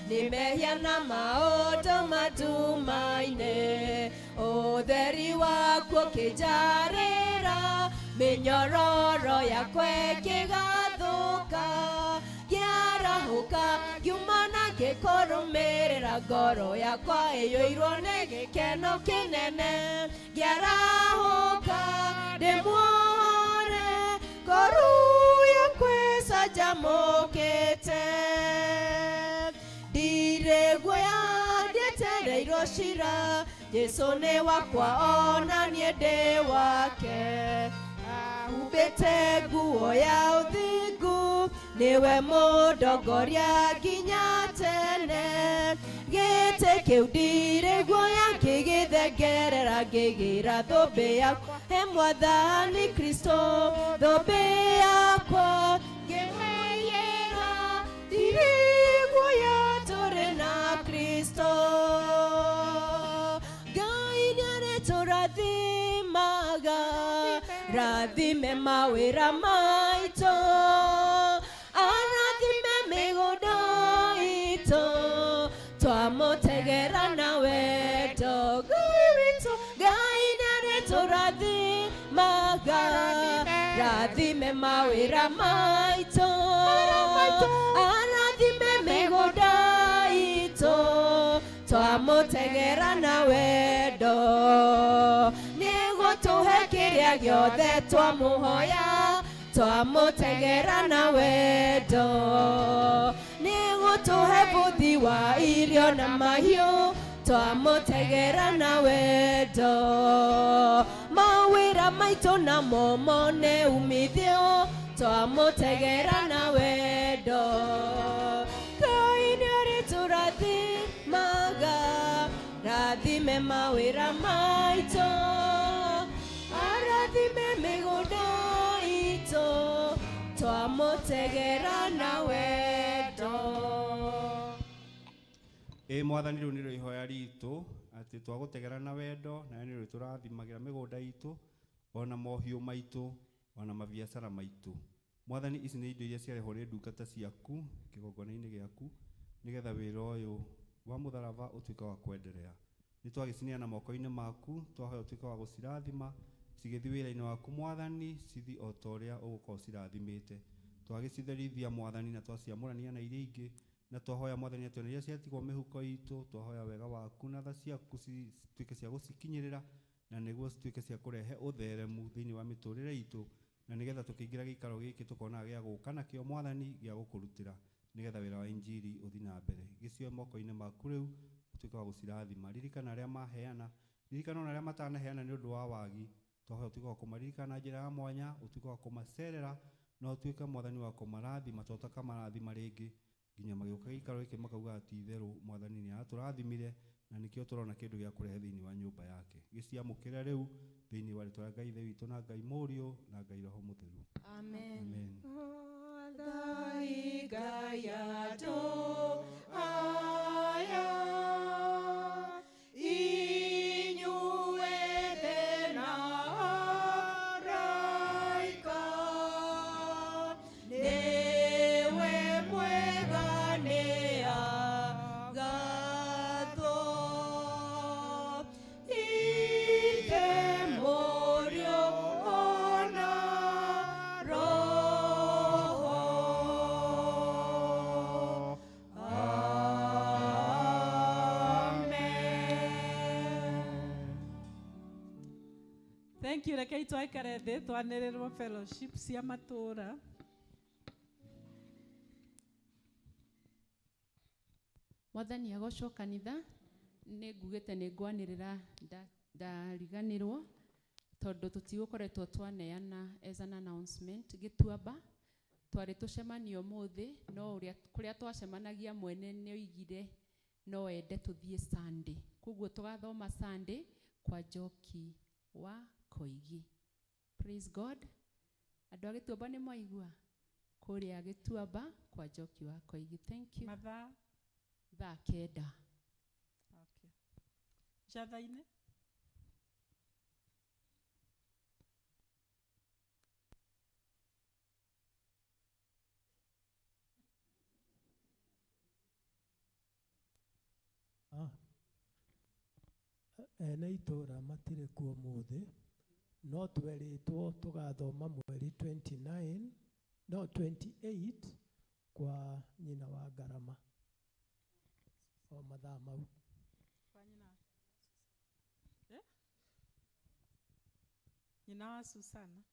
nĩ mehia na maũndũ matumaine, ũtheri waku ũkĩnjarĩra, mĩnyororo yakwa ĩkĩgathũka, ngĩarahũka ngiuma na ngĩkũrũmĩrĩra, ngoro yakwa ĩiyũirwo nĩ gĩkeno kĩnene, ngĩarahũka ndĩmuohore, ngoro yakwa ĩcanjamũkĩte, ndirĩ guoya ndietereirwo cira, Jesu nĩ wakwa ona niĩ ndĩ wake, ahumbĩte nguo ya ũthingu, nĩwe mũndongoria nginya tene, gĩtĩ kĩu ndirĩ guoya ngĩgĩthengerera, ngĩgĩra thũmbĩ yakwa he Mwathani Kristo, thũmbĩ yakwa ngĩmĩiyĩra, ndirĩ guoya tũrĩ na Kristo, Ngai nĩarĩtũrathimaga, rathime mawĩra maitũ, arathime mĩgũnda itũ, twamũtegera na wendo, Ngai witũ, Ngai nĩarĩtũrathimaga, rathime mawĩra maitũ, arathime mĩgũnda itũ, twamũtegera na wendo, nĩgũtũhe kĩrĩa gĩothe twamũhoya, twamũtegera na wendo, nĩgũtũhe buthi wa irio na mahiũ, twamũtegera na wendo, mawĩra maitũ namo mone umithio, twamutegera na wendo Ngai nĩarĩtũrathimaga rathime mawĩra maitũ arathime mĩgũnda itũ twamutegera na wendo Mwathani rĩu nĩrĩo ihoya ritũ atĩ twagũtegera na wendo na nĩrĩo tũrathimagĩra mĩgũnda itũ ona mohiũ maitũ ona mabiacara maitũ Mwathani ici nĩ indo iria ciarehwo nĩ ndungata ciaku kĩgongona-inĩ gĩaku nĩgetha wĩra ũyũ wa mũtharaba ũtuĩke wa kwenderea nĩ twagĩcineana moko-inĩ maku twahoya ũtuĩke wa gũcirathima cigĩthiĩ wĩra-inĩ waku Mwathani cithi o ta ũrĩa ũgũkorwo cirathimĩte twagĩcitherithia Mwathani na twaciamũrania na iria ingĩ na twahoya Mwathani atĩ iria ciatigwo mĩhuko itũ twahoya wega waku na tha ciaku cituĩke cia gũcikinyĩrĩra na nĩguo cituĩke cia kũrehe ũtheremu thĩinĩ wa mĩtũrĩre itũ na nĩgetha tũkĩingĩra gĩikaro gĩkĩ tũkona gĩa gũka nakĩo Mwathani gĩa gũkũrutĩra nĩgetha wĩra wa injiri ũthiĩ na mbere gĩcioe moko-inĩ maku rĩu ũtuĩke wa gũcirathima ririkana arĩa maheana ririkana ona arĩa matanaheana nĩ ũndũ wa wagi twahoya ũtuĩke wa kũmaririkana na njĩra ya mwanya ũtuĩke wa kũmacerera na ũtuĩke Mwathani wa kũmarathima tũtakamathima rĩngĩ nginya magĩũka gĩikaro gĩkĩ makauga atĩ itherũ Mwathani nĩ aratũrathimire na nĩkĩo tũrona kĩndũ gĩa kũrehe thĩinĩ wa nyũmba yake gĩciamũkĩre rĩu thĩinĩ wa rĩtwa rĩa Ngai Ithe witũ na Ngai Mũriũ na Ngai Roho Mũtheru Amen. Thank you. Rekei twaikare thĩ twanĩrĩrwo fellowship cia matũũra. Mwathani agocwo kanitha nĩ ngugĩte nĩ ngwanĩrĩra ndariganĩrwo tondũ tũtigũkoretwo twaneana as an announcement gĩtuamba twarĩ tũcemanio ũmũthĩ no kũrĩa twacemanagia mwene nĩ oigire no ende tũthiĩ Sunday koguo tũgathoma Sunday kwa Njoki wa Koigi. Praise God. Andũ a Gĩtuamba nĩ mwaigua kũrĩa Gĩtuamba kwa Njoki wa Koigi. Thank you. Mathaa thaa kenda. Okay. Jatha-inĩ ene itũũra matirĩ kuo ũmũthĩ no twerĩtwo tũgathoma mweri 29 no 28 kwa nyina wa Ngarama o mathaa mau kwa nyina wa Susana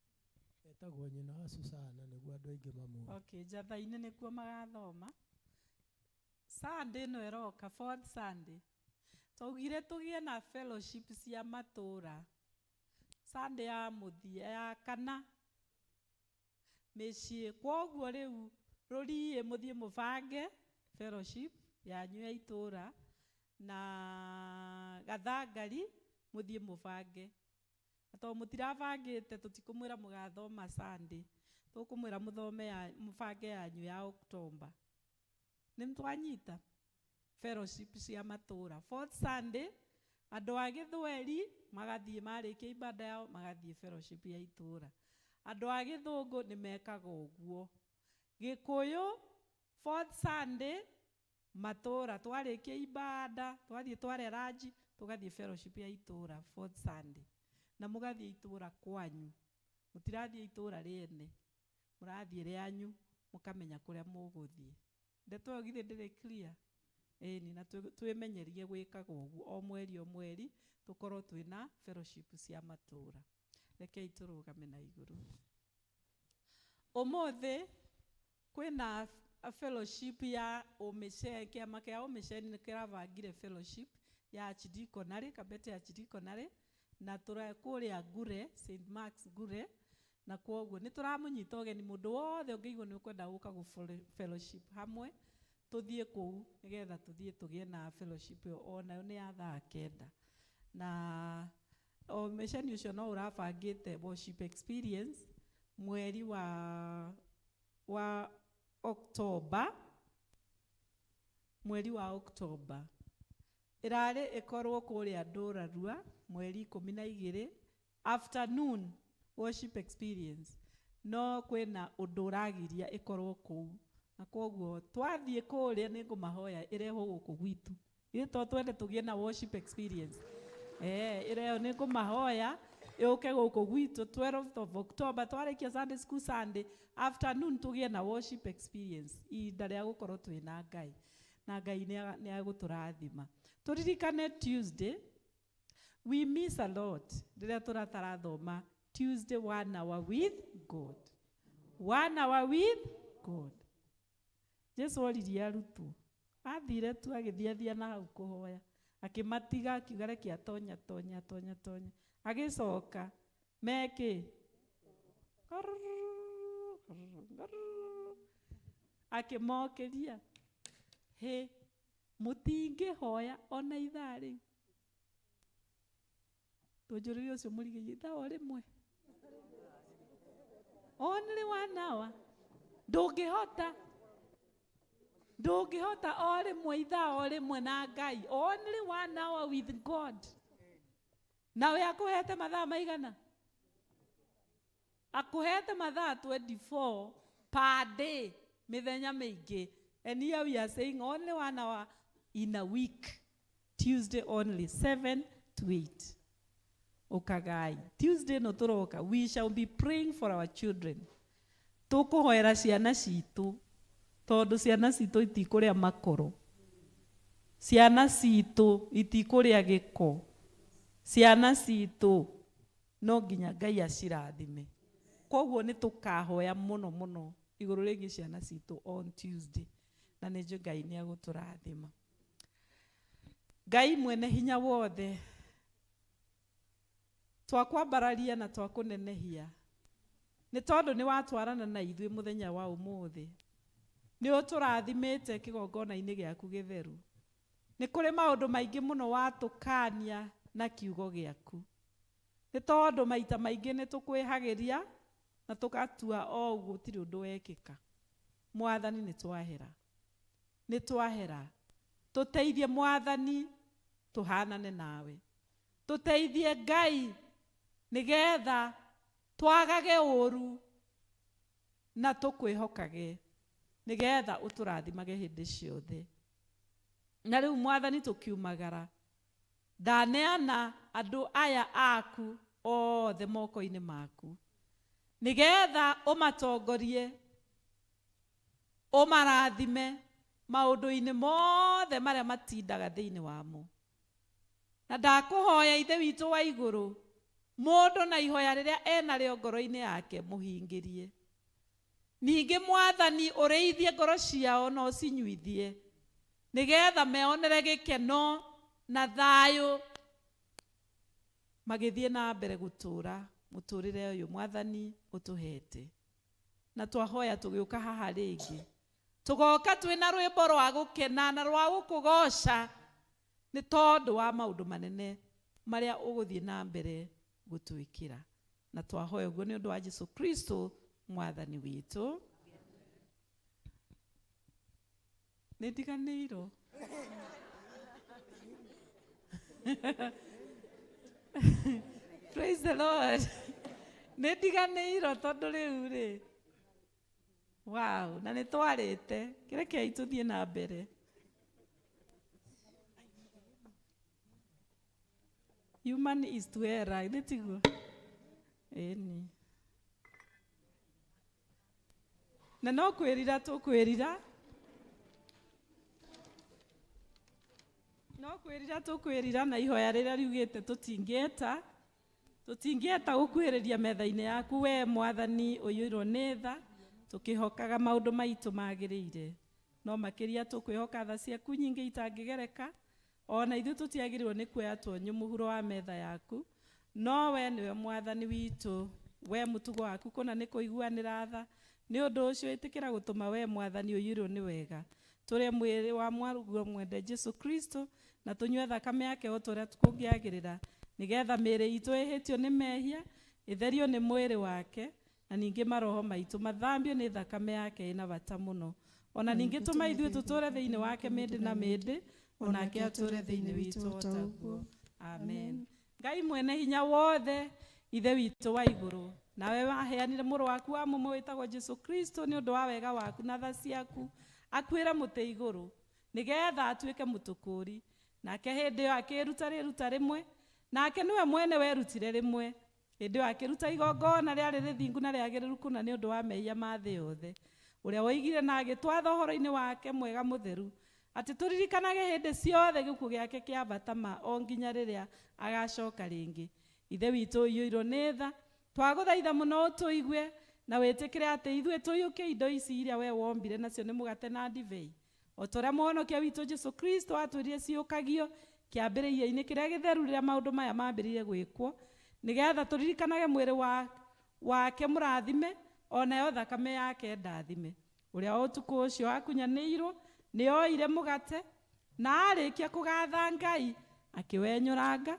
etagwo nyina wa Susana nĩguo andũ aingĩ mamũĩ. Okay, Jatha-inĩ nĩkuo magathoma Sunday no ĩroka, fourth Sunday twaugire tũgĩe na fellowship cia matũũra Sunday ya mũthia ya kana mĩciĩ kwoguo rĩu rũriĩ mũthiĩ mũbange fellowship yanyu ya itũũra na Gathangari mũthiĩ mũbange tondũ mũtirabangĩte tũtikũmwĩra mũgathoma Sunday tũkũmwĩra mũthome ya mũbange yanyu ya October nĩ mtwanyita fellowship cia matũũra fourth Sunday andũ a Gĩthweri magathiĩ marĩkia ibada yao magathiĩ fellowship ya itũũra andũ a Gĩthũngũ nĩ mekaga ũguo Gĩkũyũ fourth Sunday matũũra twarĩkia ibada twathiĩ tware ranji tũgathiĩ fellowship ya itũũra fourth Sunday na mũgathiĩ itũũra kwanyu mũtirathiĩ itũũra rĩene mũrathiĩ rĩanyu mũkamenya kũrĩa mũgũthiĩ ndeto ĩyo githĩ ndĩrĩ clear ĩni na twĩmenyerie gwĩkaga ũguo o mweri tũkorwo twĩna fellowship cia matũũra rekei tũrũgame na igũrũ ũmũthĩ kwĩna fellowship ya ũmĩceni kĩama kĩa ũmĩceni nĩ kĩrabangire fellowship ya archdiconary kabete ya archdiconary na tũrakũrĩa Gure St Mark's Gure na kwoguo nĩ tũramũnyita ũgeni mũndũ wothe ũngĩigua nĩ ũkwenda gũka fellowship hamwe tũthiĩ kũu nĩgetha tũthiĩ tũgĩe na fellowship ĩyo onayo nĩ ya thaa 9 na o meceni ũcio no ũrabangĩte worship experience mweri wa Oktoba ĩrarĩ ĩkorwo kũrĩa Ndũrarua mweri 12 afternoon worship experience no kwĩna ũndũ ũragiria ĩkorwo kũu na kwoguo twathiĩ kũrĩa nĩ ngũmahoya ĩrehwo gũkũ gwitũ ithuĩ to twende tũgĩe na worship experience ĩreo nĩ ngũmahoya yũke gũkũ gwitũ 12th of October twarĩkia Sunday school Sunday afternoon tũgĩe na worship experience ihinda rĩa gũkorwo twĩna Ngai na Ngai nĩ agũtũrathima tũririkane Tuesday we miss a lot rĩrĩa tũratarathoma Tuesday 1 hour with God 1 hour with God Jesu oririe arutwo athire tu agĩthiathia na hau kũhoya akĩmatiga akiuga reke atonya agĩcoka meke akĩmokeria mũtingĩhoya ona ithaa rĩu tũnjũrĩrie ũcio mũrigirie ithaa o rĩmwe only 1 hour ndũngĩhota o rĩmwe ithaa o rĩmwe na Ngai only 1 hour with God nawe akũhete mathaa maigana akũhete mathaa 24 per day mĩthenya mĩingĩ and here we are saying only 1 hour in a week Tuesday only 7 to 8 Okagai Tuesday no tũroka we shall be praying for our children tũkũhoera ciana citũ tondũ ciana citũ itikũrĩa makoro ciana citũ itikũrĩa gĩko ciana citũ no nginya Ngai acirathime kwoguo nĩ tũkahoya mũno igũrũ rĩgiĩ ciana citũ on Tuesday na nĩnjũ Ngai nĩ agũtũrathima Ngai mwene hinya wothe twakwambararia na twakũnenehia nĩ tondũ nĩ watwarana na ithuĩ mũthenya wa ũmũthĩ nĩ ũtũrathimĩte kĩgongona-inĩ gĩaku gĩtheru nĩ kũrĩ maũndũ maingĩ mũno watũkania na kiugo gĩaku nĩ tondũ maita maingĩ nĩ tũkwĩhagĩria na tũgatua o ũguo gũtirĩ ũndũ wekĩka Mwathani nĩ twahera tũteithie Mwathani tũhanane nawe tũteithie Ngai nĩgetha twagage ũru na tũkwĩhokage nĩgetha ũtũrathimage hĩndĩ ciothe na rĩu Mwathani tũkiumagara ndaneana andũ aya aku othe moko-inĩ maku nĩgetha ũmatongorie ũmarathime maũndũ-inĩ mothe marĩa matindaga thĩinĩ wamo na ndakũhoya Ithe witũ wa igũrũ mũndũ na ihoya rĩrĩa enarĩo ngoro-inĩ yake mũhingĩrie ningĩ Mwathani ũrĩithie ngoro ciao na ũcinyuithie nĩgetha meonere gĩkeno na thayũ magĩthiĩ na mbere gũtũũra mũtũrĩre ũyũ Mwathani ũtũhete na twahoya tũgĩũka haha rĩngĩ tũgoka twĩna rwĩmbo rwa gũkena na rwa gũkũgoca nĩ tondũ wa maũndũ manene marĩa ũgũthiĩ na mbere gũtwĩkĩra na twahoya ũguo nĩ ũndũ wa Jesu Kristo Mwathani witũ nĩ ndiganĩirwo Praise the Lord nĩ ndiganĩirwo tondũ rĩu rĩ wow na nĩ twarĩte kĩrekei tũthiĩ na mbere human is to err nĩ tiguo ĩni na no kwĩrira tũkwĩrira na ihoya rĩrĩa riugĩte tũtingĩeta gũkuhĩrĩria metha-inĩ yaku we Mwathani ũiyũirwo nĩ tha tũkĩhokaga maũndũ maitũ magĩrĩire no makĩria tũkwĩhoka tha ciaku nyingĩ itangĩgereka ona ithuĩ tũtiagĩrĩirwo nĩ kuoya tũonye mũhuro wa metha yaku no we nĩwe Mwathani witũ we mutugo waku kuna nä kå iguanä tha nä å ndå å cio ä tä kä ra gå tå ma we mwathani å yå nä wega tå rä mwä rä wa mwaruguo mwende Jesu Kristo na tå nyue thakame yake o tå rä a kå ngä agä rä ra nä getha mä rä itå ä hä tio nä mehia ä therio nä mwä rä wake na ningä maroho maitå mathambio nä thakame yake ä na bata må no ona ningä tå ma ithuä tå tå re thä inä wake mä ndä na mä ndä onake atå re thä inä witå otaguo amen. Ngai mwene hinya wothe ithe witå wa igå rå nawe waheanire må rå waku wa må må wä tagwo Jesu Kristo nä å ndå wa wega waku na tha ciaku akuä re må tä igå rå nä getha atuä ke må tå kå ri nake hä ndä ä yo akä ruta rä ruta rä mwe nake nä we mwene werutire rä mwe hä ndä ä yo akä ruta igongona rä arä rä thingu na rä agä rä ru kuna nä å ndå wa mehia ma thä yothe å rä a woigire na agä twatha å horo-inä wake mwega må theru atä tå ririkanage hä ndä ciothe gä kuå gä ake kä ambata ma o nginya rä rä a agacoka rä ngä ithe witå å iyå irwo nä tha twagå thaitha må no å tå igue na wä tä kä re atä ithuä tå yå kä indo ici iria we wombire nacio nä må gate na ndibei o ta å rä a mũhonokia witå Jesu Kristo atwä rire ciå kagio kä ambä rä ia-inä kä rä a gä theru rä rä a maå ndå maya mambä rä ire gwä kwo nä getha tå ririkanage mwä rä wake må rathime onayo thakame yake ndathime å rä a å tukå å cio akunyanä irwo nä oire må gate na arä kia kå gatha Ngai akä wenyå ranga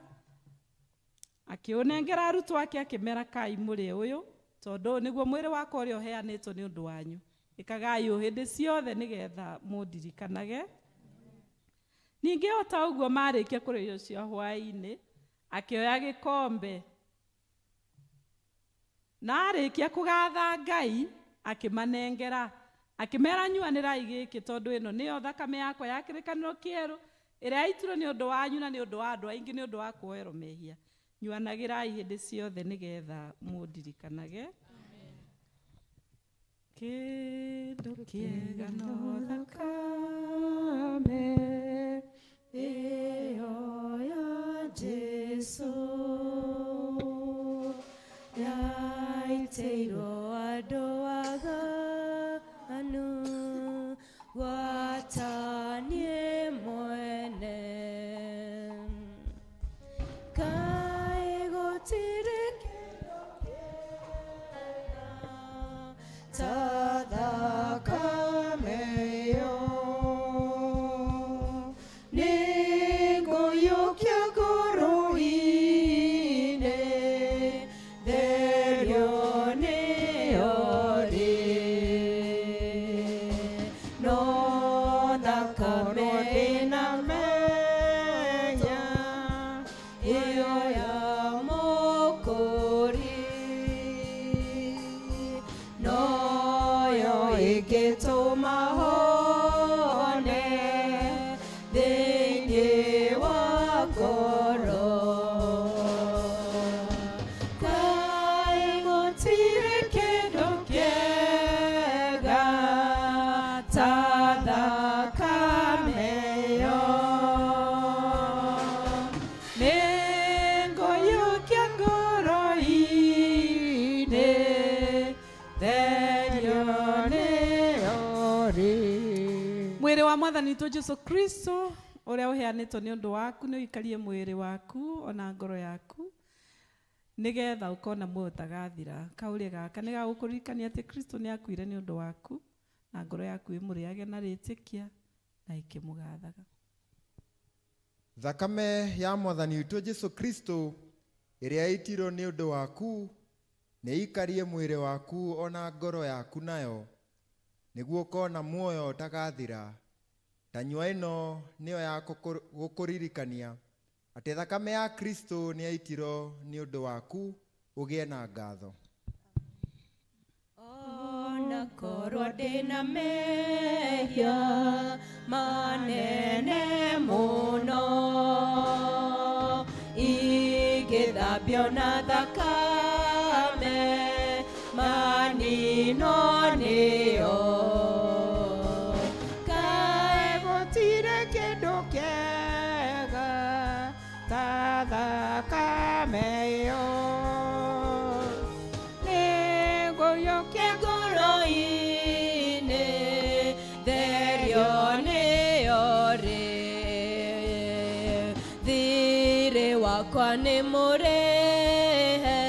akä å nengera arutwo ake akä mera kai må rä å yå tondå nä guo mwä rä wakwa å rä a å heanä two nä å ndå wanyu ä kagai å hä ndä ciothe nä getha må ndirikanage ningä o ta å guo marä kia kå rä irio cia hwainä akä oya gä kombe na arä kia kå gatha Ngai akä manengera akä mera nyuanä rai gä kä tondå ä no nä yo thakame yakwa ya kä rä kanä ro kä erå ä rä a yaitirwo nä å ndå wanyu na nä å ndå wa andå aingä nä å ndå wa kuoerwo mehia nyuanagä rai hä ndä ciothe nä getha må ndirikanage kä ndå kä ega no thakame ä yo ya Jesu yaitä irwo andå aganu watanie mwene kaä gå tirä ta thakame yo nä ngå yå kia ngoro-inä therio nä yo rä no thakame ä na menya ä yo ya må kå ri noyo ä ngä tå mahone thä-inä wa ngoro kaä gå tirä kä ndå kĩega ta thakame yo nĩ ngũiyũkia ngoro-inĩ therio nĩyo rĩ mwĩrĩ wa mwathani witũ Jesu Kristo ũrĩa ũheanĩtwo nĩ ũndũ waku nĩ ũikarie mwĩrĩ waku ona ngoro yaku nĩgetha ũkona muoyo ũtagathira kaũrĩa gaka nĩ gagũkũririkania atĩ Kristo nĩ akuire nĩ ũndũ waku na ngoro yaku ĩmũrĩage na rĩtĩkia na ĩkĩmũgathaga thakame ya mwathani witũ Jesu Kristo ĩrĩa yaitirwo nĩ ũndũ waku nĩ ikarie mwĩrĩ waku ona ngoro yaku nayo nĩguo ũkona muoyo ũtagathira ta nyua ĩno nĩyo ya gũkũririkania atĩ thakame ya Kristo nĩ yaitirwo nĩ ũndũ waku ũgĩe na ngatho ona korwo ndĩ na mehia manene mũno ingĩthambio na thakame manino nĩyo kaĩ gũtirĩ kĩndũ kĩega ta thakame ĩyo nĩngũiyũkia ngoro-inĩ therio nĩyo rĩ thirĩ wakwa nĩ mũrĩhe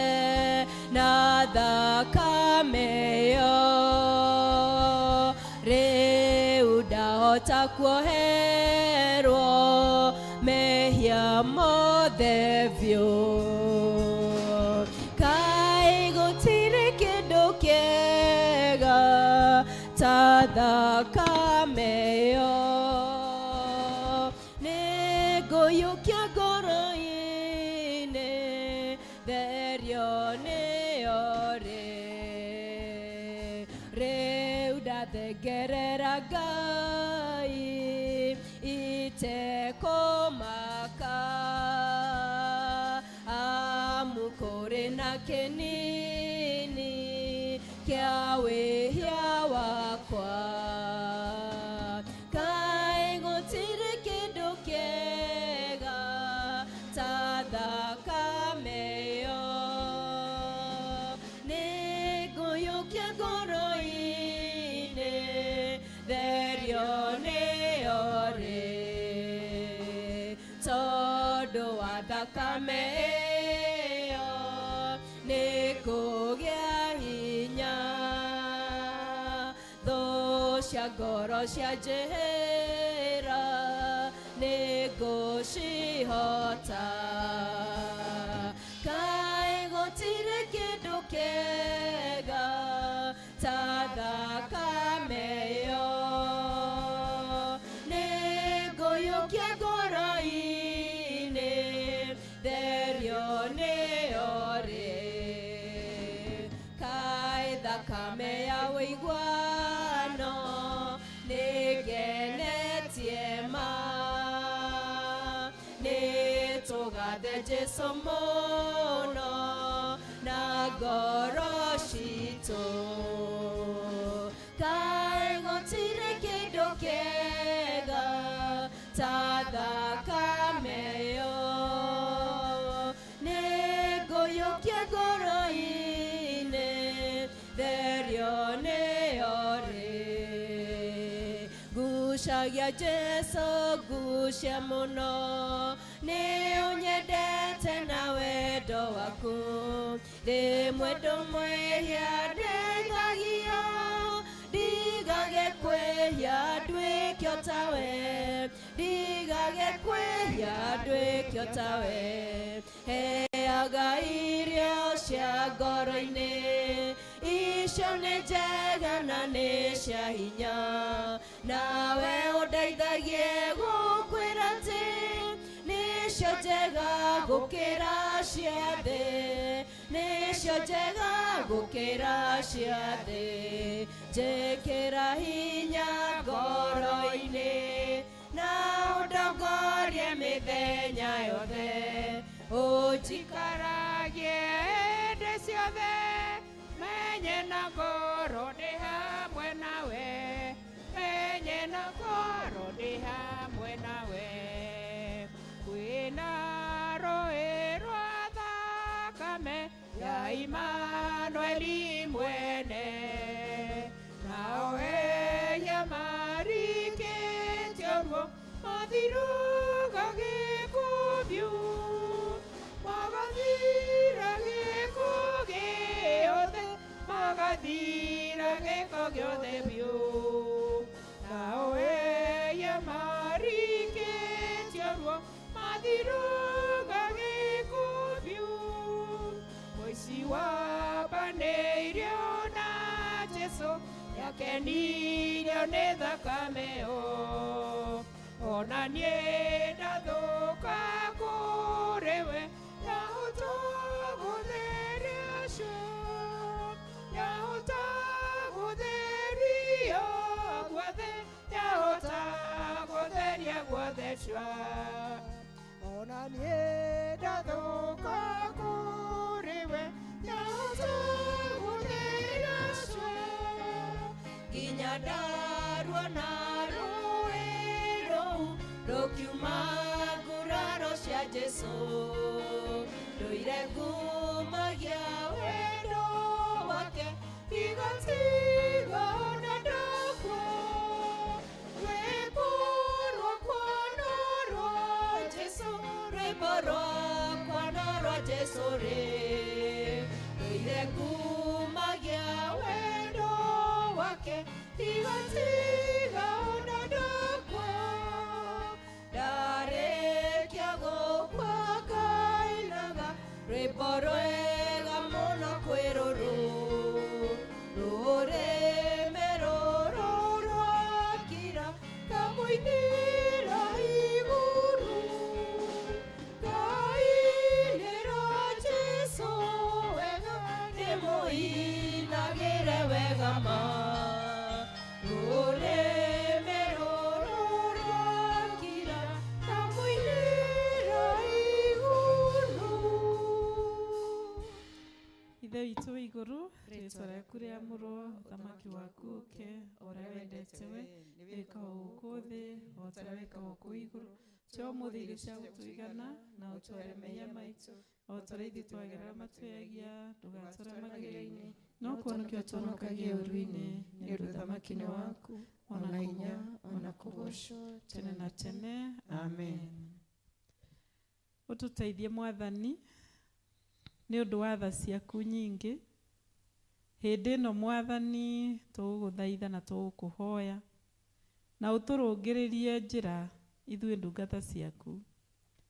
na thakame ĩyo rĩu ndahota kuoherwo mehia mothe biũ kaĩ gũtirĩ kĩndũ kĩega ta thakame ĩyo nĩngũiyũkia ngoro-inĩ therio nĩyo rĩu ndathengerera Ngai itekũmaka amu kũrĩ na kĩnini kĩa wĩhia wakwa kaĩ gũtirĩ kĩndũ kĩega ta thakame ĩyo nĩngũiyũkia ngoro-inĩ therio nĩyo tondũ wa thakame ĩyo nĩngũgĩa hinya thũ cia ngoro cia njĩra nĩngũcihota kaĩ gũtirĩ kĩndũ kĩega ta thakame ĩyo nĩngũiyũkia ngoro-inĩ therio nĩyo kaĩ thakame ya wĩiguano nĩngenetie ma nĩtũgathe Jesũ mũno na ngoro citũ kaĩ gũtirĩ kĩndũ kĩega ta thakame ĩyo nĩngũiyũkia ngoro-inĩ therio nĩyo ngucagia Jesũ ngucia mũno nĩũnyendete na wendo waku rĩmwe ndũmwĩhia ndĩthagio ndigage kwĩhia nduĩke o tawe ndigage kwĩhia nduĩke o tawe heaga irio cia ngoro-inĩ icio nĩ njega na nĩ cia hinya nawe ũndeithagie gũkwĩra atĩ nĩcio njega gũkĩra cia thĩ nĩcio njega gũkĩra cia thĩ njĩkĩra hinya ngoro-inĩ na ũndongorie mĩthenya yothe ũnjikaragie hĩndĩ ciothe menye na ngoro ndĩ hamwe nawe menye na ngoro ndĩ hamwe nawe kwĩna rũĩ rwa thakame ya Imanueli mwene nao eya marikĩtio ruo mathiruga gĩkuũ biũ magathira gĩko gĩothe magathira gĩko gĩothe biũ nao eya marikĩtio ruo mathiruga gĩko biũ mũici wambanĩirio na Jesũ yakenirio nĩ thakame ĩyo ona niĩ ndathũka kũrĩ we yahota gũtheria cio yahota gũtheria guothe yahota gũtheria guothe cio ona niĩ ndathũka kũrĩ we yahota gũtheria cio nginya ndaruona rũĩ rũu rũkiuma nguraro cia Jesũ ndũire ngumagia wendo wake igatiga ona ndakwa rwĩmbo rwakwa no rwa Jesũ rwĩmbo rwakwa no rwa Jesũ rĩ ndũire ngumagia wendo wake igatiga ona ndakwa ndarĩkia gũkua ngainaga rwĩmbo rwega mũno kwĩrũrũ rũrĩmĩ rũrũ rwakira kamũinĩra igũrũ ngainĩra Jesũ wega ndĩmũinagĩre wega ma rũrĩmĩ rũrũ rwakira kamũinĩra igũrũ. Ithe witũ wĩ igũrũ, rĩĩtwa rĩaku rĩamũrwo, ũthamaki waku ũke, ũrĩa wendete we nĩ wĩkagwo gũkũ thĩ o ta ũrĩa wĩkagwo kũu igũrũ. Tũhe ũmũthĩ irio cia gũtũigana na ũtware mehia maitũ o ta ũrĩa ithuĩ twagerera matũyagia, ndũgatũre magerio-inĩ no kũhonokia ũtũhonokagie ũũru-inĩ, nĩ ũndũ ũthamaki nĩ waku ona hinya ona kũgocwo tene na tene. Amen. Ũtũteithie Mwathani nĩ ũndũ wa tha ciaku nyingĩ. Hĩndĩ ĩno Mwathani tũgũgũthaitha na tũgũkũhoya na ũtũrũngĩrĩrie njĩra ithuĩ ndungata ciaku,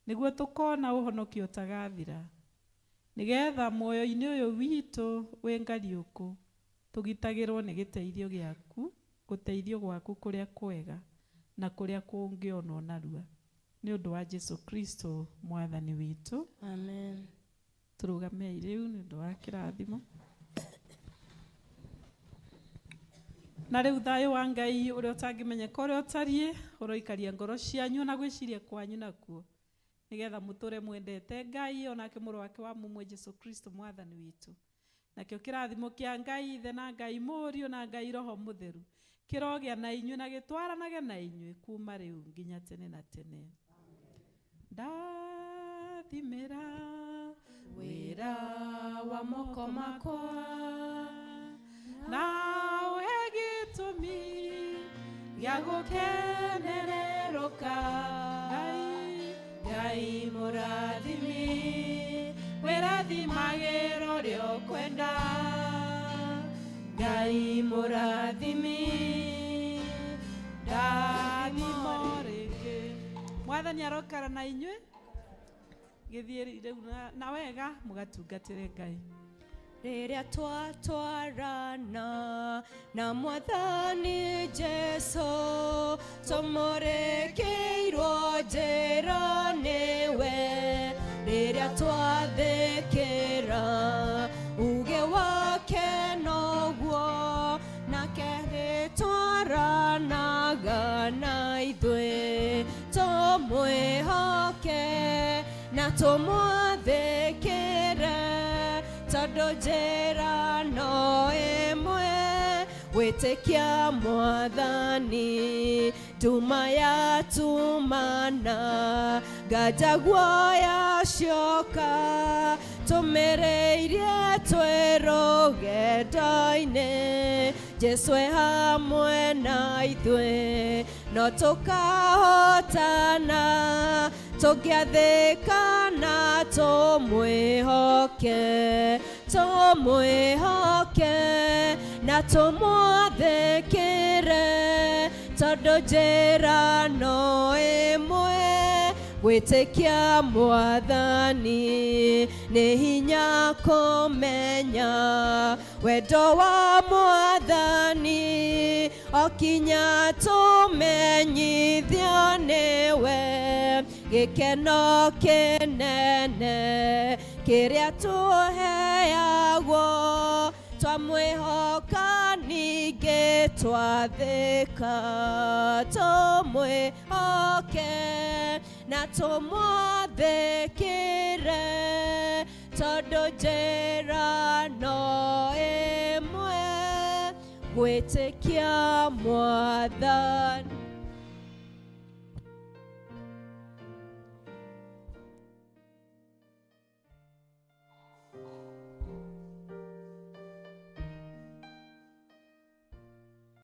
nĩguo tũkona ũhonokio ũtagathira, nĩgetha muoyo-inĩ ũyũ witũ wĩ ngariũkũ tũgitagĩrwo nĩ gĩteithio gĩaku, gũteithio gwaku kũrĩa kwega na kũrĩa kũngĩonwo narua, nĩ ũndũ wa Jesũ Kristo Mwathani witũ. Amen. Tũrũgame rĩu nĩ ũndũ wa kĩrathimo. Na rĩu thayũ wa Ngai ũrĩa ũtangĩmenyeka ũrĩa ũtariĩ ũroikaria ngoro cianyu na gwĩciria kwanyu nakuo, nĩgetha mũtũre mwendete Ngai onake mũrũ wake wa mũmwe Jesũ Kristo Mwathani witũ. Nakĩo kĩrathimo kĩa Ngai Ithe na Ngai Mũriũ na Ngai Roho Mũtheru kĩrogĩa na inyuĩ na gĩtwaranage na inyuĩ kuma rĩu nginya tene na tene. Ndathimĩra wĩra wa moko makwa nawe gĩtũmi gĩa gũkenererũka. Ngai mũrathimi wĩrathimagĩra ũrĩa ũkwenda. Ngai mũrathimi ndathimo rĩngĩ. Mwathani arokara na inyuĩ gĩthiĩ rĩu na wega mũgatungatĩre Ngai. Rĩrĩa twatwarana na Mwathani Jesũ tũmũrĩkĩirwo njĩra nĩwe. Rĩrĩa twathĩkĩra uge wake noguo nake gĩtwaranaga na ithuĩ. Tũmwĩhoke na tũmwathĩkĩre tondũ njĩra no ĩmwe gwĩtĩkia Mwathani nduma yatumana nganja guoya cioka tũmĩrĩirie twĩ rũgendo-inĩ. Jesũ e hamwe na ithuĩ no tũkahotana tũngĩathĩka na tũmwĩhoke. Tũmwĩhoke na tũmwathĩkĩre tondũ njĩra no ĩmwe gwĩtĩkia Mwathani nĩ hinya kũmenya wendo wa Mwathani okinya tũmenyithio nĩwe. Gĩkeno kĩnene kĩrĩa tũheagwo twamwĩhoka ningĩ twathĩka. Tũmwĩhoke na tũmwathĩkĩre tondũ njĩra no ĩmwe gwĩtĩkia Mwathani.